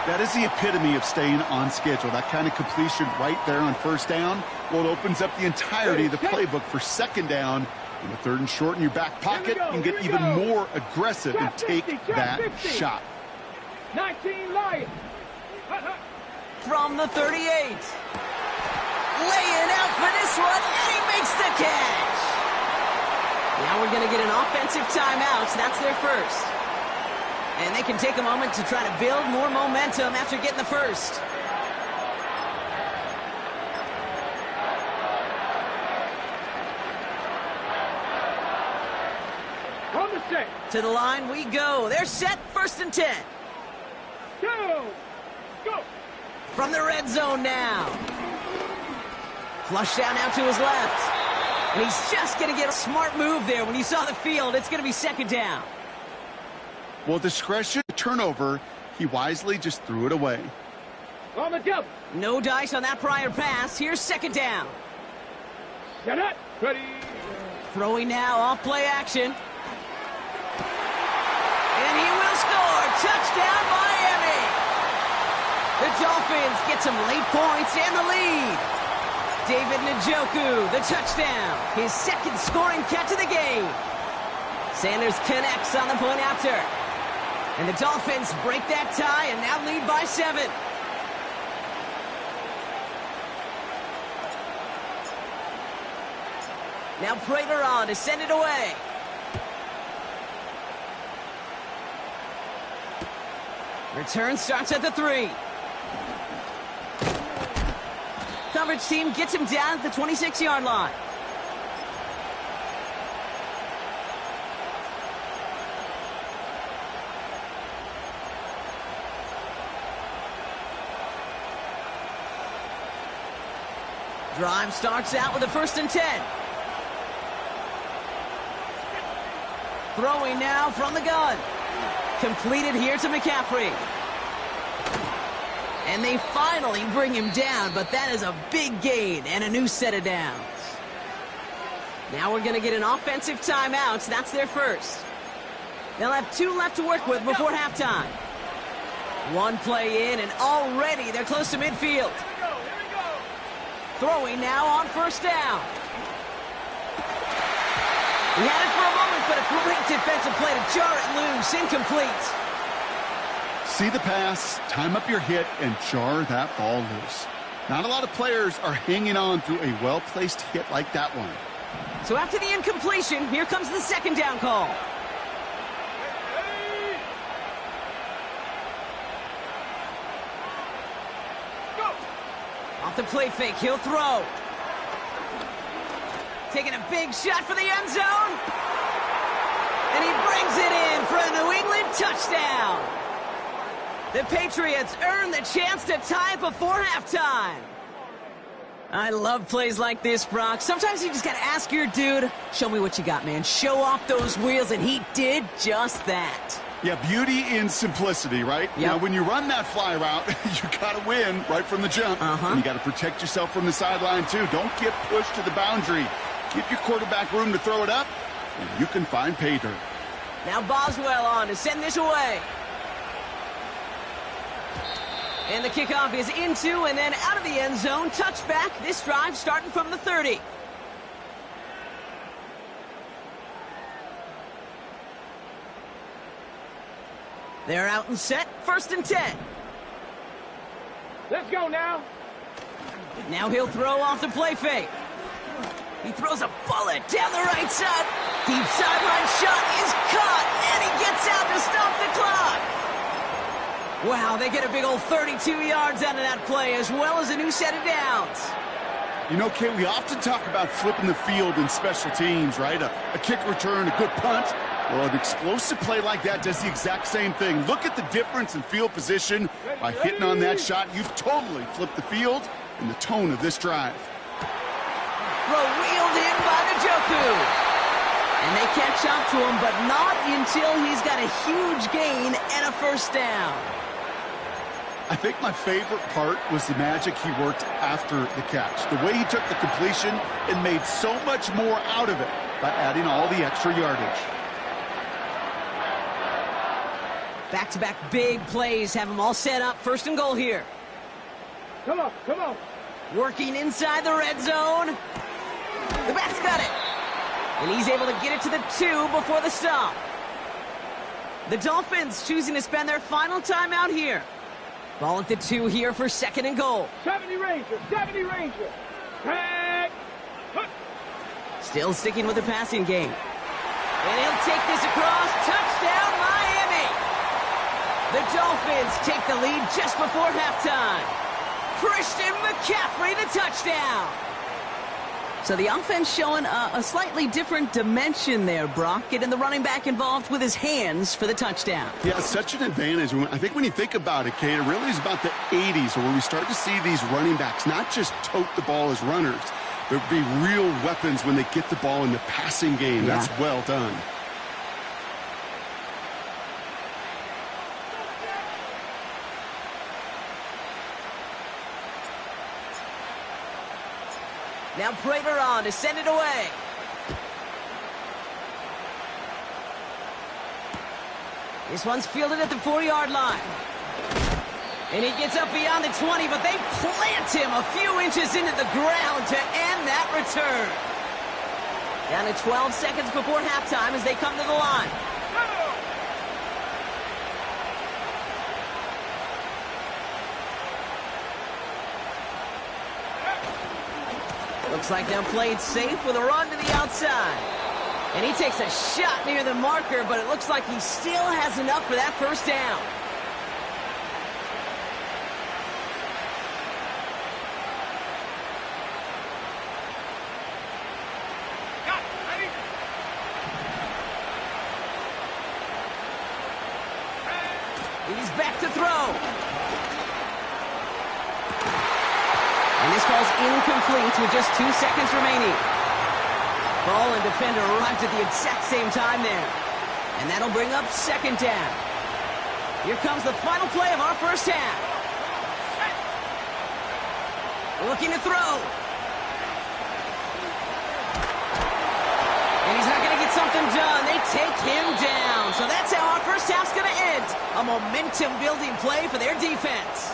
That is the epitome of staying on schedule. That kind of completion right there on 1st down. Well, it opens up the entirety of the playbook for 2nd down. In the 3rd and short in your back pocket, you can get even more aggressive and take that shot. 19 Lions. From the 38. Laying out for this one, and he makes the catch. Now we're going to get an offensive timeout. That's their first. And they can take a moment to try to build more momentum after getting the first. On the set. To the line we go. They're set, 1st and 10. Go. Go. From the red zone now. Flush down out to his left. And he's just going to get a smart move there. When he saw the field, it's going to be 2nd down. Well, discretion, turnover, he wisely just threw it away. On the jump. No dice on that prior pass. Here's 2nd down. Get it. Ready. Throwing now off play action. And he will score. Touchdown, Miami. The Dolphins get some late points and the lead. David Njoku, the touchdown. His 2nd scoring catch of the game. Sanders connects on the point after. And the Dolphins break that tie and now lead by 7. Now Prater on to send it away. Return starts at the 3. Coverage team gets him down at the 26-yard line. Drive starts out with a 1st and 10. Throwing now from the gun. Completed here to McCaffrey. And they finally bring him down, but that is a big gain and a new set of downs. Now we're going to get an offensive timeout. That's their first. They'll have 2 left to work with before halftime. 1 play in, and already they're close to midfield. Throwing now on 1st down. He had it for a moment, but a great defensive play to jar it loose. Incomplete. See the pass, time up your hit, and jar that ball loose. Not a lot of players are hanging on through a well-placed hit like that one. So after the incompletion, here comes the second down call. Off the play fake, he'll throw. Taking a big shot for the end zone. And he brings it in for a New England touchdown. The Patriots earn the chance to tie before halftime. I love plays like this, Brock. Sometimes you just got to ask your dude, show me what you got, man. Show off those wheels, and he did just that. Yeah, beauty in simplicity, right? Yep. Now, when you run that fly route, you got to win right from the jump. And you got to protect yourself from the sideline, too. Don't get pushed to the boundary. Give your quarterback room to throw it up, and you can find pay dirt. Now Boswell on to send this away. And the kickoff is into and then out of the end zone. Touchback. This drive starting from the 30. They're out and set. 1st and 10. Let's go now. Now he'll throw off the play fake. He throws a bullet down the right side. Deep sideline shot is caught, and he gets out to stop the clock. Wow, they get a big old 32 yards out of that play, as well as a new set of downs. You know, Kate, we often talk about flipping the field in special teams, right? A kick return, a good punt. Well, an explosive play like that does the exact same thing. Look at the difference in field position. By hitting on that shot, you've totally flipped the field and the tone of this drive. Throw wheeled in by the Njoku. And they catch up to him, but not until he's got a huge gain and a first down. I think my favorite part was the magic he worked after the catch. The way he took the completion and made so much more out of it by adding all the extra yardage. Back-to-back big plays have them all set up. 1st and goal here. Come on, come on. Working inside the red zone. The back's got it. And he's able to get it to the 2 before the stop. The Dolphins choosing to spend their final time out here. Ball at the 2 here for 2nd and goal. 70 Ranger, 70 Ranger. Tag. Still sticking with the passing game. And he'll take this across. Touchdown, Miami. The Dolphins take the lead just before halftime. Christian McCaffrey, the touchdown. So the offense showing a slightly different dimension there, Brock. Getting the running back involved with his hands for the touchdoal. Yeah, such an advantage. I think when you think about it, Kate, it really is about the 80s where we start to see these running backs not just tote the ball as runners. There'll be real weapons when they get the ball in the passing game. Yeah. That's well done. Now Prater on to send it away. This one's fielded at the 4-yard line. And he gets up beyond the 20, but they plant him a few inches into the ground to end that return. Down to 12 seconds before halftime as they come to the line. Looks like they'll play it safe with a run to the outside. And he takes a shot near the marker, but it looks like he still has enough for that first down. He's back to throw. And this ball's incomplete with just 2 seconds remaining. Ball and defender arrived at the exact same time there. And that'll bring up 2nd down. Here comes the final play of our first half. Looking to throw. And he's not going to get something done. They take him down. So that's how our first half's going to end. A momentum-building play for their defense.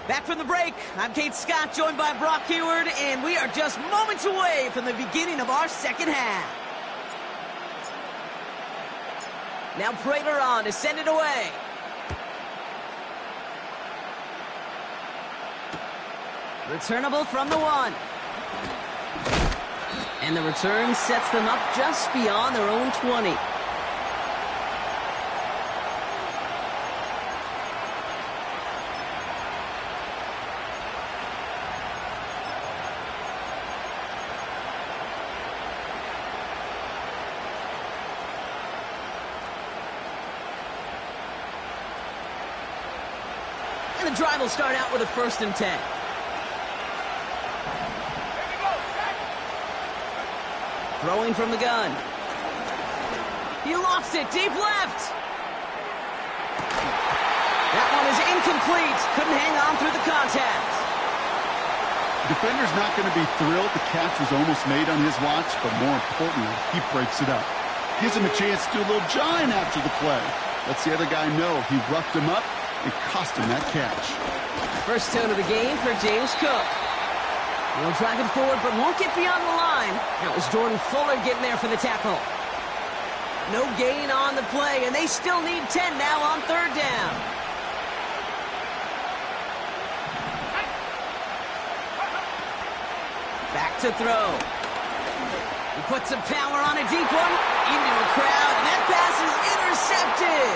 Back from the break, I'm Kate Scott, joined by Brock Heward, and we are just moments away from the beginning of our second half. Now Prater on to send it away. Returnable from the 1. And the return sets them up just beyond their own 20. And the drive will start out with a 1st and 10. Throwing from the gun. He lofts it deep left. That one is incomplete. Couldn't hang on through the contact. Defender's not going to be thrilled the catch was almost made on his watch, but more importantly, he breaks it up. Gives him a chance to do a little jawing after the play. Lets the other guy know he roughed him up and cost him that catch. First tone of the game for James Cook. He'll drive it forward, but won't get beyond the line. That was Jordan Fuller getting there for the tackle. No gain on the play, and they still need 10 now on 3rd down. Back to throw. He puts some power on a deep one into a crowd, and that pass is intercepted.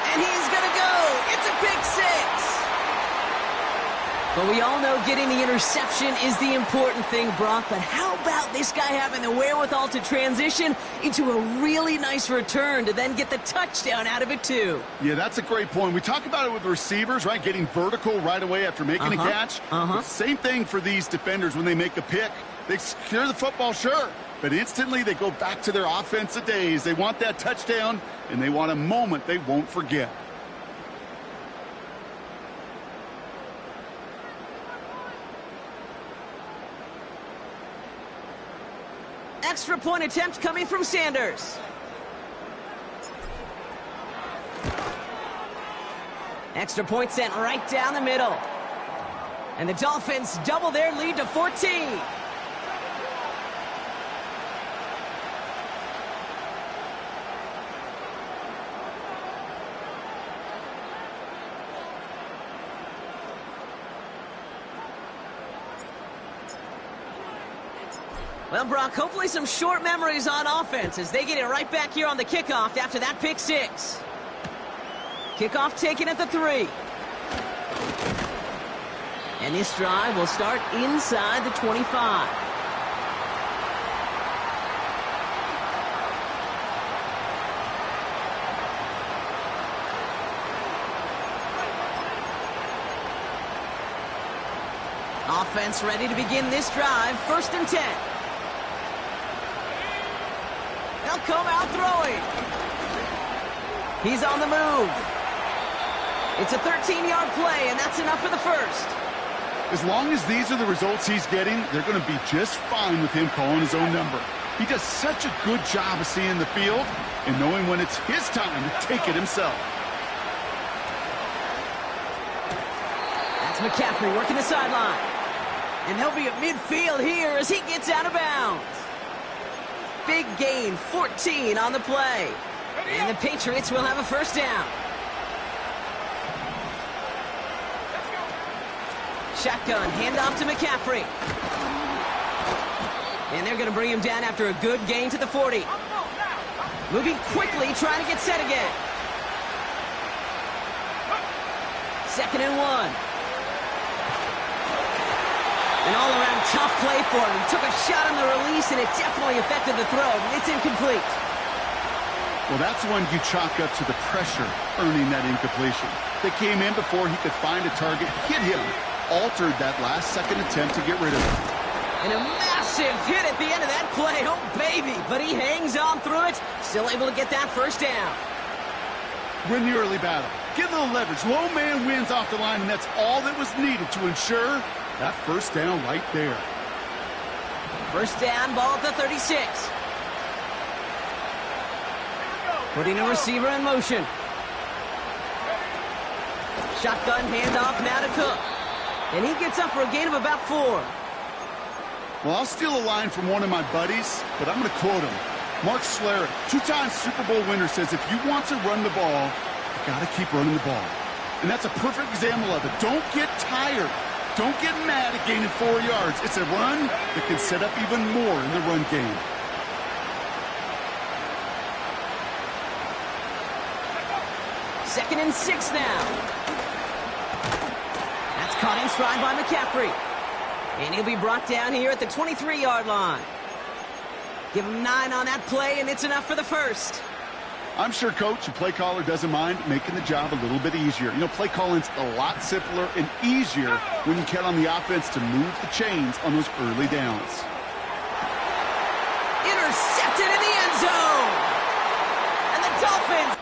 And he's going to go. It's a pick 6. But we all know getting the interception is the important thing, Brock. But how about this guy having the wherewithal to transition into a really nice return to then get the touchdown out of it, too? Yeah, that's a great point. We talk about it with receivers, right? Getting vertical right away after making a catch. Same thing for these defenders when they make a pick. They secure the football, sure. But instantly they go back to their offensive days. They want that touchdown, and they want a moment they won't forget. Extra point attempt coming from Sanders. Extra point sent right down the middle. And the Dolphins double their lead to 14. Well, Brock, hopefully some short memories on offense as they get it right back here on the kickoff after that pick 6. Kickoff taken at the 3. And this drive will start inside the 25. Offense ready to begin this drive. 1st and 10. They'll come out throwing. He's on the move. It's a 13-yard play, and that's enough for the 1st. As long as these are the results he's getting, they're going to be just fine with him calling his own number. He does such a good job of seeing the field and knowing when it's his time to take it himself. That's McCaffrey working the sideline. And they'll be at midfield here as he gets out of bounds. Big gain, 14 on the play. And the Patriots will have a 1st down. Shotgun, handoff to McCaffrey. And they're going to bring him down after a good gain to the 40. Moving quickly, trying to get set again. 2nd and 1. An all-around tough play for him. He took a shot on the release, and it definitely affected the throw. It's incomplete. Well, that's one you chalk up to the pressure earning that incompletion. They came in before he could find a target, hit him, altered that last-second attempt to get rid of him. And a massive hit at the end of that play. Oh, baby. But he hangs on through it. Still able to get that 1st down. Win the early battle. Get a little leverage. Low man wins off the line, and that's all that was needed to ensure that 1st down right there. 1st down, ball at the 36. Putting a receiver in motion. Shotgun handoff now to Cook. And he gets up for a gain of about 4. Well, I'll steal a line from one of my buddies, but I'm going to quote him. Mark Schlereth, two-time Super Bowl winner, says if you want to run the ball, you got to keep running the ball. And that's a perfect example of it. Don't get tired. Don't get mad at gaining 4 yards. It's a run that can set up even more in the run game. Second and 6 now. That's caught in stride by McCaffrey. And he'll be brought down here at the 23-yard line. Give him 9 on that play, and it's enough for the first. I'm sure Coach, the play caller, doesn't mind making the job a little bit easier. You know, play calling's a lot simpler and easier when you count on the offense to move the chains on those early downs. Intercepted in the end zone. And the Dolphins.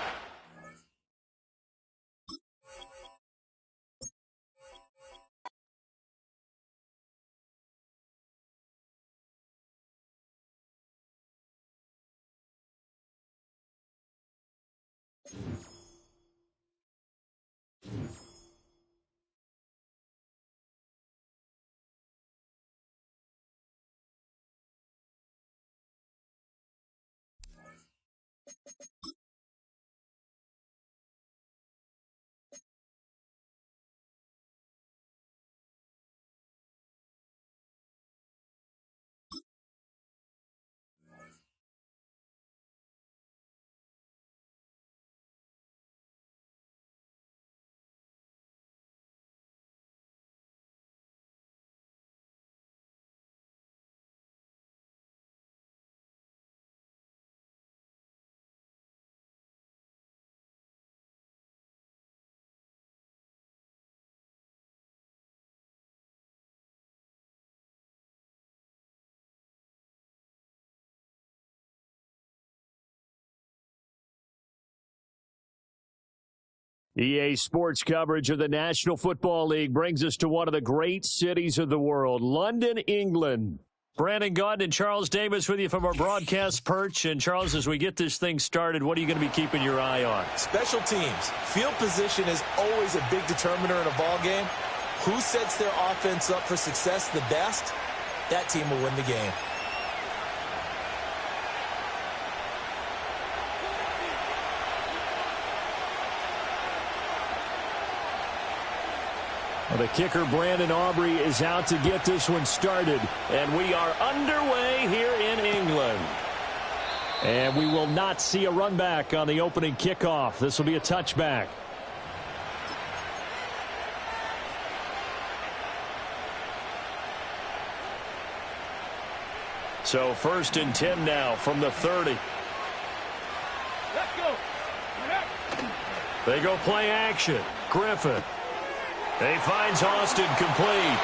EA Sports coverage of the National Football League brings us to one of the great cities of the world, London, England. Brandon Gaudin and Charles Davis with you from our broadcast perch. And, Charles, as we get this thing started, what are you going to be keeping your eye on? Special teams. Field position is always a big determiner in a ball game. Who sets their offense up for success the best? That team will win the game. The kicker, Brandon Aubrey, is out to get this one started. And we are underway here in England. And we will not see a run back on the opening kickoff. This will be a touchback. So 1st and 10 now from the 30. Let's go. They go play action. Griffin. He finds Austin complete.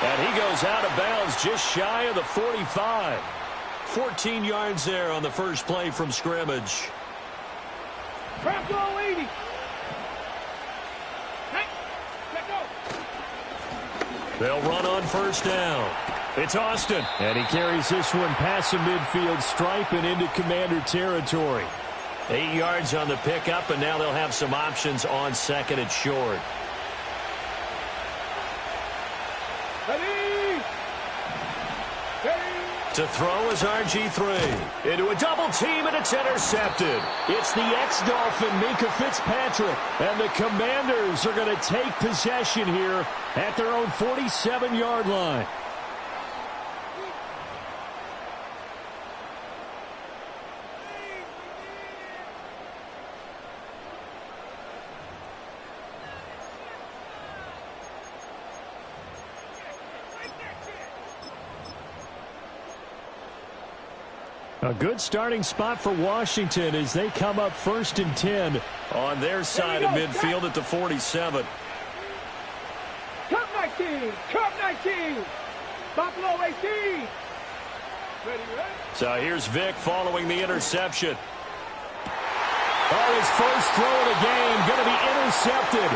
And he goes out of bounds just shy of the 45. 14 yards there on the first play from scrimmage. Trap goal 80. They'll run on first down. It's Austin. And he carries this one past the midfield stripe and into Commander territory. 8 yards on the pickup, and now they'll have some options on second and short. Ready. To throw is RG3. Into a double team, and it's intercepted. It's the ex-Dolphin, Minkah Fitzpatrick. And the Commanders are going to take possession here at their own 47-yard line. A good starting spot for Washington as they come up 1st and 10 on their side of midfield at the 47. Cup 19. Cup 19. Buffalo 18. Ready? So here's Vic following the interception. Oh, his first throw of the game going to be intercepted.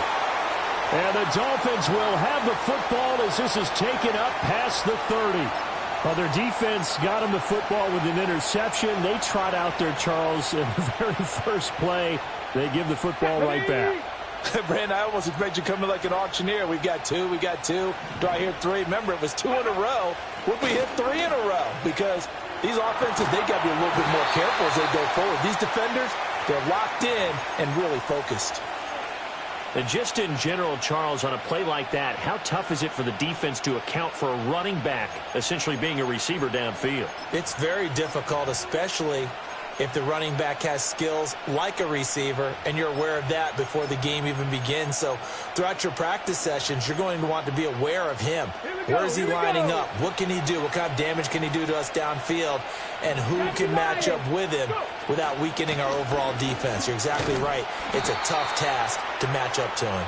And the Dolphins will have the football as this is taken up past the 30. Well, their defense got him the football with an interception. They trot out there, Charles, in the very first play. They give the football right back. Brandon, I almost expect you coming like an auctioneer. We got two. Do I hear three? Remember, it was 2 in a row. Would we hit 3 in a row? Because these offenses, they got to be a little bit more careful as they go forward. These defenders, they're locked in and really focused. And just in general, Charles, on a play like that, how tough is it for the defense to account for a running back essentially being a receiver downfield? It's very difficult, especially if the running back has skills like a receiver, and you're aware of that before the game even begins. So throughout your practice sessions, you're going to want to be aware of him. Where is he lining up? What can he do? What kind of damage can he do to us downfield? And who can match up with him without weakening our overall defense? You're exactly right. It's a tough task to match up to him.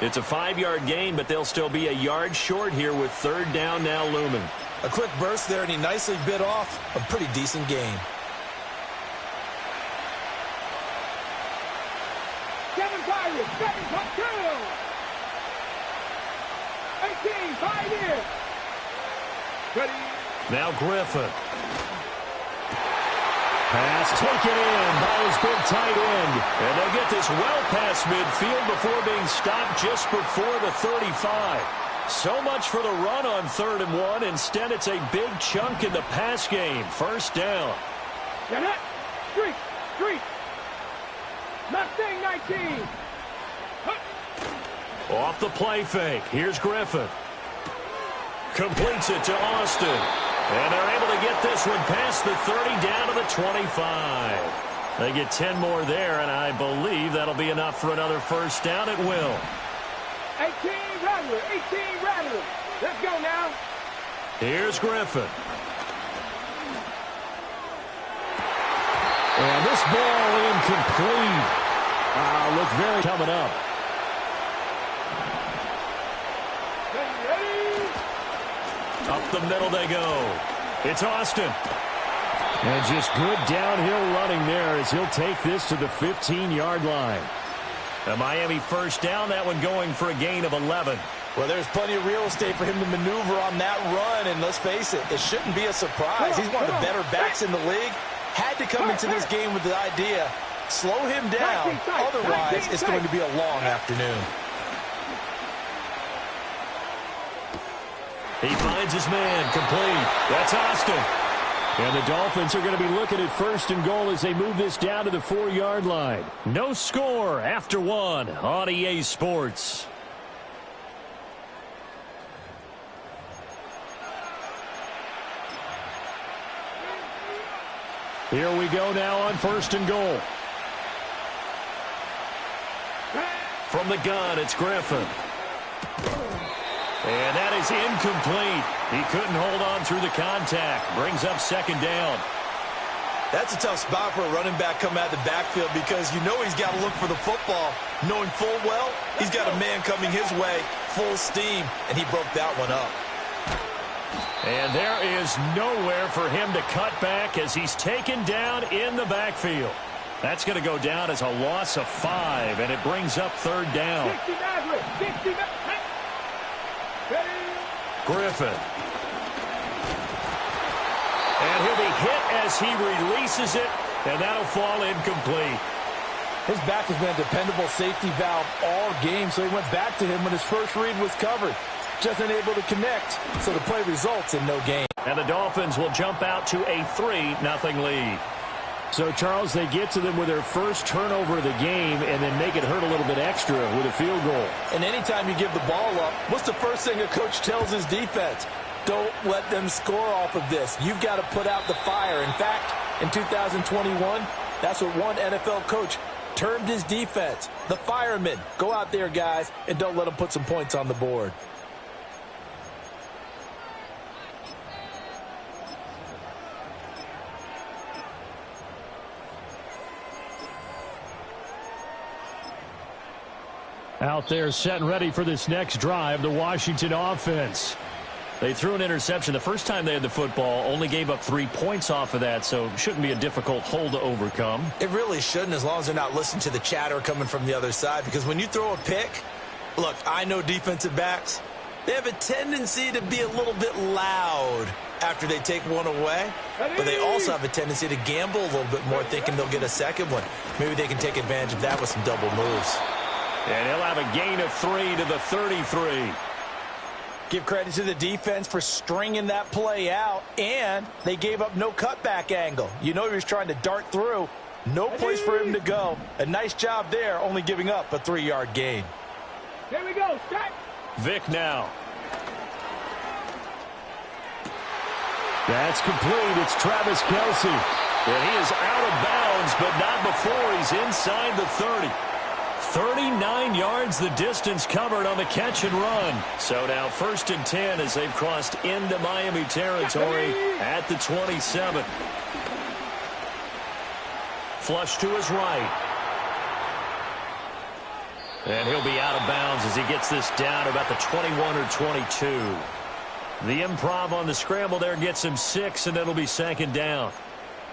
It's a 5-yard gain, but they'll still be a yard short here with 3rd down now looming. A quick burst there, and he nicely bit off a pretty decent gain. 7 Pirates, 7 2. 18, 5 in. Ready. Now Griffin. Pass taken in by his big tight end. And they'll get this well past midfield before being stopped just before the 35. So much for the run on 3rd and 1. Instead, it's a big chunk in the pass game. 1st down. Get it. Street. Mustang 19. Off the play fake. Here's Griffin. Completes it to Austin. And they're able to get this one past the 30 down to the 25. They get 10 more there, and I believe that'll be enough for another 1st down. It will. 18 Rattler. Let's go now. Here's Griffin. And this ball incomplete. Look very coming up. Up the middle they go. It's Austin. And just good downhill running there as he'll take this to the 15-yard line. The Miami 1st down, that one going for a gain of 11. Well, there's plenty of real estate for him to maneuver on that run, and let's face it, it shouldn't be a surprise. He's one of the better backs in the league. Had to come into this game with the idea, slow him down, otherwise it's going to be a long afternoon. He finds his man, complete. That's Austin. And the Dolphins are going to be looking at 1st and goal as they move this down to the 4-yard line. No score after 1 on EA Sports. Here we go now on 1st and goal. From the gun, it's Griffin. And that is incomplete. He couldn't hold on through the contact. Brings up 2nd down. That's a tough spot for a running back coming out of the backfield because you know he's got to look for the football, knowing full well he's got a man coming his way, full steam, and he broke that one up. And there is nowhere for him to cut back as he's taken down in the backfield. That's going to go down as a loss of 5, and it brings up 3rd down. 60 Griffin. And he'll be hit as he releases it, and that'll fall incomplete. His back has been a dependable safety valve all game, so he went back to him when his first read was covered. Just unable to connect, so the play results in no gain. And the Dolphins will jump out to a 3-0 lead. So, Charles, they get to them with their first turnover of the game and then make it hurt a little bit extra with a field goal. And anytime you give the ball up, what's the first thing a coach tells his defense? Don't let them score off of this. You've got to put out the fire. In fact, in 2021, that's what one NFL coach termed his defense. The firemen. Go out there, guys, and don't let them put some points on the board. Out there set and ready for this next drive, the Washington offense. They threw an interception the first time they had the football, only gave up 3 points off of that, so it shouldn't be a difficult hole to overcome. It really shouldn't, as long as they're not listening to the chatter coming from the other side, because when you throw a pick, look, I know defensive backs, they have a tendency to be a little bit loud after they take one away, but they also have a tendency to gamble a little bit more, thinking they'll get a second one. Maybe they can take advantage of that with some double moves. And he'll have a gain of 3 to the 33. Give credit to the defense for stringing that play out, and they gave up no cutback angle. You know he was trying to dart through. No place for him to go. A nice job there, only giving up a 3-yard gain. Here we go, set. Vic now. That's complete. It's Travis Kelce. And he is out of bounds, but not before he's inside the 30. 39 yards the distance covered on the catch and run. So now 1st and 10 as they've crossed into Miami territory at the 27. Flush to his right. And he'll be out of bounds as he gets this down about the 21 or 22. The improv on the scramble there gets him 6, and it'll be 2nd down.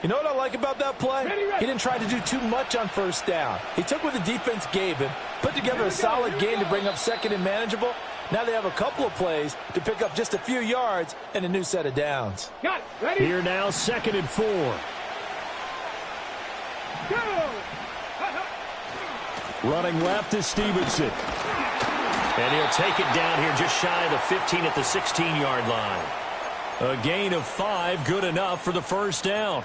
You know what I like about that play? He didn't try to do too much on 1st down. He took what the defense gave him, put together a solid gain to bring up 2nd and manageable. Now they have a couple of plays to pick up just a few yards and a new set of downs. Here now, 2nd and 4. Running left is Stevenson. And he'll take it down here just shy of the 15 at the 16-yard line. A gain of 5, good enough for the 1st down.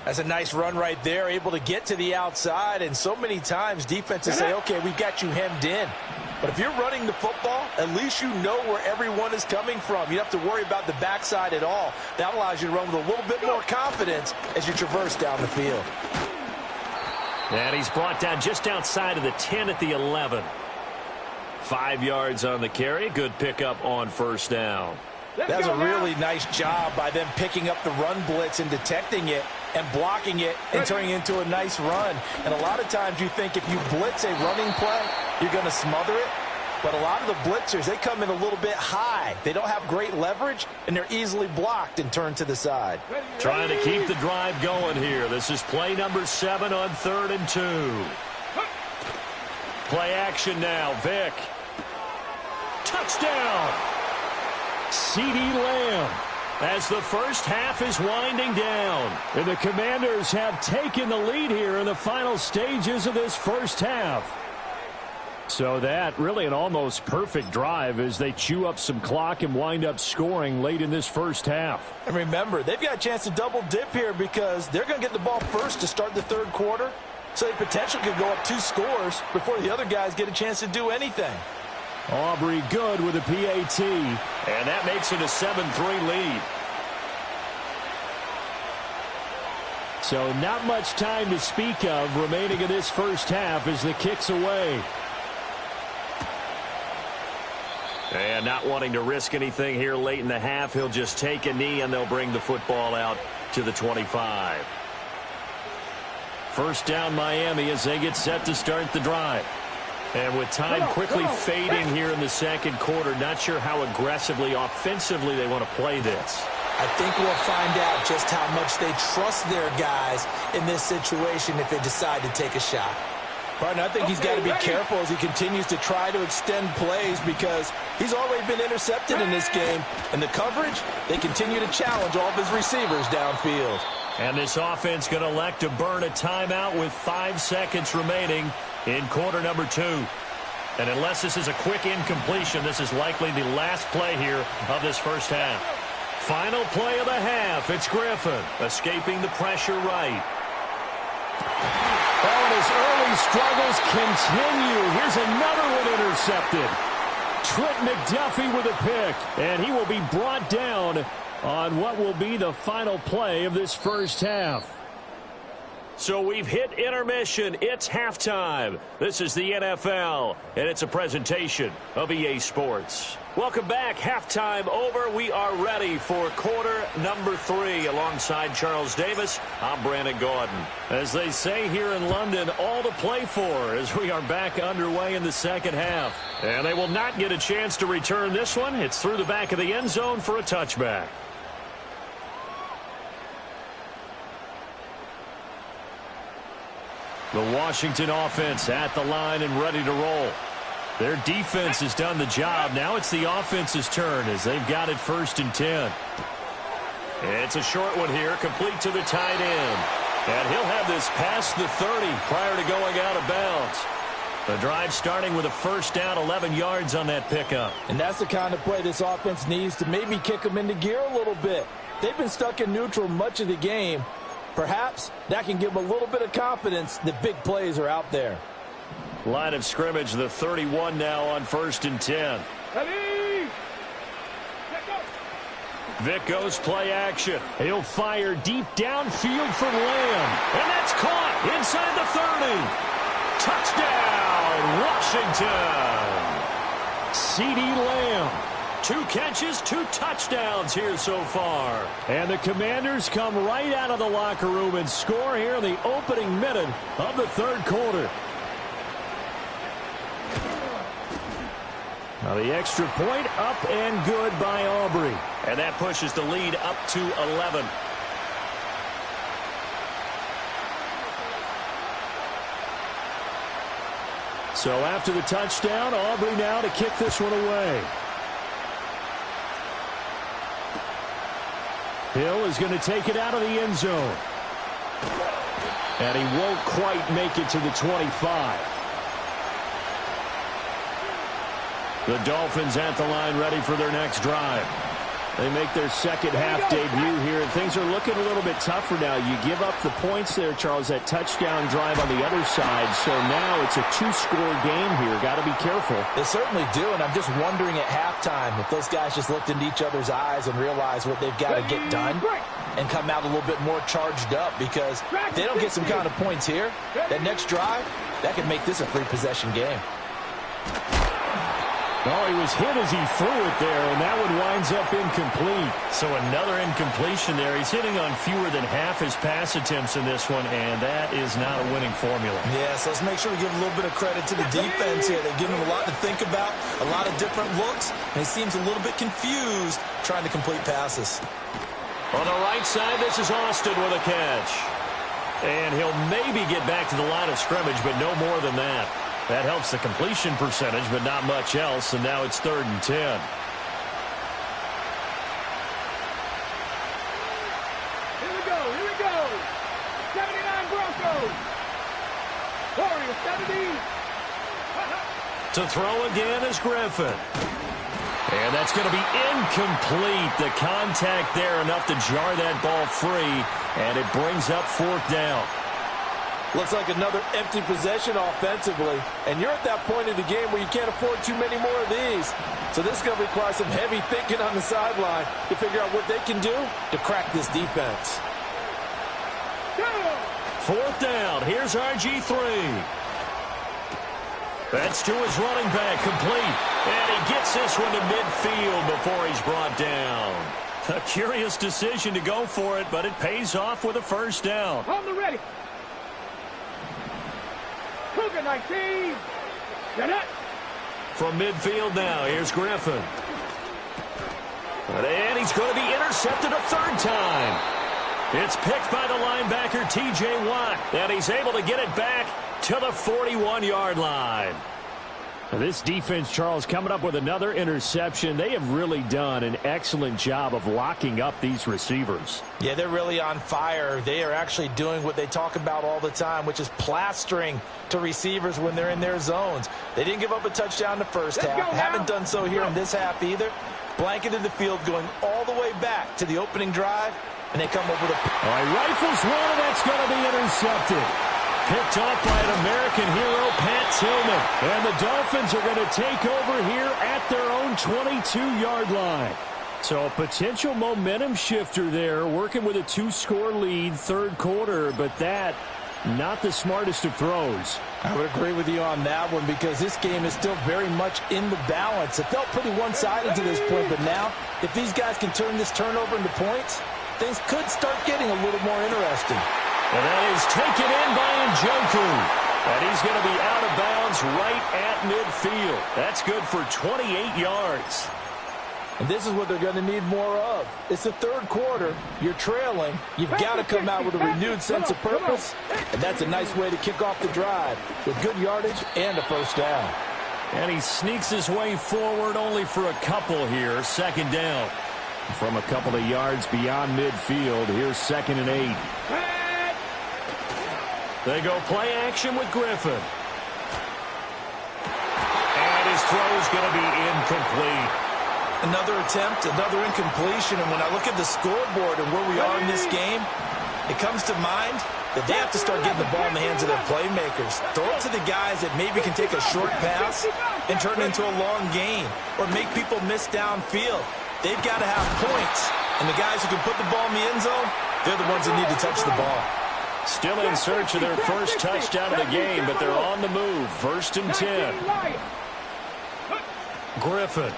That's a nice run right there, able to get to the outside. And so many times defenses say, okay, we've got you hemmed in. But if you're running the football, at least you know where everyone is coming from. You don't have to worry about the backside at all. That allows you to run with a little bit more confidence as you traverse down the field. And he's brought down just outside of the 10 at the 11. 5 yards on the carry. Good pickup on 1st down. That's a really nice job by them picking up the run blitz and detecting it and blocking it and turning it into a nice run. And a lot of times you think if you blitz a running play, you're going to smother it. But a lot of the blitzers, they come in a little bit high. They don't have great leverage, and they're easily blocked and turned to the side. Trying to keep the drive going here. This is play number 7 on 3rd and 2. Play action now. Vic. Touchdown. CeeDee Lamb as the 1st half is winding down. And the Commanders have taken the lead here in the final stages of this 1st half. So that really an almost perfect drive as they chew up some clock and wind up scoring late in this 1st half. And remember, they've got a chance to double dip here because they're going to get the ball first to start the 3rd quarter. So they potentially could go up 2 scores before the other guys get a chance to do anything. Aubrey good with a PAT. And that makes it a 7-3 lead. So not much time to speak of remaining in this 1st half as the kick's away. And not wanting to risk anything here late in the half, he'll just take a knee and they'll bring the football out to the 25. 1st down Miami as they get set to start the drive. And with time quickly fading here in the 2nd quarter, not sure how aggressively, offensively they want to play this. I think we'll find out just how much they trust their guys in this situation if they decide to take a shot. Partner, I think he's got to be careful as he continues to try to extend plays because he's already been intercepted in this game. And the coverage, they continue to challenge all of his receivers downfield. And this offense going to elect to burn a timeout with 5 seconds remaining in quarter number 2. And unless this is a quick incompletion, this is likely the last play here of this 1st half. Final play of the half. It's Griffin escaping the pressure right. Oh, and his early struggles continue. Here's another one intercepted. Trent McDuffie with a pick, and he will be brought down on what will be the final play of this 1st half. So we've hit intermission. It's halftime. This is the NFL, and it's a presentation of EA Sports. Welcome back. Halftime over. We are ready for quarter number 3. Alongside Charles Davis, I'm Brandon Gordon. As they say here in London, all to play for as we are back underway in the 2nd half. And they will not get a chance to return this one. It's through the back of the end zone for a touchback. The Washington offense at the line and ready to roll. Their defense has done the job. Now it's the offense's turn as they've got it 1st and 10. It's a short one here, complete to the tight end. And he'll have this past the 30 prior to going out of bounds. The drive starting with a first down, 11 yards on that pickup. And that's the kind of play this offense needs to maybe kick them into gear a little bit. They've been stuck in neutral much of the game. Perhaps that can give them a little bit of confidence that big plays are out there. Line of scrimmage, the 31 now on 1st and 10. Vic goes play action. He'll fire deep downfield for Lamb. And that's caught inside the 30. Touchdown, Washington. CeeDee Lamb. 2 catches, 2 touchdowns here so far. And the Commanders come right out of the locker room and score here in the opening minute of the 3rd quarter. Now the extra point up and good by Aubrey. And that pushes the lead up to 11. So after the touchdown, Aubrey now to kick this one away. Hill is going to take it out of the end zone. And he won't quite make it to the 25. The Dolphins at the line ready for their next drive. They make their second half debut here, and things are looking a little bit tougher now. You give up the points there, Charles, that touchdown drive on the other side. So now it's a 2-score game here. Got to be careful. They certainly do, and I'm just wondering at halftime if those guys just looked into each other's eyes and realized what they've got to get done and come out a little bit more charged up, because if they don't get some kind of points here, that next drive, that could make this a 3-possession game. Oh, he was hit as he threw it there, and that one winds up incomplete. So another incompletion there. He's hitting on fewer than half his pass attempts in this one, and that is not a winning formula. Yes, let's make sure we give a little bit of credit to the defense here. They've given him a lot to think about, a lot of different looks, and he seems a little bit confused trying to complete passes. On the right side, this is Austin with a catch. And he'll maybe get back to the line of scrimmage, but no more than that. That helps the completion percentage, but not much else, and now it's 3rd and 10. Here we go. 79 Broncos. Warriors 70. To throw again is Griffin. And that's going to be incomplete. The contact there enough to jar that ball free, and it brings up 4th down. Looks like another empty possession offensively. And you're at that point in the game where you can't afford too many more of these. So this is going to require some heavy thinking on the sideline to figure out what they can do to crack this defense. 4th down. Here's RG3. That's to his running back, complete. And he gets this one to midfield before he's brought down. A curious decision to go for it, but it pays off with a 1st down. On the ready. Cougar 19. From midfield now, here's Griffin. And he's going to be intercepted a 3rd time. It's picked by the linebacker, T.J. Watt. And he's able to get it back to the 41-yard line. This defense, Charles, coming up with another interception. They have really done an excellent job of locking up these receivers. Yeah, they're really on fire. They are actually doing what they talk about all the time, which is plastering to receivers when they're in their zones. They didn't give up a touchdown in the first half. Haven't done so here in this half either. Blanketed the field, going all the way back to the opening drive, and they come up with a... All right, rifles one, and that's going to be intercepted. Picked off by an American hero, Pat Tillman. And the Dolphins are going to take over here at their own 22-yard line. So a potential momentum shifter there, working with a 2-score lead, 3rd quarter, but that, not the smartest of throws. I would agree with you on that one, because this game is still very much in the balance. It felt pretty one-sided to this point, but now, if these guys can turn this turnover into points, things could start getting a little more interesting. And that is taken in by Njoku. And he's going to be out of bounds right at midfield. That's good for 28 yards. And this is what they're going to need more of. It's the 3rd quarter. You're trailing. You've got to come out with a renewed sense of purpose. And that's a nice way to kick off the drive with good yardage and a 1st down. And he sneaks his way forward only for a couple here. 2nd down. From a couple of yards beyond midfield, here's 2nd and 8. They go play action with Griffin. his throw is going to be incomplete. Another attempt, another incompletion, and when I look at the scoreboard and where we are in this game, it comes to mind that they have to start getting the ball in the hands of their playmakers. Throw it to the guys that maybe can take a short pass and turn it into a long gain or make people miss downfield. They've got to have points, and the guys who can put the ball in the end zone, they're the ones that need to touch the ball. Still in search of their first touchdown of the game, but they're on the move. 1st and 10. Griffin.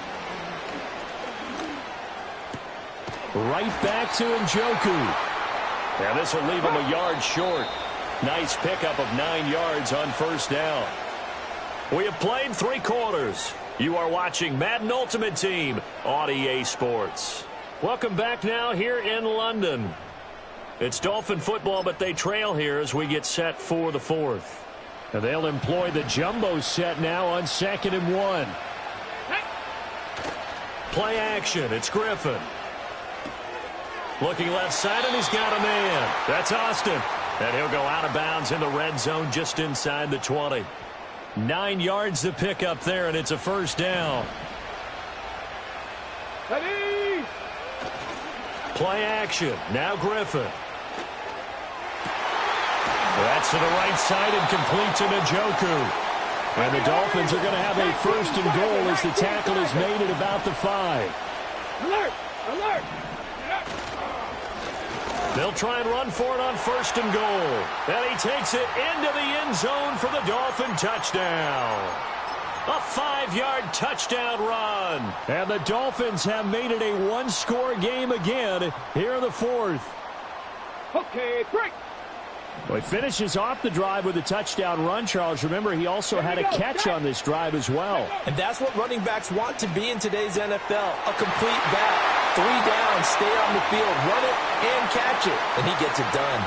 Right back to Njoku. Now this will leave him a yard short. Nice pickup of 9 yards on 1st down. We have played 3 quarters. You are watching Madden Ultimate Team on EA Sports. Welcome back now here in London. It's Dolphin football, but they trail here as we get set for the 4th. And they'll employ the jumbo set now on 2nd and 1. Play action. It's Griffin. Looking left side, and he's got a man. That's Austin. And he'll go out of bounds in the red zone just inside the 20. 9 yards to pick up there, and it's a 1st down. Ready. Play action. Now Griffin. That's to the right side and complete to Njoku. And the Dolphins are going to have a 1st and goal as the tackle is made at about the 5. Alert! Alert! They'll try and run for it on 1st and goal. And he takes it into the end zone for the Dolphin touchdown. A 5-yard touchdown run. And the Dolphins have made it a 1-score game again here in the 4th. Okay, break. Well, he finishes off the drive with a touchdown run, Charles. Remember, he also had a catch on this drive as well. And that's what running backs want to be in today's NFL. A complete back. 3 down, stay on the field, run it, and catch it. And he gets it done.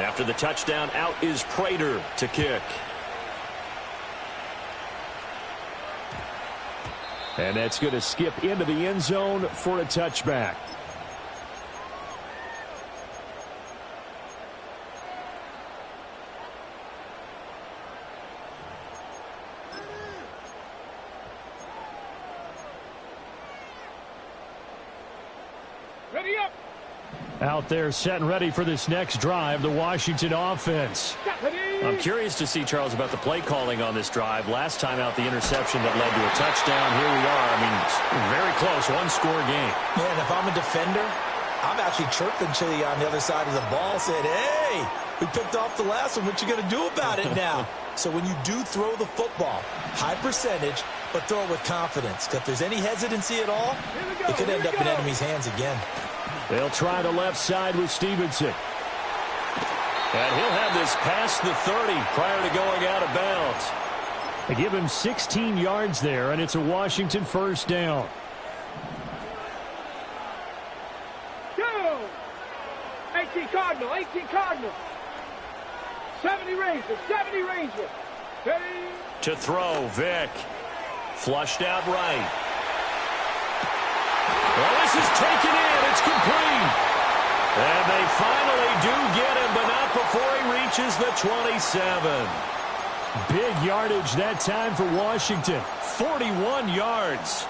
After the touchdown, out is Prater to kick. And that's going to skip into the end zone for a touchback. Ready up. Out there set and ready for this next drive, the Washington offense. I'm curious to see, Charles, about the play calling on this drive. Last time out, the interception that led to a touchdown. Here we are. I mean, it's very close, 1-score game. Man, if I'm a defender, I'm actually chirping Chili on the other side of the ball, saying, hey, we picked off the last one. What you going to do about it now? So when you do throw the football, high percentage, but throw it with confidence. Because if there's any hesitancy at all, it could end up in enemy's hands again. They'll try the left side with Stevenson. And he'll have this past the 30 prior to going out of bounds. They give him 16 yards there, and it's a Washington 1st down. Go! 18 Cardinal, 18 Cardinal. 70 Ranger, 70 Ranger. Ready? To throw, Vic. Flushed out right. Well, this is taken in. It's complete. And they finally do get him, but not before he reaches the 27. Big yardage that time for Washington. 41 yards.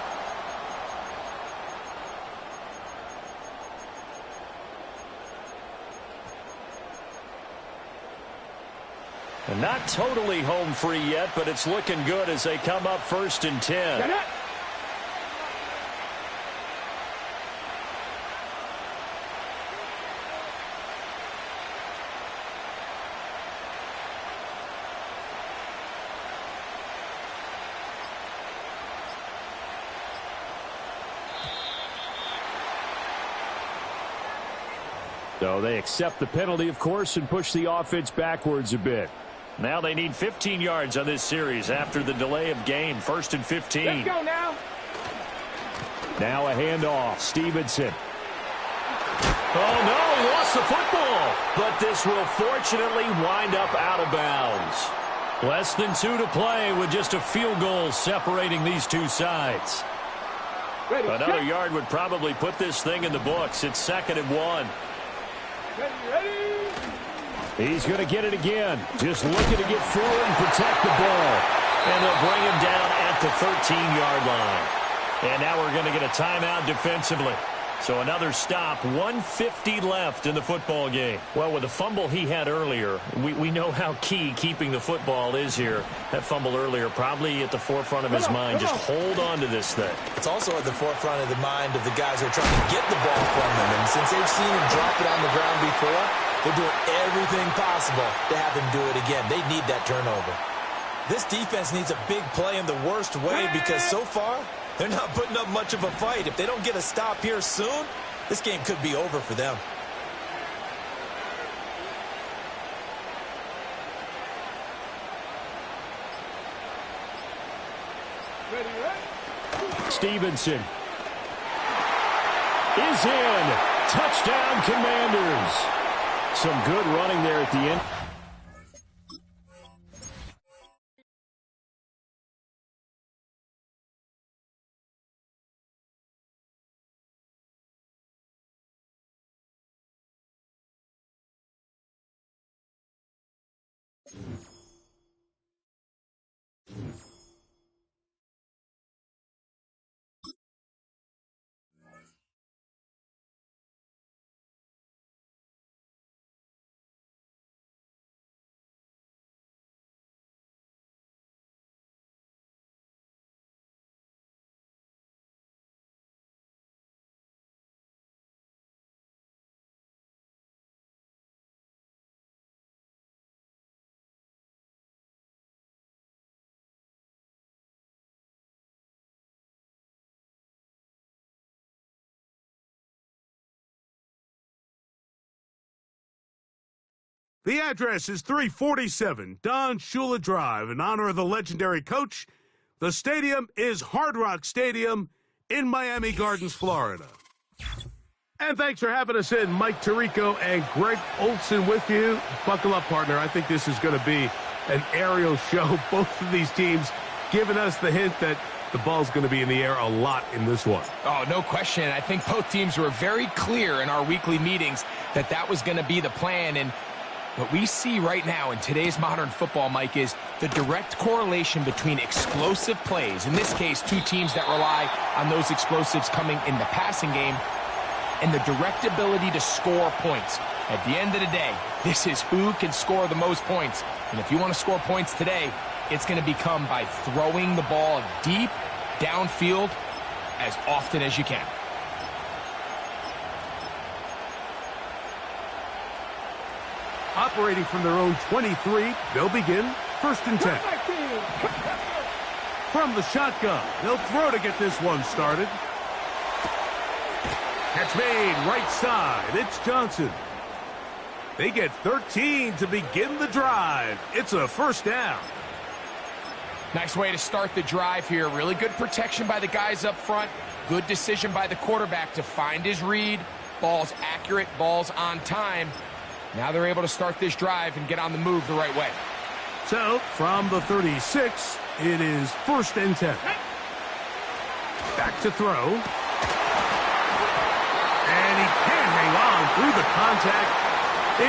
And not totally home free yet, but it's looking good as they come up 1st and 10. So they accept the penalty, of course, and push the offense backwards a bit. Now they need 15 yards on this series after the delay of game. 1st and 15. Let's go now. Now a handoff. Stevenson. Oh, no, he lost the football. But this will fortunately wind up out of bounds. Less than 2 to play with just a field goal separating these two sides. Ready, Another yard would probably put this thing in the books. It's 2nd and 1. ready, ready. He's going to get it again. Just looking to get forward and protect the ball. And they'll bring him down at the 13-yard line. And now we're going to get a timeout defensively. So another stop, 1:50 left in the football game. Well, with the fumble he had earlier, we know how key keeping the football is here. That fumble earlier probably at the forefront of his mind. Just hold on to this thing. It's also at the forefront of the mind of the guys who are trying to get the ball from him. And since they've seen him drop it on the ground before, they're doing everything possible to have him do it again. They need that turnover. This defense needs a big play in the worst way because so far, they're not putting up much of a fight. If they don't get a stop here soon, this game could be over for them. Stevenson is in. Touchdown, Commanders. Some good running there at the end. The address is 347 Don Shula Drive. In honor of the legendary coach, the stadium is Hard Rock Stadium in Miami Gardens, Florida. And thanks for having us in. Mike Tirico and Greg Olson with you. Buckle up, partner. I think this is going to be an aerial show. Both of these teams giving us the hint that the ball's going to be in the air a lot in this one. Oh, no question. I think both teams were very clear in our weekly meetings that that was going to be the plan. And what we see right now in today's modern football, Mike, is the direct correlation between explosive plays, in this case, two teams that rely on those explosives coming in the passing game, and the direct ability to score points. At the end of the day, this is who can score the most points. And if you want to score points today, it's going to become by throwing the ball deep downfield as often as you can. Operating from their own 23, they'll begin 1st and 10. From the shotgun, they'll throw to get this one started. Catch made, right side, it's Johnson. They get 13 to begin the drive. It's a 1st down. Nice way to start the drive here. Really good protection by the guys up front. Good decision by the quarterback to find his read. Ball's accurate, ball's on time. Now they're able to start this drive and get on the move the right way. So, from the 36, it is 1st and 10. Back to throw. And he can't hang on through the contact.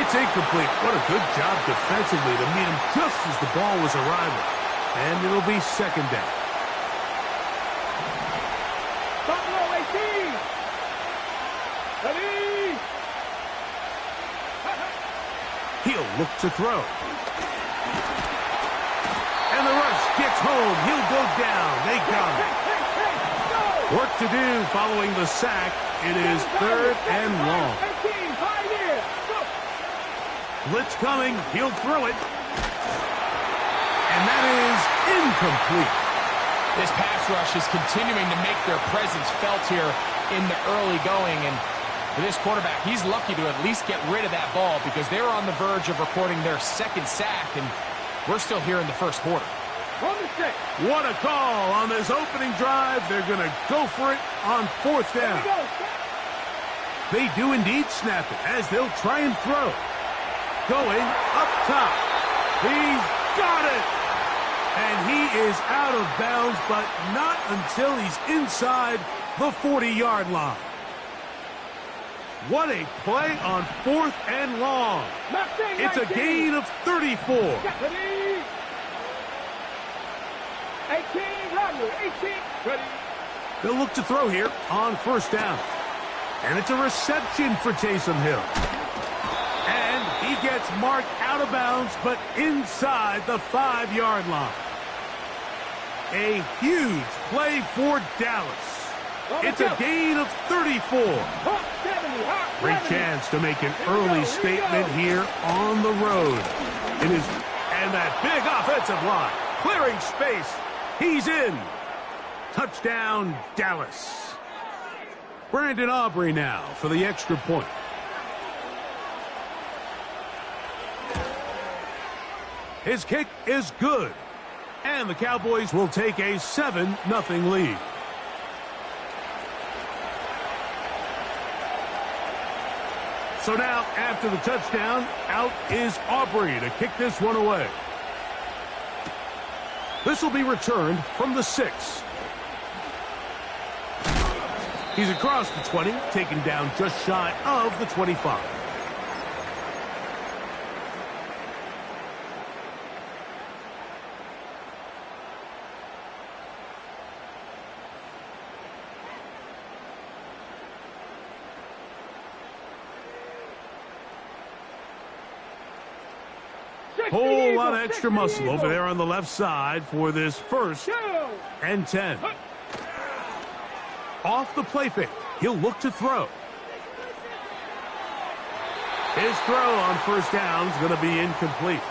It's incomplete. What a good job defensively to meet him just as the ball was arriving. And it'll be 2nd down. Buffalo 18. Ready? He'll look to throw. And the rush gets home. He'll go down. They got him. Work to do following the sack. It is 3rd and long. Blitz coming. He'll throw it. And that is incomplete. This pass rush is continuing to make their presence felt here in the early going. And for this quarterback, he's lucky to at least get rid of that ball because they were on the verge of recording their 2nd sack, and we're still here in the 1st quarter. What a call on this opening drive. They're going to go for it on 4th down. They do indeed snap it as they'll try and throw. Going up top. He's got it. And he is out of bounds, but not until he's inside the 40-yard line. What a play on 4th and long. It's a gain of 34. 18, Rodney, 18, ready. They'll look to throw here on 1st down. And it's a reception for Taysom Hill. And he gets marked out of bounds, but inside the 5-yard line. A huge play for Dallas. It's a gain of 34. Great chance to make an early statement here on the road. And that big offensive line, clearing space. He's in. Touchdown, Dallas. Brandon Aubrey now for the extra point. His kick is good. And the Cowboys will take a 7-0 lead. So now, after the touchdown, out is Aubrey to kick this one away. This will be returned from the 6. He's across the 20, taken down just shy of the 25. Whole lot of extra muscle over there on the left side for this 1st and 10. Off the play fake, he'll look to throw. His throw on 1st down is going to be incomplete.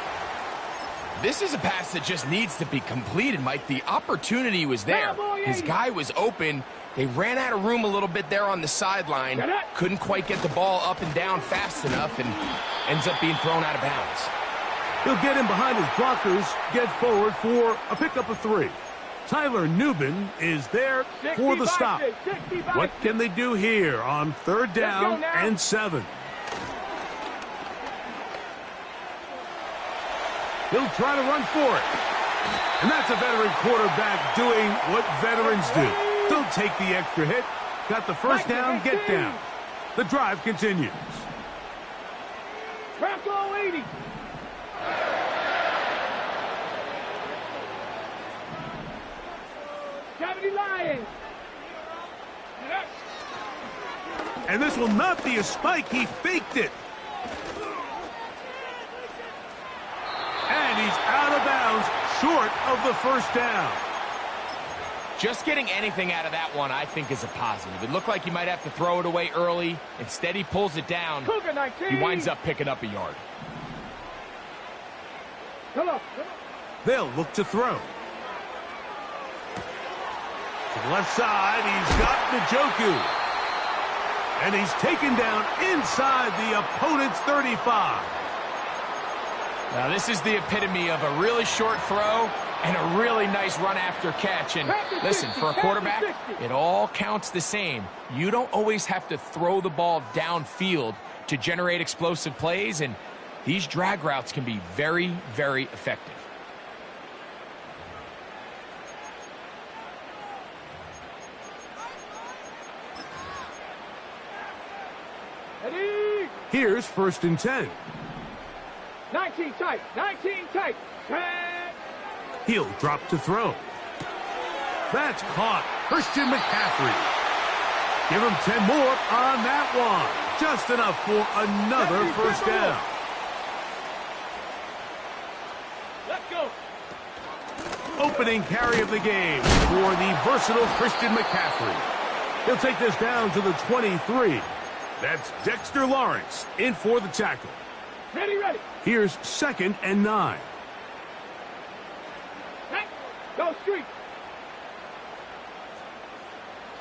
This is a pass that just needs to be completed, Mike. The opportunity was there. His guy was open. They ran out of room a little bit there on the sideline. Couldn't quite get the ball up and down fast enough and ends up being thrown out of bounds. He'll get in behind his blockers, get forward for a pickup of 3. Tyler Nubin is there for the stop. What can they do here on 3rd down and 7? He'll try to run for it. And that's a veteran quarterback doing what veterans do. Don't take the extra hit. Got the 1st down, get down. The drive continues. Bronco 80. Lions. And this will not be a spike. He faked it. And he's out of bounds, short of the 1st down. Just getting anything out of that one, I think, is a positive. It looked like he might have to throw it away early. Instead, he pulls it down. He winds up picking up a yard. They'll look to throw. To the left side, he's got Njoku. And he's taken down inside the opponent's 35. Now, this is the epitome of a really short throw and a really nice run after catch. And listen, for a quarterback, it all counts the same. You don't always have to throw the ball downfield to generate explosive plays, and these drag routes can be very, very effective. Here's 1st and 10. 19 tight. 19 tight. He'll drop to throw. That's caught. Christian McCaffrey. Give him 10 more on that one. Just enough for another 1st down. Let's go. Opening carry of the game for the versatile Christian McCaffrey. He'll take this down to the 23. That's Dexter Lawrence in for the tackle. Ready. Here's 2nd and 9. Go street.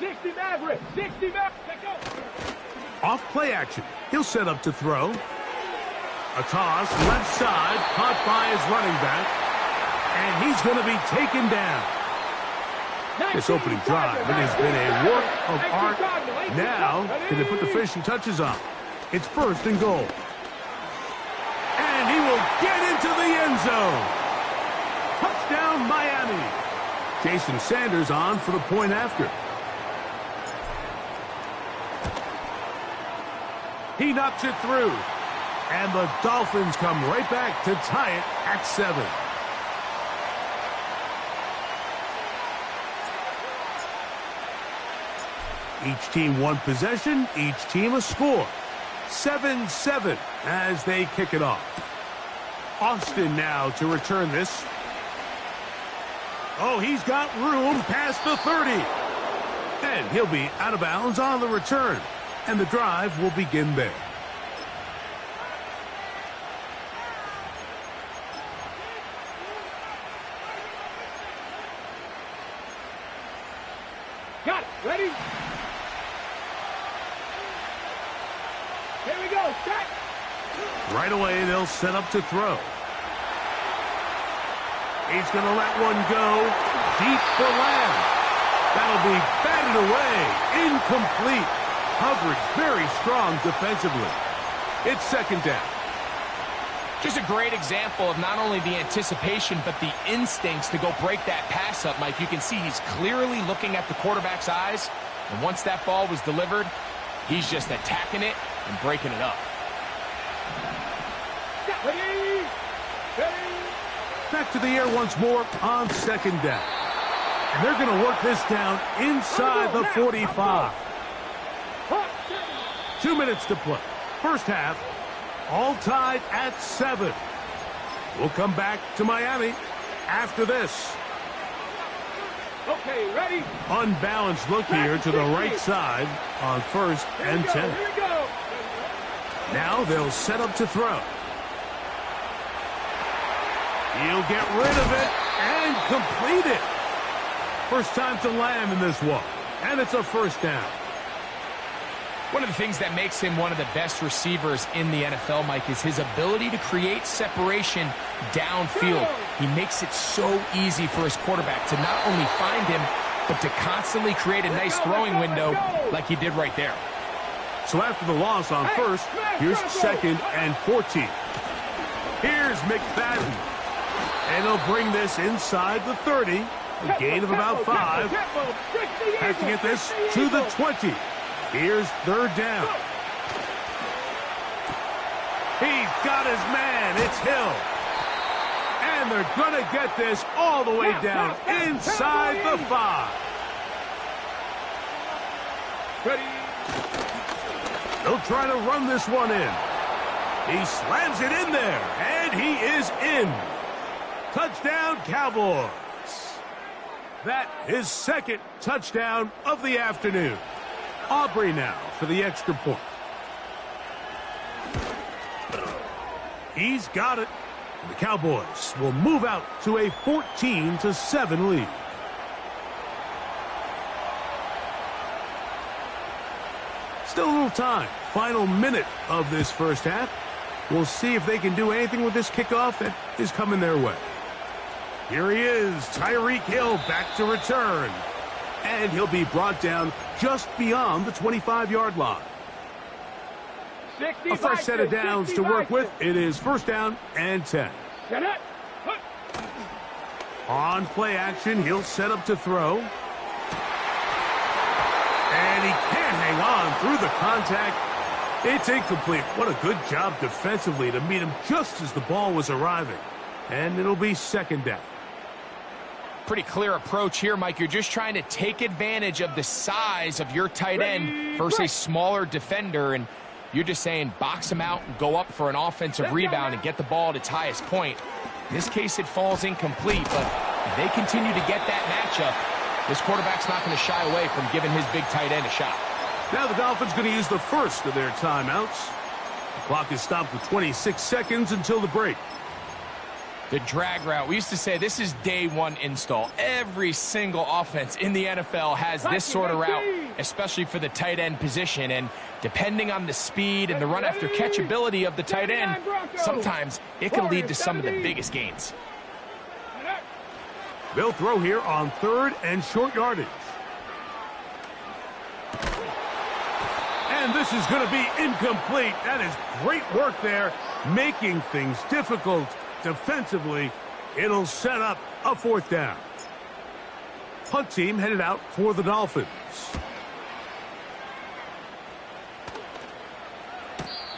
60 Maverick. 60 Maverick. Go. Off play action. He'll set up to throw. A toss left side caught by his running back. And he's going to be taken down. This opening drive, it has been a work of art. Now, can they put the finishing touches on? It's 1st and goal. And he will get into the end zone. Touchdown, Miami. Jason Sanders on for the point after. He knocks it through. And the Dolphins come right back to tie it at 7. Each team one possession, each team a score. 7-7 as they kick it off. Austin now to return this. Oh, he's got room past the 30. And he'll be out of bounds on the return. And the drive will begin there. Got it. Ready? Here we go. Set. Right away, they'll set up to throw. He's going to let one go deep for Lamb. That'll be batted away. Incomplete. Coverage very strong defensively. It's second down. Just a great example of not only the anticipation, but the instincts to go break that pass up, Mike. You can see he's clearly looking at the quarterback's eyes. And once that ball was delivered, he's just attacking it and breaking it up. Ready? Ready? Back to the air once more on second down. And they're going to work this down inside the 45. 2 minutes to play. First half, all tied at 7. We'll come back to Miami after this. Okay, ready? Unbalanced look here to the right side on 1st and 10. Here we go. Now they'll set up to throw. He'll get rid of it and complete it. First time to Lamb in this one. And it's a first down. One of the things that makes him one of the best receivers in the NFL, Mike, is his ability to create separation downfield. He makes it so easy for his quarterback to not only find him, but to constantly create a nice throwing window like he did right there. So after the loss on first, here's 2nd and 14. Here's McFadden. And he'll bring this inside the 30. A gain of about 5. Has to get this to the 20. Here's 3rd down. He's got his man. It's Hill. And they're going to get this all the way down inside the 5. Ready? They'll try to run this one in. He slams it in there, and he is in. Touchdown, Cowboys. That is 2nd touchdown of the afternoon. Aubrey now for the extra point. He's got it. The Cowboys will move out to a 14-7 lead. Still a little time. Final minute of this first half. We'll see if they can do anything with this kickoff that is coming their way. Here he is, Tyreek Hill back to return. And he'll be brought down just beyond the 25-yard line. A fresh set of downs to work with. It is 1st down and 10. On play action, he'll set up to throw. And he can't hang on through the contact. It's incomplete. What a good job defensively to meet him just as the ball was arriving. And it'll be 2nd down. Pretty clear approach here, Mike. You're just trying to take advantage of the size of your tight end versus a smaller defender, and you're just saying box him out and go up for an offensive rebound and get the ball at its highest point. In this case, it falls incomplete, but if they continue to get that matchup, this quarterback's not going to shy away from giving his big tight end a shot. Now the Dolphins going to use the first of their timeouts. The clock is stopped with 26 seconds until the break. The drag route. We used to say this is day one install. Every single offense in the NFL has this sort of route, especially for the tight end position. And depending on the speed and the run after catch ability of the tight end, sometimes it can lead to some of the biggest gains. They'll throw here on 3rd and short yardage. And this is going to be incomplete. That is great work there, making things difficult. Defensively, it'll set up a 4th down. Punt team headed out for the Dolphins.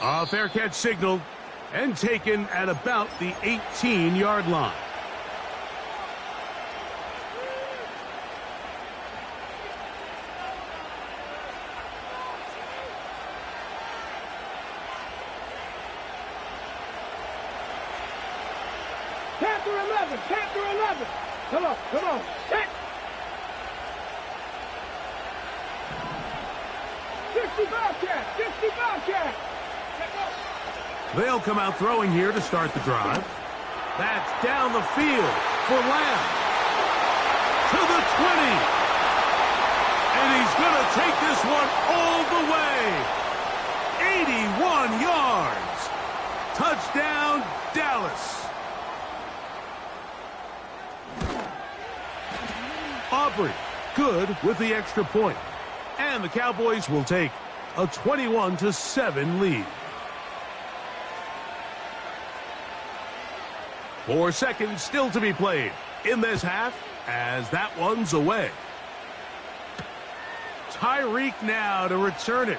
A fair catch signaled and taken at about the 18-yard line. Panther 11. Come on. Set. 65 cat. They'll come out throwing here to start the drive. That's down the field for Lamb. To the 20. And he's going to take this one all the way. 81 yards. Touchdown, Dallas. Aubrey, good with the extra point. And the Cowboys will take a 21-7 lead. 4 seconds still to be played in this half as that one's away. Tyreek now to return it.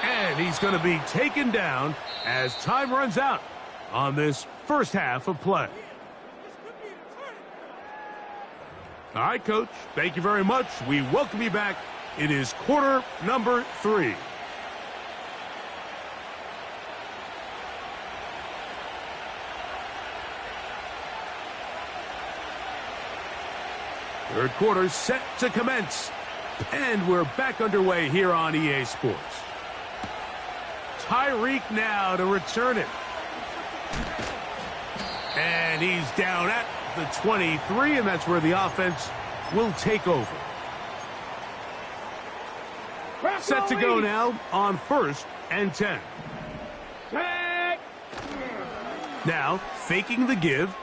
And he's going to be taken down as time runs out on this first half of play. All right, Coach, thank you very much. We welcome you back. It is quarter number 3. Third quarter set to commence. And we're back underway here on EA Sports. Tyreek now to return it. And he's down at the 23, and that's where the offense will take over. Set to go now on 1st and 10. Now faking the give.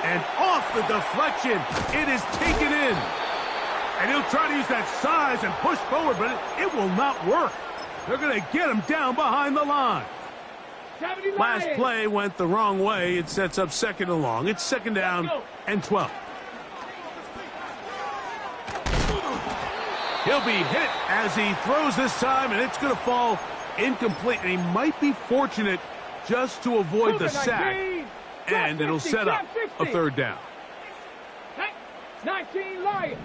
And off the deflection, it is taken in. And he'll try to use that size and push forward, but it will not work. They're going to get him down behind the line. Last play went the wrong way. It sets up 2nd and long. It's 2nd down and 12. He'll be hit as he throws this time, and it's going to fall incomplete. And he might be fortunate just to avoid the sack. And it'll set up a 3rd down. 19 Lions.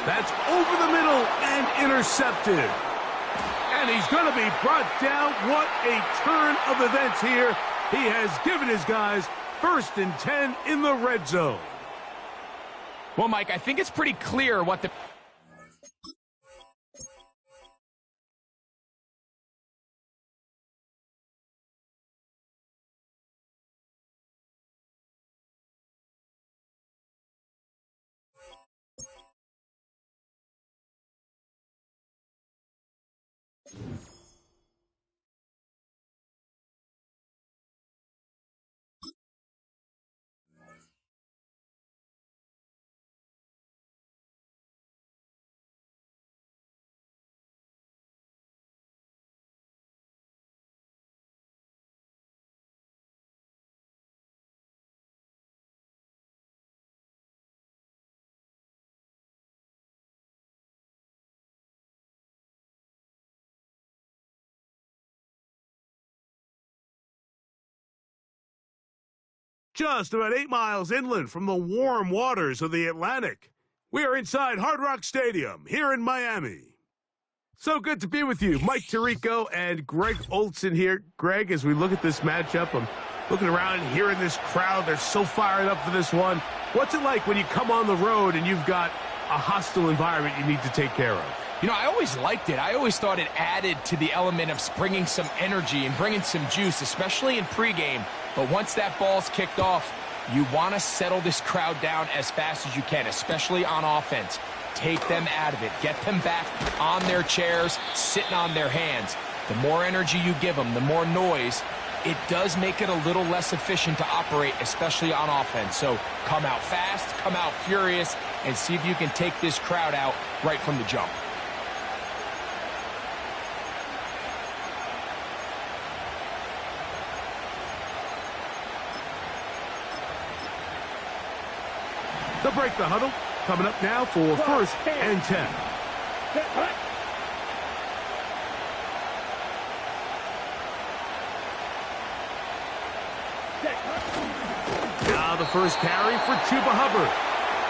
That's over the middle and intercepted. And he's going to be brought down. What a turn of events here. He has given his guys 1st and 10 in the red zone. Well, Mike, I think it's pretty clear what the... Just about 8 miles inland from the warm waters of the Atlantic. We are inside Hard Rock Stadium here in Miami. So good to be with you. Mike Tirico and Greg Olson here. Greg, as we look at this matchup, I'm looking around and hearing this crowd. They're so fired up for this one. What's it like when you come on the road and you've got a hostile environment you need to take care of? You know, I always liked it. I always thought it added to the element of bringing some energy and bringing some juice, especially in pregame. But once that ball's kicked off, you want to settle this crowd down as fast as you can, especially on offense. Take them out of it. Get them back on their chairs, sitting on their hands. The more energy you give them, the more noise, it does make it a little less efficient to operate, especially on offense. So come out fast, come out furious, and see if you can take this crowd out right from the jump. They'll break the huddle. Coming up now for 1st and 10. Now the first carry for Chuba Hubbard.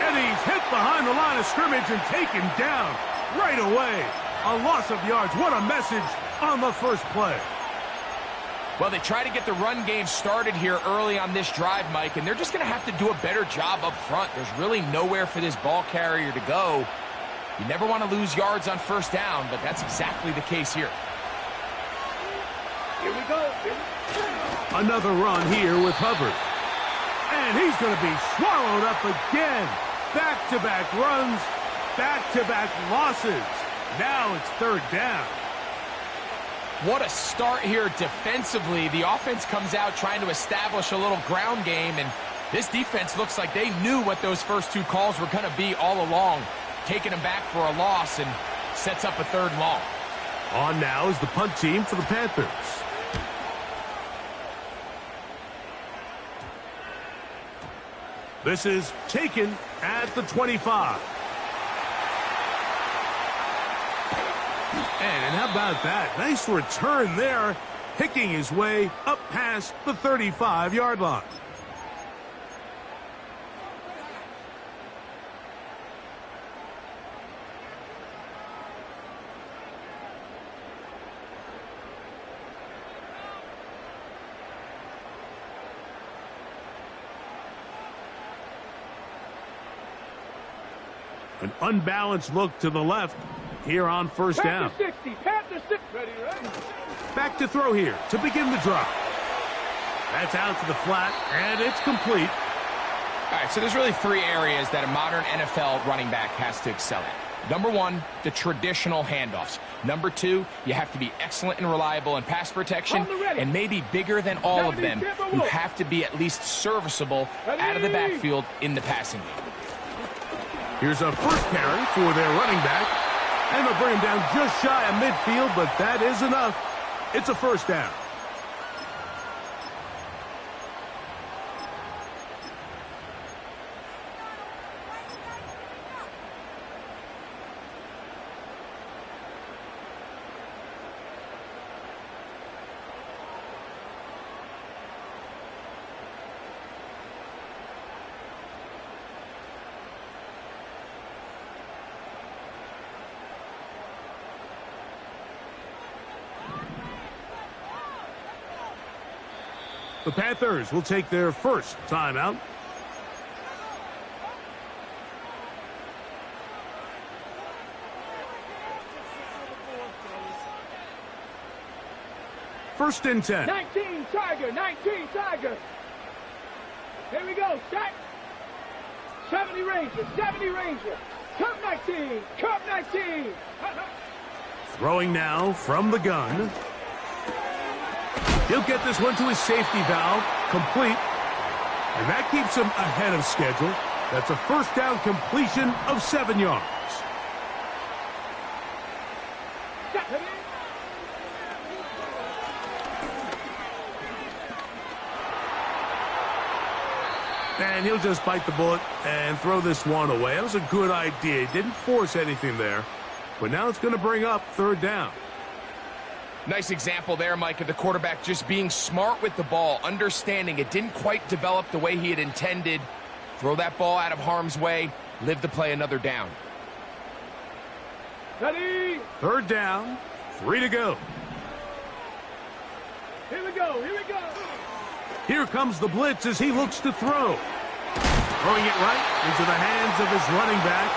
And he's hit behind the line of scrimmage and taken down right away. A loss of yards. What a message on the first play. Well, they try to get the run game started here early on this drive, Mike, and they're just going to have to do a better job up front. There's really nowhere for this ball carrier to go. You never want to lose yards on 1st down, but that's exactly the case here. Here we go. Another run here with Hubbard. And he's going to be swallowed up again. Back-to-back runs, back-to-back losses. Now it's 3rd down. What a start here defensively. The offense comes out trying to establish a little ground game, and this defense looks like they knew what those first 2 calls were going to be all along, taking them back for a loss and sets up a 3rd and long. On now is the punt team for the Panthers. This is taken at the 25. And how about that? Nice return there, picking his way up past the 35-yard line. An unbalanced look to the left here on 1st down. Panther 60, Panther 60. Ready, ready. Back to throw here to begin the drive. That's out to the flat, and it's complete. All right, so there's really 3 areas that a modern NFL running back has to excel at. Number 1, the traditional handoffs. Number 2, you have to be excellent and reliable in pass protection, and maybe bigger than all of them, you have to be at least serviceable out of the backfield in the passing game. Here's a first carry for their running back. And they'll bring him down just shy of midfield, but that is enough. It's a 1st down. The Panthers will take their first timeout. First and 10. 19 Tiger, 19 Tiger. Here we go, set. 70 Ranger, 70 Ranger. Cup 19, Cup 19. Throwing now from the gun. He'll get this one to his safety valve, complete. And that keeps him ahead of schedule. That's a 1st down completion of 7 yards. And he'll just bite the bullet and throw this one away. That was a good idea. He didn't force anything there. But now it's going to bring up 3rd down. Nice example there, Mike, of the quarterback just being smart with the ball, understanding it didn't quite develop the way he had intended. Throw that ball out of harm's way, live to play another down. Ready? 3rd down, 3 to go. Here we go, here we go. Here comes the blitz as he looks to throw. Throwing it right into the hands of his running back.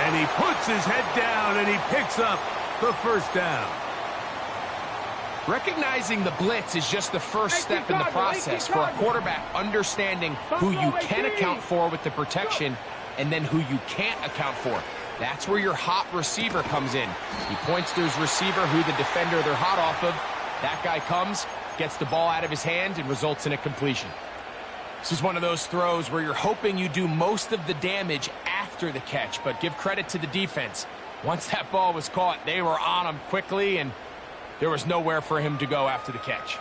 And he puts his head down and he picks up the 1st down. Recognizing the blitz is just the first step in the process for a quarterback understanding who you can account for with the protection and then who you can't account for. That's where your hot receiver comes in. He points to his receiver who the defender they're hot off of. That guy comes, gets the ball out of his hand, and results in a completion. This is one of those throws where you're hoping you do most of the damage after the catch, but give credit to the defense. Once that ball was caught, they were on him quickly, and there was nowhere for him to go after the catch.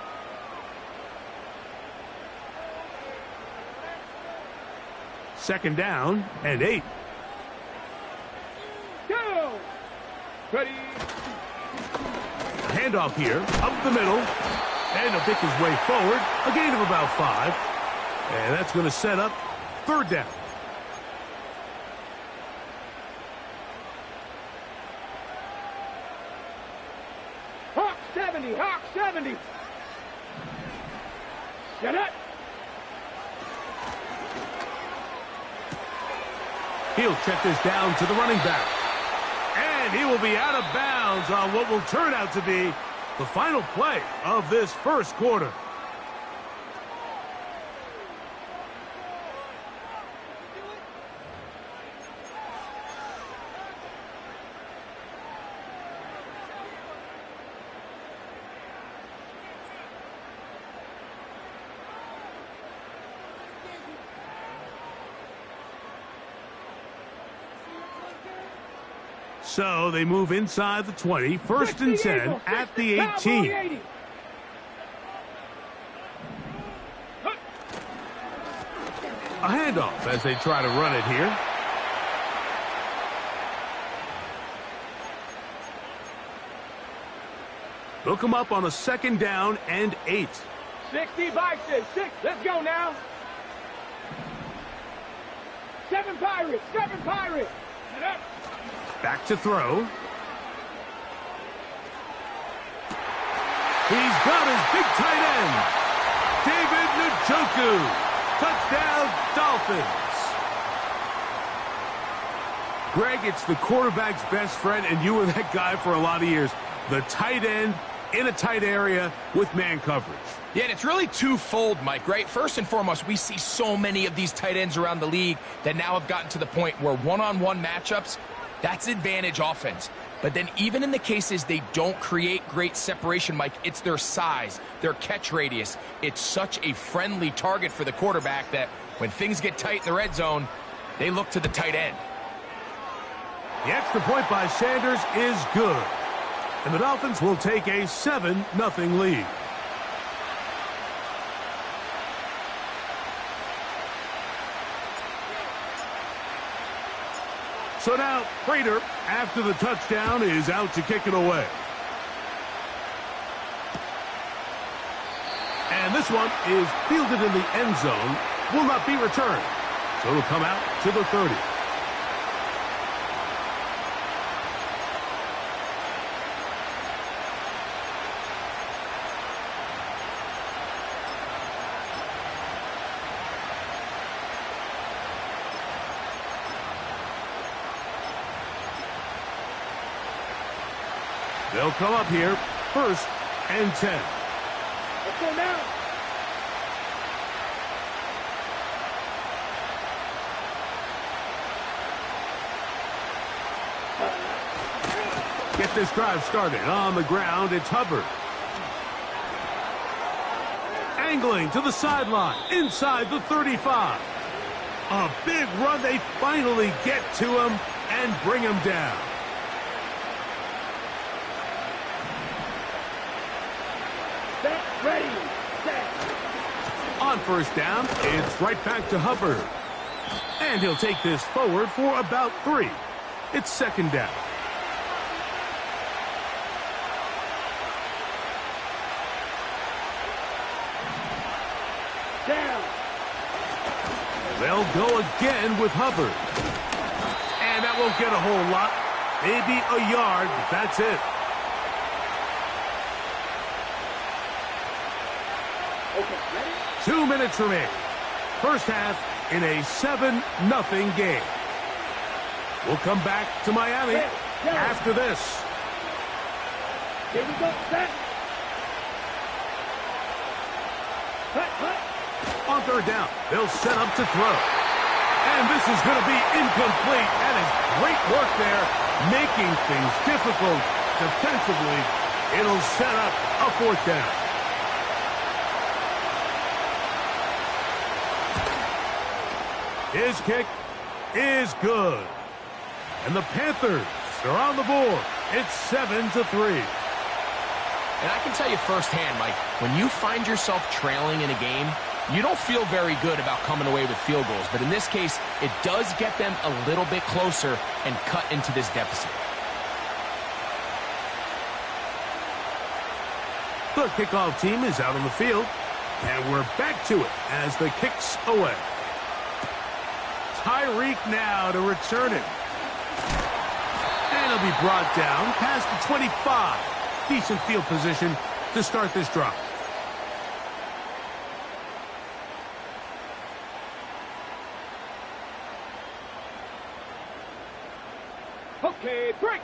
2nd down and 8. Go! Ready. Handoff here, up the middle. And he'll pick his way forward. A gain of about 5. And that's going to set up 3rd down. Hawk 70, Hawk 70. Get it. He'll check this down to the running back. And he will be out of bounds on what will turn out to be the final play of this first quarter. So they move inside the 20, 1st and 10 at the 18. A handoff as they try to run it here. They'll come up on a 2nd down and 8. 60 boxes, 6. Let's go now. 7 Pirates, 7 Pirates. Get up. Back to throw. He's got his big tight end, David Njoku. Touchdown, Dolphins. Greg, it's the quarterback's best friend, and you were that guy for a lot of years. The tight end in a tight area with man coverage. Yeah, and it's really twofold, Mike, right? First and foremost, we see so many of these tight ends around the league that now have gotten to the point where one-on-one matchups, that's advantage offense. But then even in the cases they don't create great separation, Mike, it's their size, their catch radius. It's such a friendly target for the quarterback that when things get tight in the red zone, they look to the tight end. The extra point by Sanders is good. And the Dolphins will take a 7-0 lead. So now, Prater, after the touchdown, is out to kick it away. And this one is fielded in the end zone, will not be returned. So it'll come out to the 30. They'll come up here, 1st and 10. Let's go now. Get this drive started. On the ground, it's Hubbard. Angling to the sideline, inside the 35. A big run. They finally get to him and bring him down. Ready, set. On 1st down, it's right back to Hubbard. And he'll take this forward for about 3. It's 2nd down. Down. They'll go again with Hubbard. And that won't get a whole lot. Maybe a yard, but that's it. Okay, ready? 2 minutes remaining. First half in a 7-0 game. We'll come back to Miami after this. Here we go, set. Cut. On 3rd down, they'll set up to throw. And this is going to be incomplete. That is great work there, making things difficult defensively. It'll set up a 4th down. His kick is good. And the Panthers are on the board. It's 7-3. And I can tell you firsthand, Mike, when you find yourself trailing in a game, You don't feel very good about coming away with field goals, but in this case, it does get them a little bit closer and cut into this deficit. The kickoff team is out on the field, and we're back to it as the kick's away. Tyreek now to return it. And he'll be brought down past the 25. Decent field position to start this drive. Okay, break.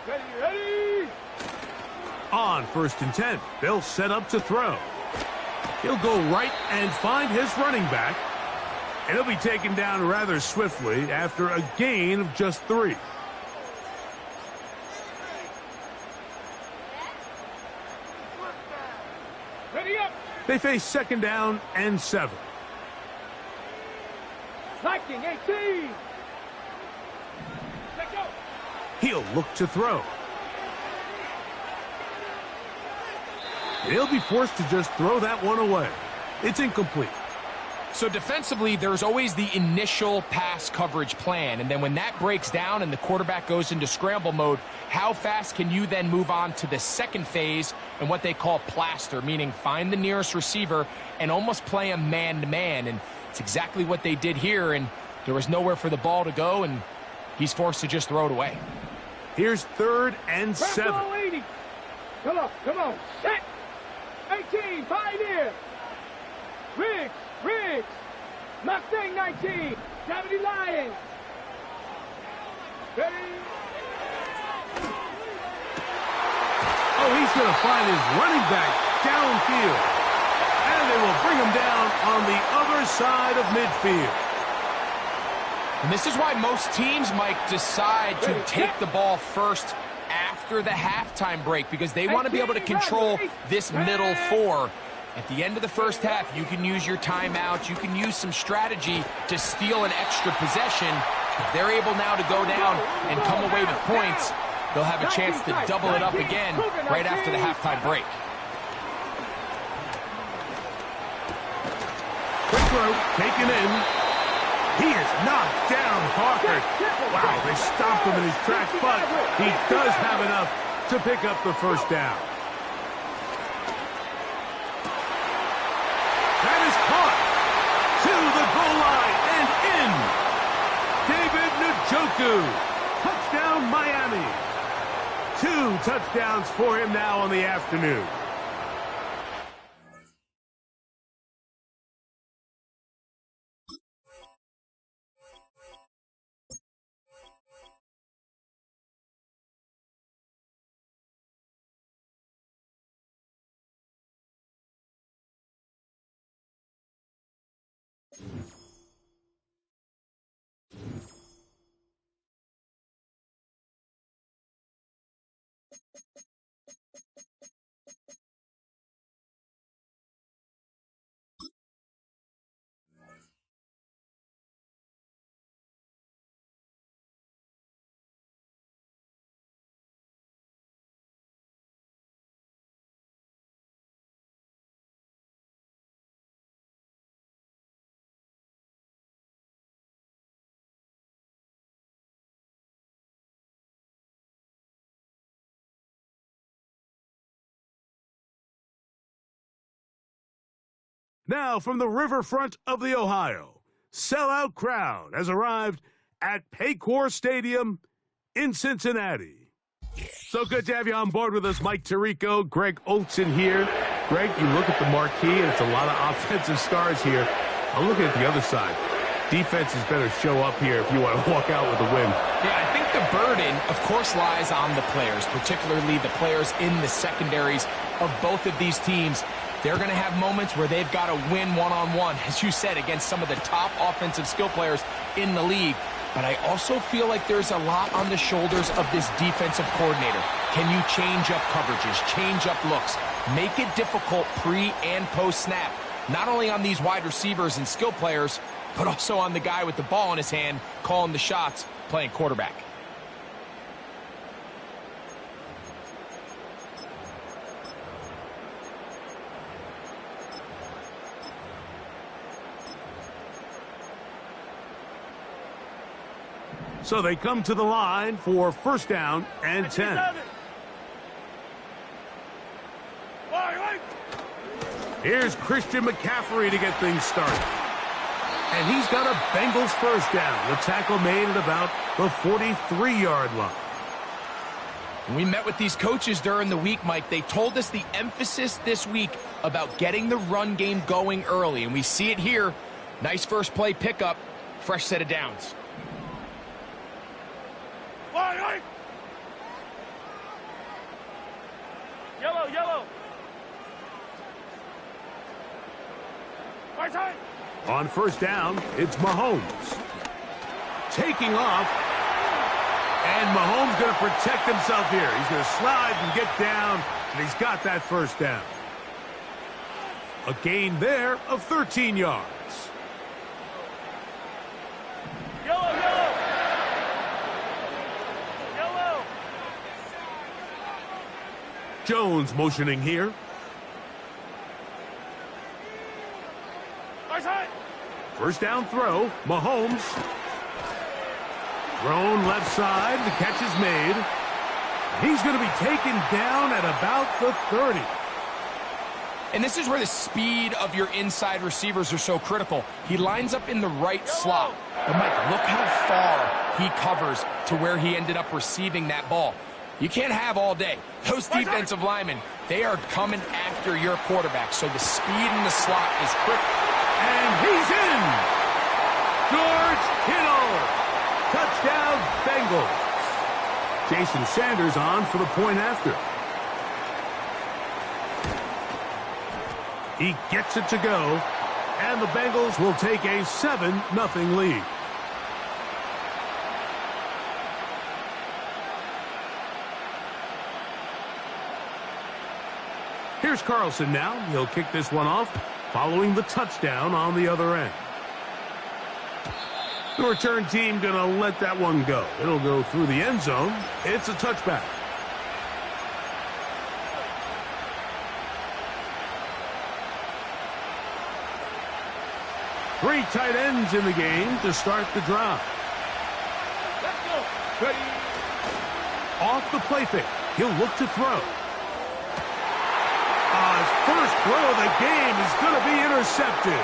Ready. On 1st and 10, they'll set up to throw. He'll go right and find his running back. And he'll be taken down rather swiftly after a gain of just 3. Ready up. They face 2nd down and 7. Viking 18. Let go. He'll look to throw. And he'll be forced to just throw that one away. It's incomplete. So defensively, there's always the initial pass coverage plan, and then when that breaks down and the quarterback goes into scramble mode, how fast can you then move on to the second phase and what they call plaster, meaning find the nearest receiver and almost play him man-to-man, and it's exactly what they did here, and there was nowhere for the ball to go, and he's forced to just throw it away. Here's 3rd and 7. Come on, set. 18, Pioneer. Riggs. Mustang 19. 70 Lions. Ready. Oh, he's going to find his running back downfield. And they will bring him down on the other side of midfield. And this is why most teams, Mike, decide to take the ball first after the halftime break, because they want to be able to control this middle 4. At the end of the first half, you can use your timeouts. You can use some strategy to steal an extra possession. If they're able now to go down and come away with points, they'll have a chance to double it up again right after the halftime break. Quick throw, taken in. He is knocked down, Parker. Wow, they stopped him in his tracks, but he does have enough to pick up the first down. That is caught to the goal line and in. David Njoku. Touchdown, Miami. 2 touchdowns for him now on the afternoon. Now, from the riverfront of the Ohio, sellout crowd has arrived at Paycor Stadium in Cincinnati. So good to have you on board with us, Mike Tirico, Greg Olson here. Greg, you look at the marquee, and it's a lot of offensive stars here. I'm looking at the other side. Defenses better show up here if you want to walk out with a win. Yeah, I think the burden, of course, lies on the players, particularly the players in the secondaries of both of these teams. They're going to have moments where they've got to win one-on-one, as you said, against some of the top offensive skill players in the league. But I also feel like there's a lot on the shoulders of this defensive coordinator. Can you change up coverages, change up looks, make it difficult pre- and post-snap, not only on these wide receivers and skill players, but also on the guy with the ball in his hand, calling the shots, playing quarterback. So they come to the line for first down and 10. Here's Christian McCaffrey to get things started. And he's got a Bengals first down. The tackle made at about the 43-yard line. When we met with these coaches during the week, Mike, they told us the emphasis this week about getting the run game going early. And we see it here. Nice first play pickup. Fresh set of downs. Yellow. On first down, it's Mahomes. Taking off. And Mahomes going to protect himself here. He's going to slide and get down, and he's got that first down. A gain there of 13 yards. Yellow. Jones motioning here. First down throw, Mahomes. Thrown left side, the catch is made. He's going to be taken down at about the 30. And this is where the speed of your inside receivers are so critical. He lines up in the right slot. But Mike, look how far he covers to where he ended up receiving that ball. You can't have all day. Those defensive linemen, they are coming after your quarterback. So the speed in the slot is critical. And he's in. George Kittle. Touchdown, Bengals. Jason Sanders on for the point after. He gets it to go, and the Bengals will take a 7-0 lead. Here's Carlson now. He'll kick this one off, following the touchdown on the other end. The return team going to let that one go. It'll go through the end zone. It's a touchback. Three tight ends in the game to start the drive. Let's go. Ready. Off the play fake. He'll look to throw. His first throw of the game is going to be intercepted.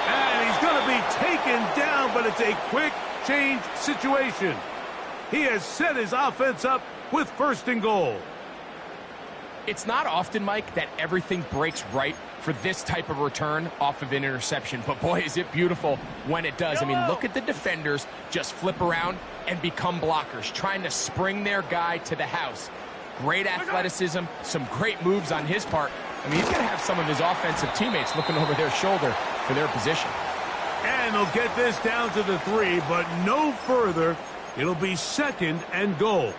And he's going to be taken down, but it's a quick change situation. He has set his offense up with first and goal. It's not often, Mike, that everything breaks right for this type of return off of an interception. But, boy, is it beautiful when it does. I mean, look at the defenders just flip around and become blockers, trying to spring their guy to the house. Great athleticism, some great moves on his part. I mean, he's going to have some of his offensive teammates looking over their shoulder for their position. And they'll get this down to the 3, but no further. It'll be second and goal.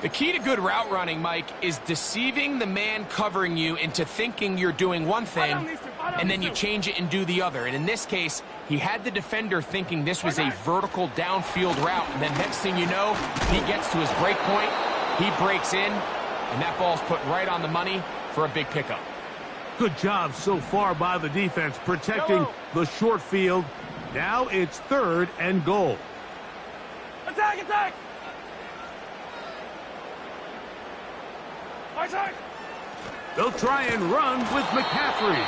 The key to good route running, Mike, is deceiving the man covering you into thinking you're doing one thing, and then you change it and do the other. And in this case, he had the defender thinking this was a vertical downfield route, and then next thing you know, he gets to his break point, he breaks in, and that ball's put right on the money for a big pickup. Good job so far by the defense protecting the short field. Now it's third and goal. Attack! They'll try and run with McCaffrey.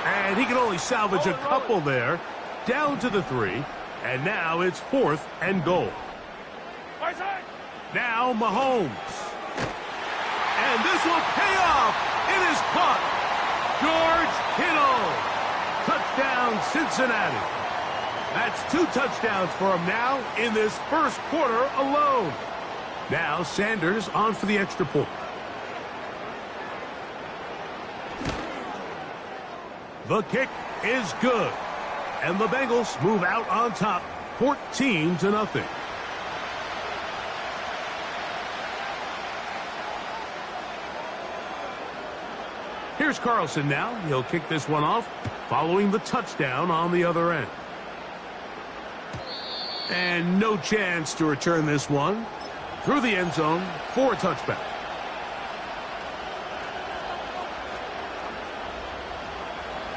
And he can only salvage a couple there. Down to the 3. And now it's fourth and goal. Now Mahomes. And this will pay off. It is caught. George Kittle. Touchdown, Cincinnati. That's 2 touchdowns for him now in this first quarter alone. Now Sanders on for the extra point. The kick is good. And the Bengals move out on top 14-0. Here's Carlson now. He'll kick this one off, following the touchdown on the other end. And no chance to return this one. Through the end zone for a touchback.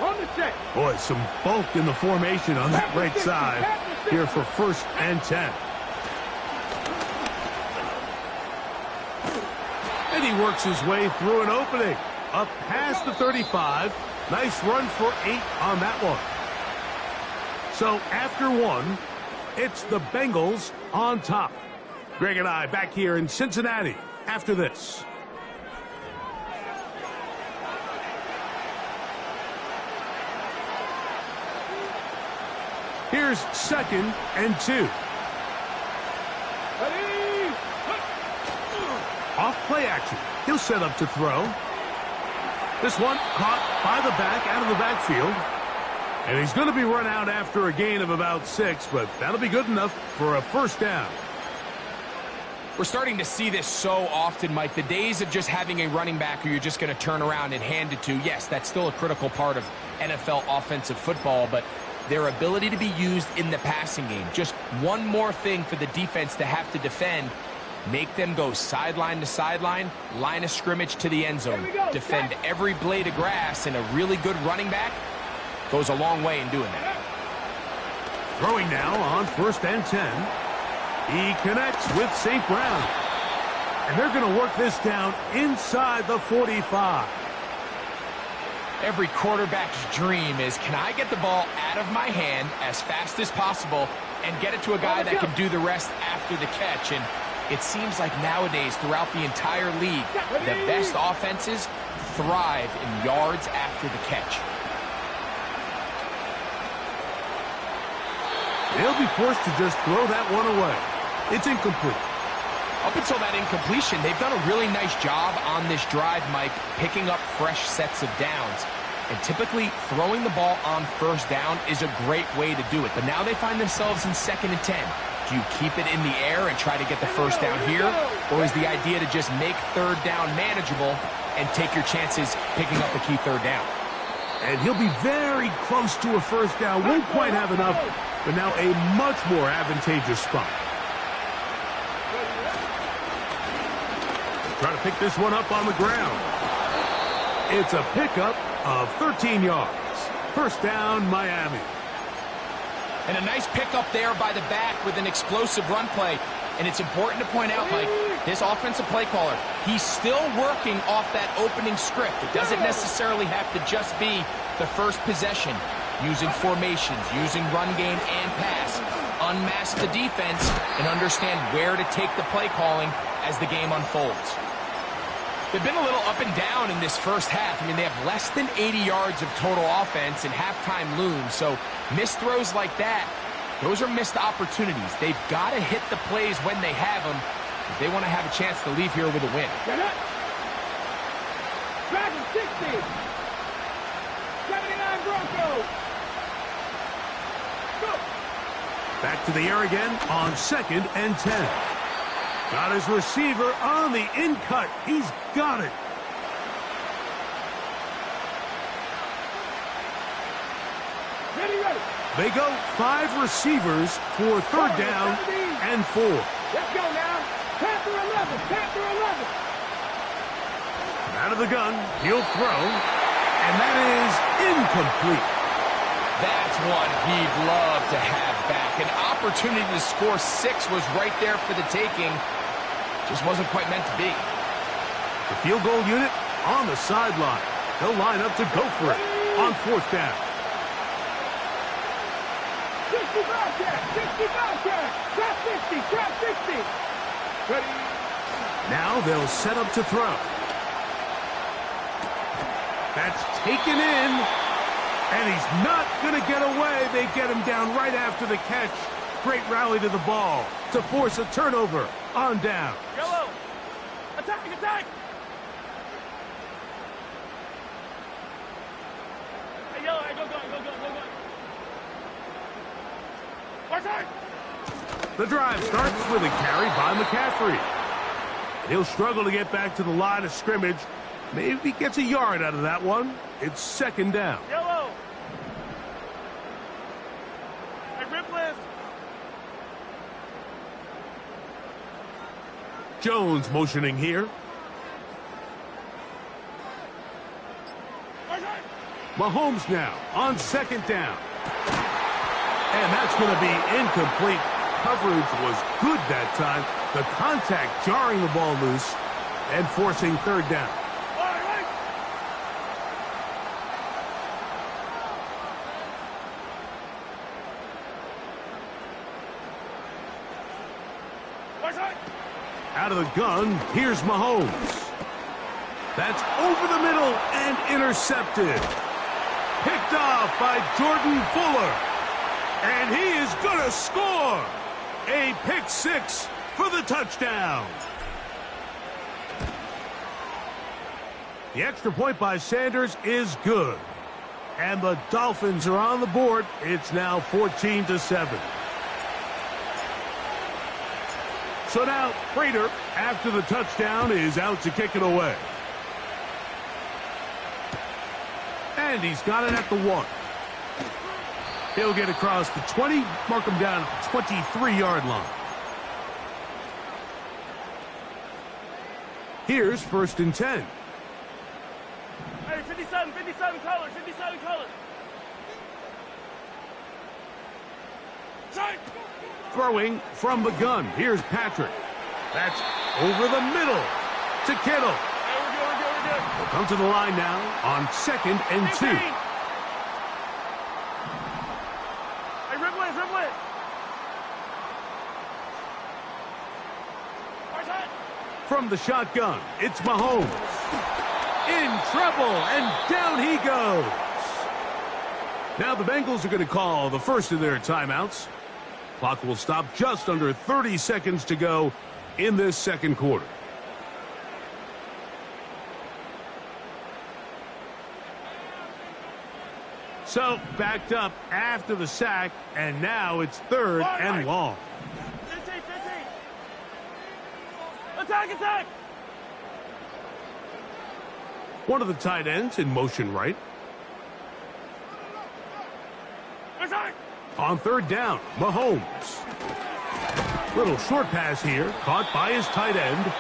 On the set. Boy, some bulk in the formation on that right side here for 1st and 10. And he works his way through an opening. Up past the 35. Nice run for 8 on that one. So after 1, it's the Bengals on top. Greg and I back here in Cincinnati after this. Here's 2nd and 2. Off play action. He'll set up to throw. This one caught by the back, out of the backfield. And he's going to be run out after a gain of about 6, but that'll be good enough for a 1st down. We're starting to see this so often, Mike. The days of just having a running back who you're just going to turn around and hand it to, yes, that's still a critical part of NFL offensive football, but their ability to be used in the passing game, just one more thing for the defense to have to defend. Make them go sideline to sideline, line of scrimmage to the end zone. Defend every blade of grass, and a really good running back goes a long way in doing that. Throwing now on 1st and 10. He connects with St. Brown. And they're going to work this down inside the 45. Every quarterback's dream is, can I get the ball out of my hand as fast as possible and get it to a guy that can do the rest after the catch? And it seems like nowadays, throughout the entire league, the best offenses thrive in yards after the catch. They'll be forced to just throw that one away. It's incomplete. Up until that incompletion, they've done a really nice job on this drive, Mike, picking up fresh sets of downs. And typically, throwing the ball on 1st down is a great way to do it. But now they find themselves in 2nd and 10. Do you keep it in the air and try to get the 1st down here? Or is the idea to just make 3rd down manageable and take your chances picking up a key 3rd down? And he'll be very close to a 1st down. Won't quite have enough, but now a much more advantageous spot. Try to pick this one up on the ground. It's a pickup of 13 yards. 1st down, Miami. And a nice pickup there by the back with an explosive run play. And it's important to point out, Mike, this offensive play caller, he's still working off that opening script. It doesn't necessarily have to just be the 1st possession. Using formations, using run game and pass. Unmask the defense and understand where to take the play calling as the game unfolds. They've been a little up and down in this 1st half. I mean, they have less than 80 yards of total offense and halftime looms. So missed throws like that, those are missed opportunities. They've got to hit the plays when they have them if they want to have a chance to leave here with a win. Dragon 60. 79 Broncos. Go. Back to the air again on 2nd and 10. Got his receiver on the in-cut. He's got it. Ready. They go 5 receivers for 3rd down and 4. Let's go now. Panther 11. Panther 11. Out of the gun, he'll throw, and that is incomplete. That's one he'd love to have back. An opportunity to score 6 was right there for the taking. Just wasn't quite meant to be. The field goal unit on the sideline. They'll line up to go for it on 4th down. 65 check. 65 check. Trap 60. Trap 60. Ready. Now they'll set up to throw. That's taken in, and he's not going to get away. They get him down right after the catch. Great rally to the ball to force a turnover on down. Yellow. Attack. Attack. Hey, yellow. Hey, go. Watch out. The drive starts with a carry by McCaffrey. He'll struggle to get back to the line of scrimmage. Maybe gets a yard out of that one. It's 2nd down. Yellow. Hey, rip list. Jones motioning here. Mahomes now on second down. And that's going to be incomplete. Coverage was good that time. The contact jarring the ball loose and forcing third down. Out of the gun, here's Mahomes. That's over the middle and intercepted. Picked off by Jordan Fuller. And he is going to score. A pick six for the touchdown. The extra point by Sanders is good. And the Dolphins are on the board. It's now 14-7. So now, Prater, after the touchdown, is out to kick it away. And he's got it at the 1. He'll get across the 20, mark him down at the 23-yard line. Here's 1st and 10. Hey, 57 colors, 57 colors. Throwing from the gun. Here's Patrick. That's over the middle to Kittle. Hey, we're good. They'll come to the line now on 2nd and 2. Hey, dribble it. From the shotgun, it's Mahomes. In trouble, and down he goes. Now the Bengals are going to call the first of their timeouts. Clock will stop just under 30 seconds to go in this second quarter. So backed up after the sack, and now it's 3rd and long. 15. Attack! One of the tight ends in motion right. Attack! On 3rd down, Mahomes. Little short pass here, caught by his tight end.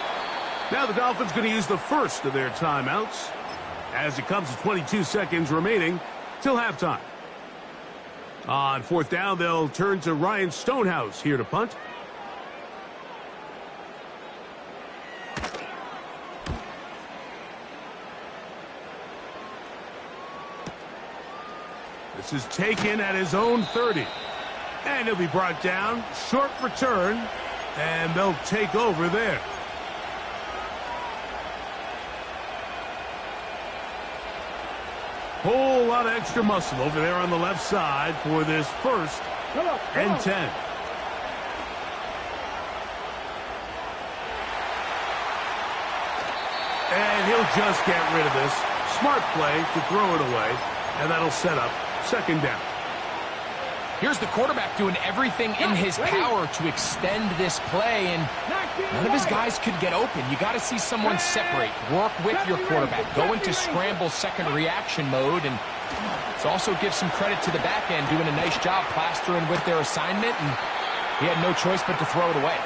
Now the Dolphins going to use the first of their timeouts as it comes to 22 seconds remaining till halftime. On 4th down, they'll turn to Ryan Stonehouse here to punt. This is taken at his own 30. And he'll be brought down. Short return. And they'll take over there. Whole lot of extra muscle over there on the left side for this 1st and 10. And he'll just get rid of this. Smart play to throw it away. And that'll set up 2nd down. Here's the quarterback doing everything in his power to extend this play, and none of his guys could get open. You got to see someone separate, work with your quarterback, go into scramble second reaction mode, and it also gives some credit to the back end doing a nice job plastering with their assignment, and he had no choice but to throw it away.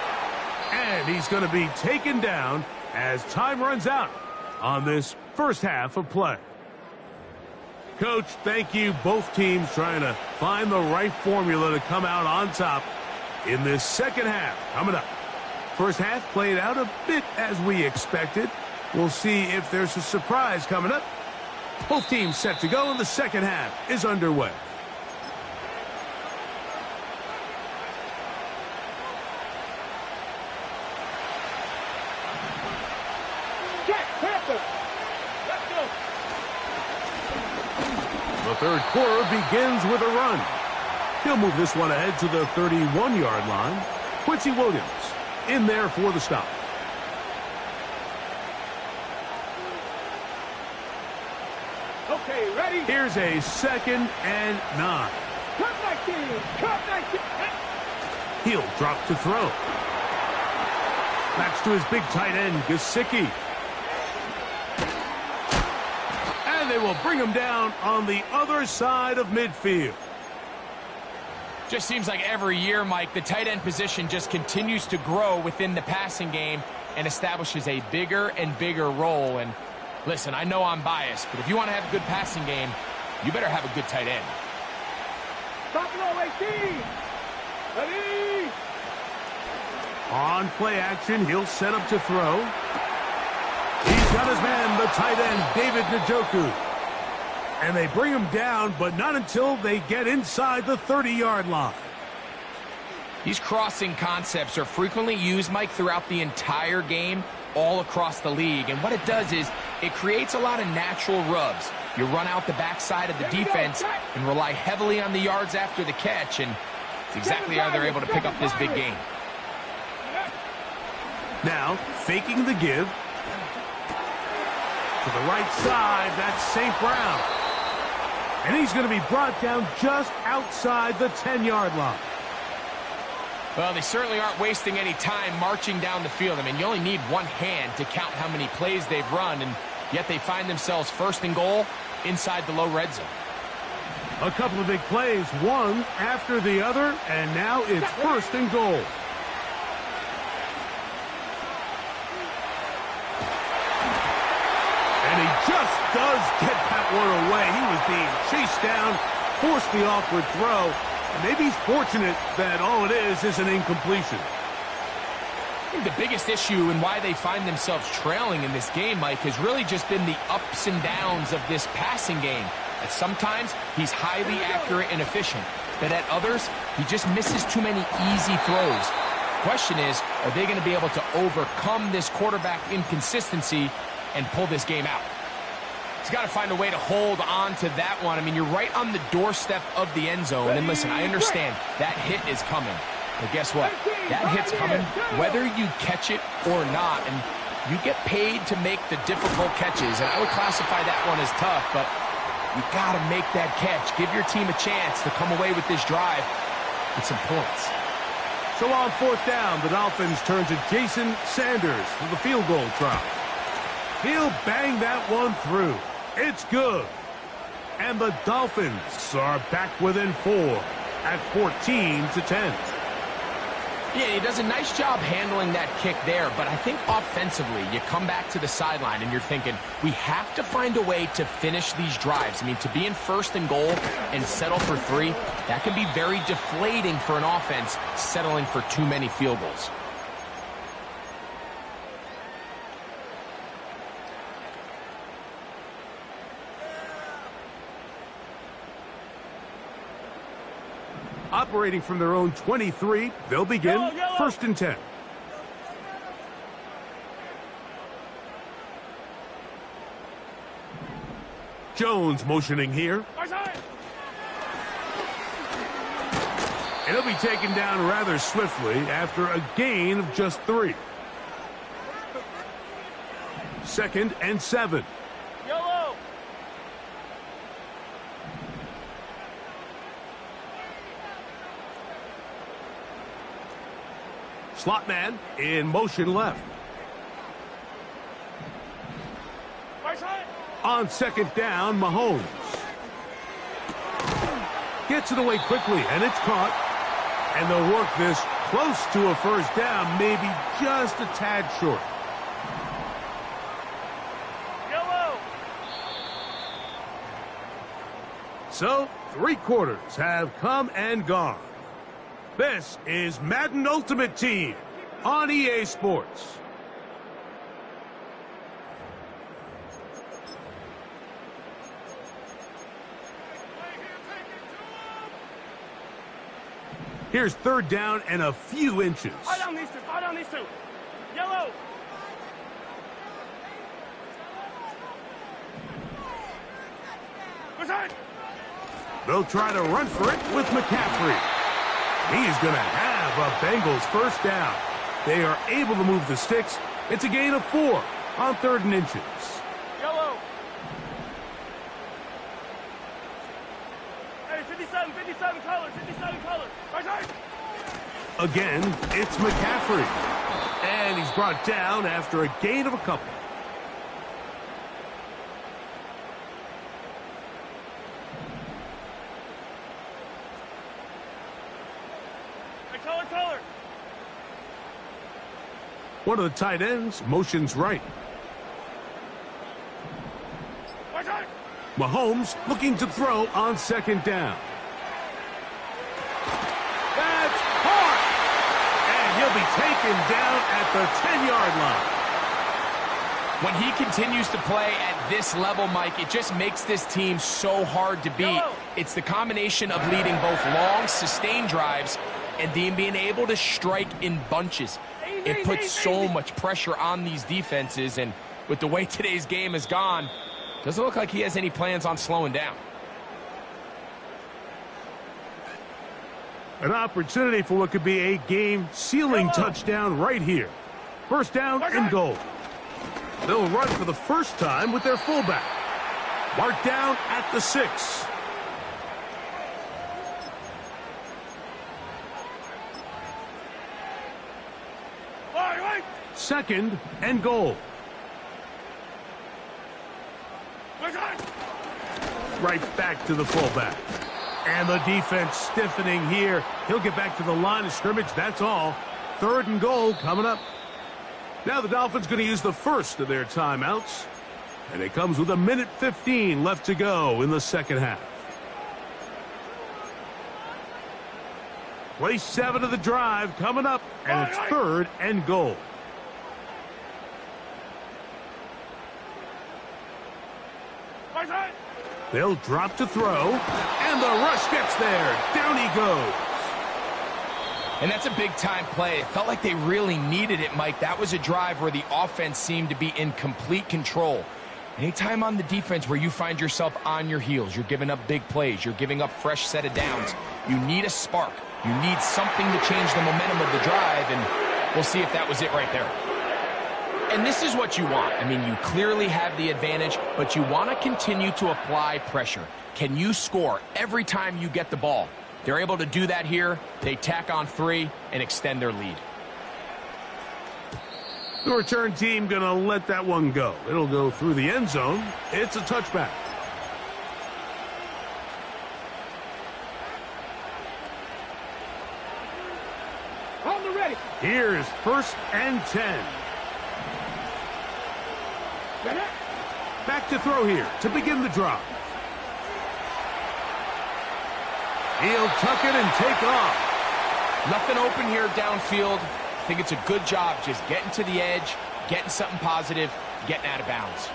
And he's going to be taken down as time runs out on this first half of play. Coach, thank you. Both teams trying to find the right formula to come out on top in this second half coming up. First half played out a bit as we expected. We'll see if there's a surprise coming up. Both teams set to go, and the second half is underway. The third quarter begins with a run. He'll move this one ahead to the 31-yard line. Quincy Williams in there for the stop. Okay, ready? Here's a 2nd and 9. Cut 19. He'll drop to throw. Backs to his big tight end, Gesicki. And they will bring him down on the other side of midfield. Just seems like every year, Mike, the tight end position just continues to grow within the passing game and establishes a bigger and bigger role. And listen, I know I'm biased, but if you want to have a good passing game, you better have a good tight end. Stop it all, 18. Ready? On play action, he'll set up to throw. He's got his man, the tight end, David Njoku. And they bring him down, but not until they get inside the 30-yard line. These crossing concepts are frequently used, Mike, throughout the entire game, all across the league. And what it does is it creates a lot of natural rubs. You run out the backside of the defense and rely heavily on the yards after the catch, and it's exactly how they're able to pick up this big game. Now, faking the give. To the right side, that's St. Brown. And he's going to be brought down just outside the 10-yard line. Well, they certainly aren't wasting any time marching down the field. I mean, you only need one hand to count how many plays they've run, and yet they find themselves first and goal inside the low red zone. A couple of big plays, one after the other, and now it's first and goal. And he just does get that one away. He was being chased down, forced the awkward throw. And maybe he's fortunate that all it is an incompletion. I think the biggest issue and why they find themselves trailing in this game, Mike, has really just been the ups and downs of this passing game. That sometimes he's highly accurate and efficient, but at others, he just misses too many easy throws. The question is, are they going to be able to overcome this quarterback inconsistency and pull this game out? He's got to find a way to hold on to that one. I mean, you're right on the doorstep of the end zone. And listen, I understand that hit is coming. But guess what? That hit's coming whether you catch it or not. And you get paid to make the difficult catches. And I would classify that one as tough, but you got to make that catch. Give your team a chance to come away with this drive with some points. So on fourth down, the Dolphins turn to Jason Sanders for the field goal try. He'll bang that one through. It's good. And the Dolphins are back within 4 at 14-10. Yeah, he does a nice job handling that kick there, but I think offensively, you come back to the sideline and you're thinking, we have to find a way to finish these drives. I mean, to be in first and goal and settle for 3, that can be very deflating for an offense settling for too many field goals. Operating from their own 23, they'll begin first and 10. Jones motioning here. And he'll be taken down rather swiftly after a gain of just 3. Second and 7. Slot man in motion left. On second down, Mahomes. Gets it away quickly, and it's caught. And they'll work this close to a first down, maybe just a tad short. So, 3 quarters have come and gone. This is Madden Ultimate Team on EA Sports. Here's third down and a few inches. Fire down these 2. Fire down these 2. Yellow. They'll try to run for it with McCaffrey. He's going to have a Bengals first down. They are able to move the sticks. It's a gain of 4 on 3rd and inches. Yellow. Hey, 57 colors, 57 colors. Right. Again, it's McCaffrey. And he's brought down after a gain of a couple. Color. One of the tight ends motions right. Mahomes looking to throw on second down. That's hard! And he'll be taken down at the 10-yard line. When he continues to play at this level, Mike, it just makes this team so hard to beat. It's the combination of leading both long, sustained drives and then being able to strike in bunches. It puts so much pressure on these defenses, and with the way today's game has gone, doesn't look like he has any plans on slowing down. An opportunity for what could be a game-sealing touchdown right here. First down and goal. They'll run for the first time with their fullback. Marked down at the 6. Second and goal. Right back to the fullback. And the defense stiffening here. He'll get back to the line of scrimmage, that's all. Third and goal coming up. Now the Dolphins going to use the first of their timeouts. And it comes with 1:15 left to go in the second half. Play 7 of the drive coming up. And it's third and goal. They'll drop to throw. And the rush gets there. Down he goes. And that's a big-time play. It felt like they really needed it, Mike. That was a drive where the offense seemed to be in complete control. Anytime on the defense where you find yourself on your heels, you're giving up big plays, you're giving up fresh set of downs, you need a spark. You need something to change the momentum of the drive, and we'll see if that was it right there. And this is what you want. I mean, you clearly have the advantage, but you want to continue to apply pressure. Can you score every time you get the ball? They're able to do that here. They tack on 3 and extend their lead. The return team going to let that one go. It'll go through the end zone. It's a touchback. On the ready. Here's first and 10. Back to throw here to begin the drive. He'll tuck it and take off. Nothing open here downfield. I think it's a good job just getting to the edge, getting something positive, getting out of bounds.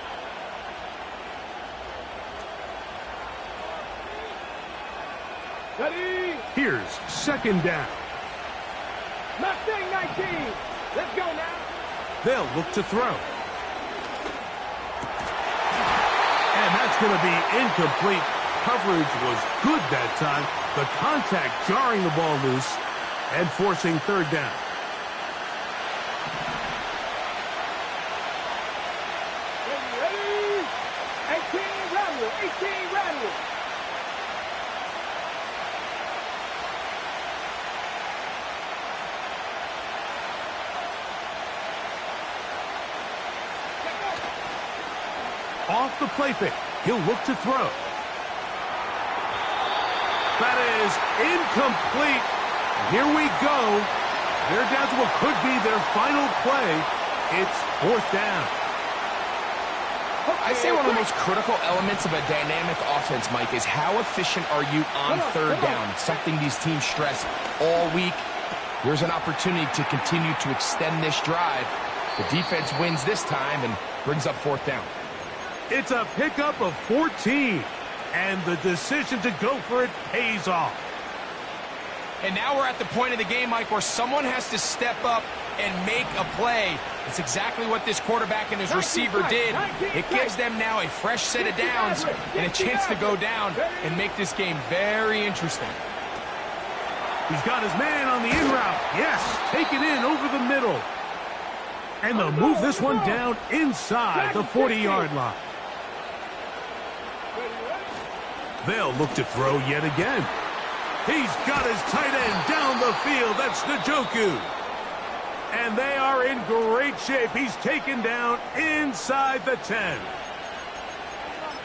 Ready. Here's second down. Mustang 19. Let's go now. They'll look to throw. And that's going to be incomplete. Coverage was good that time. The contact jarring the ball loose and forcing third down. Ready. 18 Randall. 18 Randall. Off the play fake. He'll look to throw. That is incomplete. Here we go. They're down to what could be their final play. It's fourth down. I say one of the most critical elements of a dynamic offense, Mike, is how efficient are you on third down? It's something these teams stress all week. There's an opportunity to continue to extend this drive. The defense wins this time and brings up fourth down. It's a pickup of 14, and the decision to go for it pays off. And now we're at the point of the game, Mike, where someone has to step up and make a play. It's exactly what this quarterback and his receiver did. It gives them now a fresh set of downs and a chance to go down and make this game very interesting. He's got his man on the in route. Yes, taken in over the middle. And they'll move this one down inside the 40-yard line. They'll look to throw yet again. He's got his tight end down the field. That's Njoku. And they are in great shape. He's taken down inside the 10.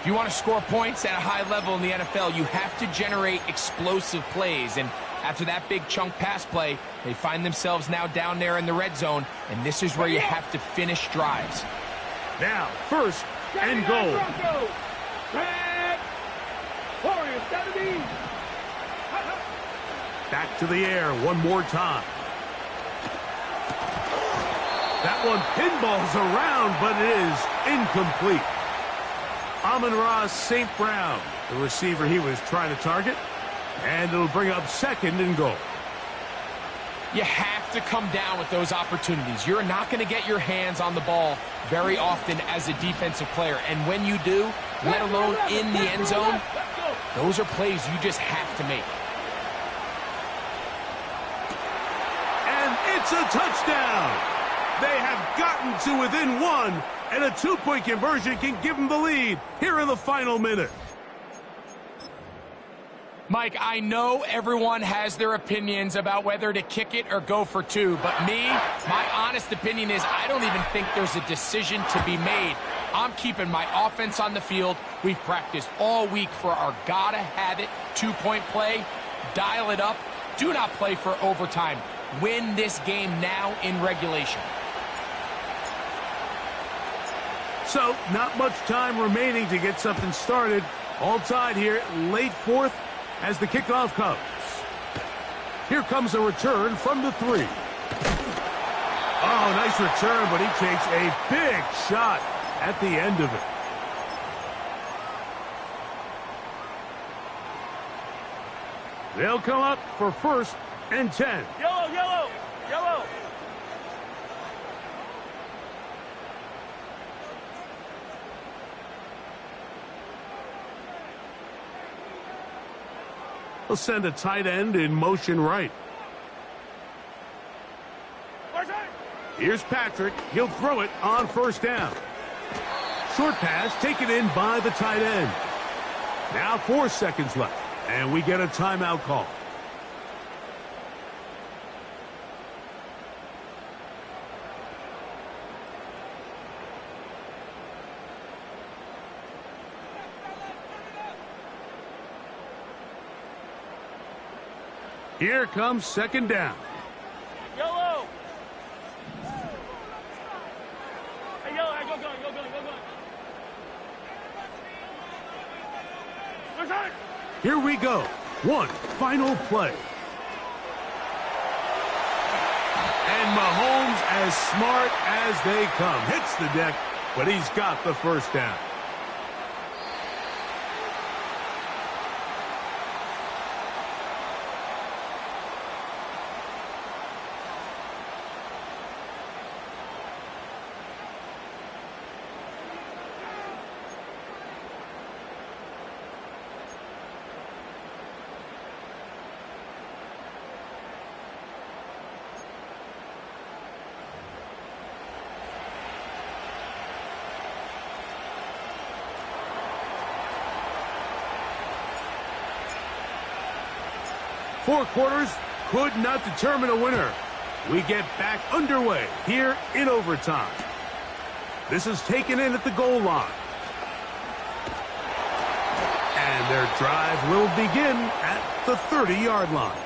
If you want to score points at a high level in the NFL, you have to generate explosive plays. And after that big chunk pass play, they find themselves now down there in the red zone. And this is where you have to finish drives. Now, first and goal. 70. Back to the air one more time. That one pinballs around, but it is incomplete. Amon-Ra St. Brown, the receiver he was trying to target, and it'll bring up 2nd and goal. You have to come down with those opportunities. You're not going to get your hands on the ball very often as a defensive player, and when you do, let alone in the end zone, those are plays you just have to make. And it's a touchdown! They have gotten to within 1, and a 2-point conversion can give them the lead here in the final minute. Mike, I know everyone has their opinions about whether to kick it or go for 2, but my honest opinion is I don't even think there's a decision to be made. I'm keeping my offense on the field. We've practiced all week for our gotta-have-it 2-point play. Dial it up. Do not play for overtime. Win this game now in regulation. So, not much time remaining to get something started. All tied here, late 4th, as the kickoff comes. Here comes a return from the 3. Oh, nice return, but he takes a big shot at the end of it. They'll come up for 1st and 10. Yellow, yellow, yellow. He'll send a tight end in motion right. Here's Patrick. He'll throw it on 1st down. Short pass taken in by the tight end. Now 4 seconds left, and we get a timeout call. Here comes 2nd down. Yellow. Hey, yellow, go, go, go, go, go, go. Here we go. One final play. And Mahomes, as smart as they come, hits the deck, but he's got the 1st down. Four quarters could not determine a winner. We get back underway here in overtime. This is taken in at the goal line. And their drive will begin at the 30-yard line.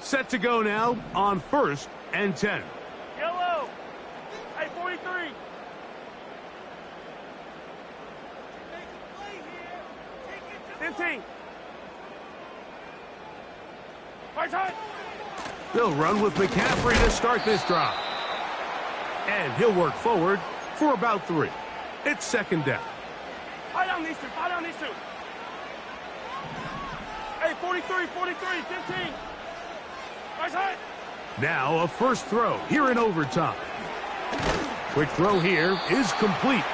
Set to go now on 1st and 10. Yellow. Hey, 43. 15. They'll run with McCaffrey to start this drive. And he'll work forward for about 3. It's 2nd down. Fight on these two. Fight on these two. Hey, 43, 43, 15. Now a first throw here in overtime. Quick throw here is complete.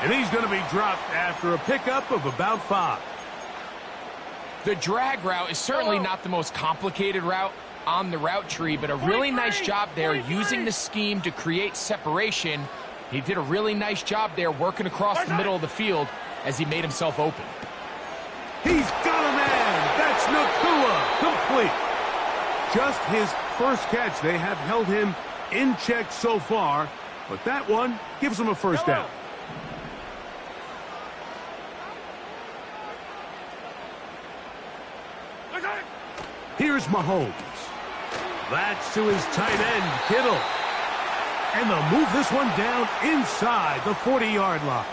And he's going to be dropped after a pickup of about 5. The drag route is certainly not the most complicated route on the route tree, but a really nice job there using the scheme to create separation. He did a really nice job there working across the middle of the field as he made himself open. He's got a man. That's Nakua. Complete. Just his first catch. They have held him in check so far, but that one gives him a first down. Here's Mahomes. That's to his tight end, Kittle. And they'll move this one down inside the 40-yard line.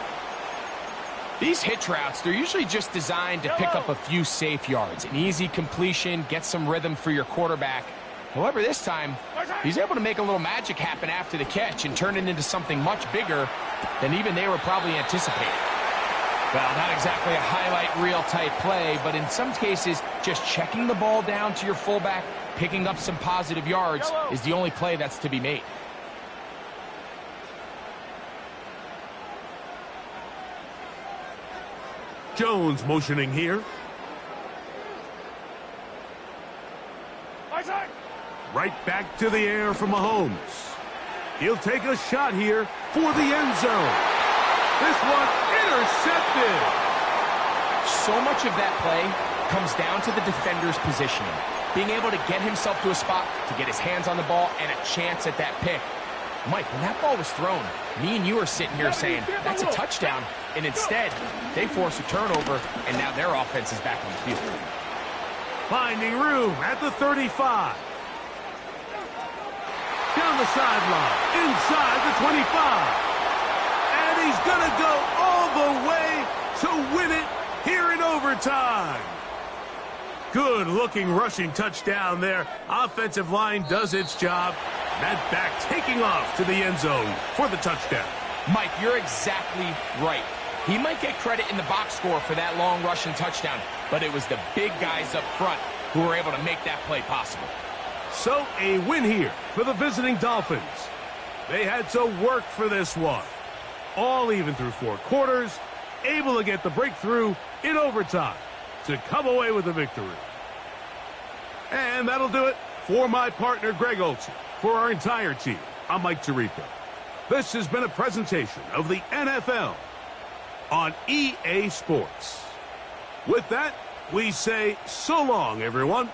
These hitch routes, they're usually just designed to pick up a few safe yards. An easy completion, get some rhythm for your quarterback. However, this time, he's able to make a little magic happen after the catch and turn it into something much bigger than even they were probably anticipating. Well, not exactly a highlight reel type play, but in some cases, just checking the ball down to your fullback, picking up some positive yards is the only play that's to be made. Jones motioning here. Right back to the air for Mahomes. He'll take a shot here for the end zone. This one intercepted. So much of that play comes down to the defender's positioning. Being able to get himself to a spot, to get his hands on the ball, and a chance at that pick. Mike, when that ball was thrown, me and you are sitting here saying, that's a touchdown. And instead, they force a turnover, and now their offense is back on the field. Finding room at the 35. Down the sideline, inside the 25. And he's going to go all the way to win it here in overtime. Good-looking rushing touchdown there. Offensive line does its job. That back taking off to the end zone for the touchdown. Mike, you're exactly right. He might get credit in the box score for that long rushing touchdown, but it was the big guys up front who were able to make that play possible. So a win here for the visiting Dolphins. They had to work for this one. All even through 4 quarters, able to get the breakthrough in overtime to come away with the victory. And that'll do it for my partner Greg Olsen. For our entire team, I'm Mike Tirico. This has been a presentation of the NFL on EA Sports. With that, we say so long, everyone.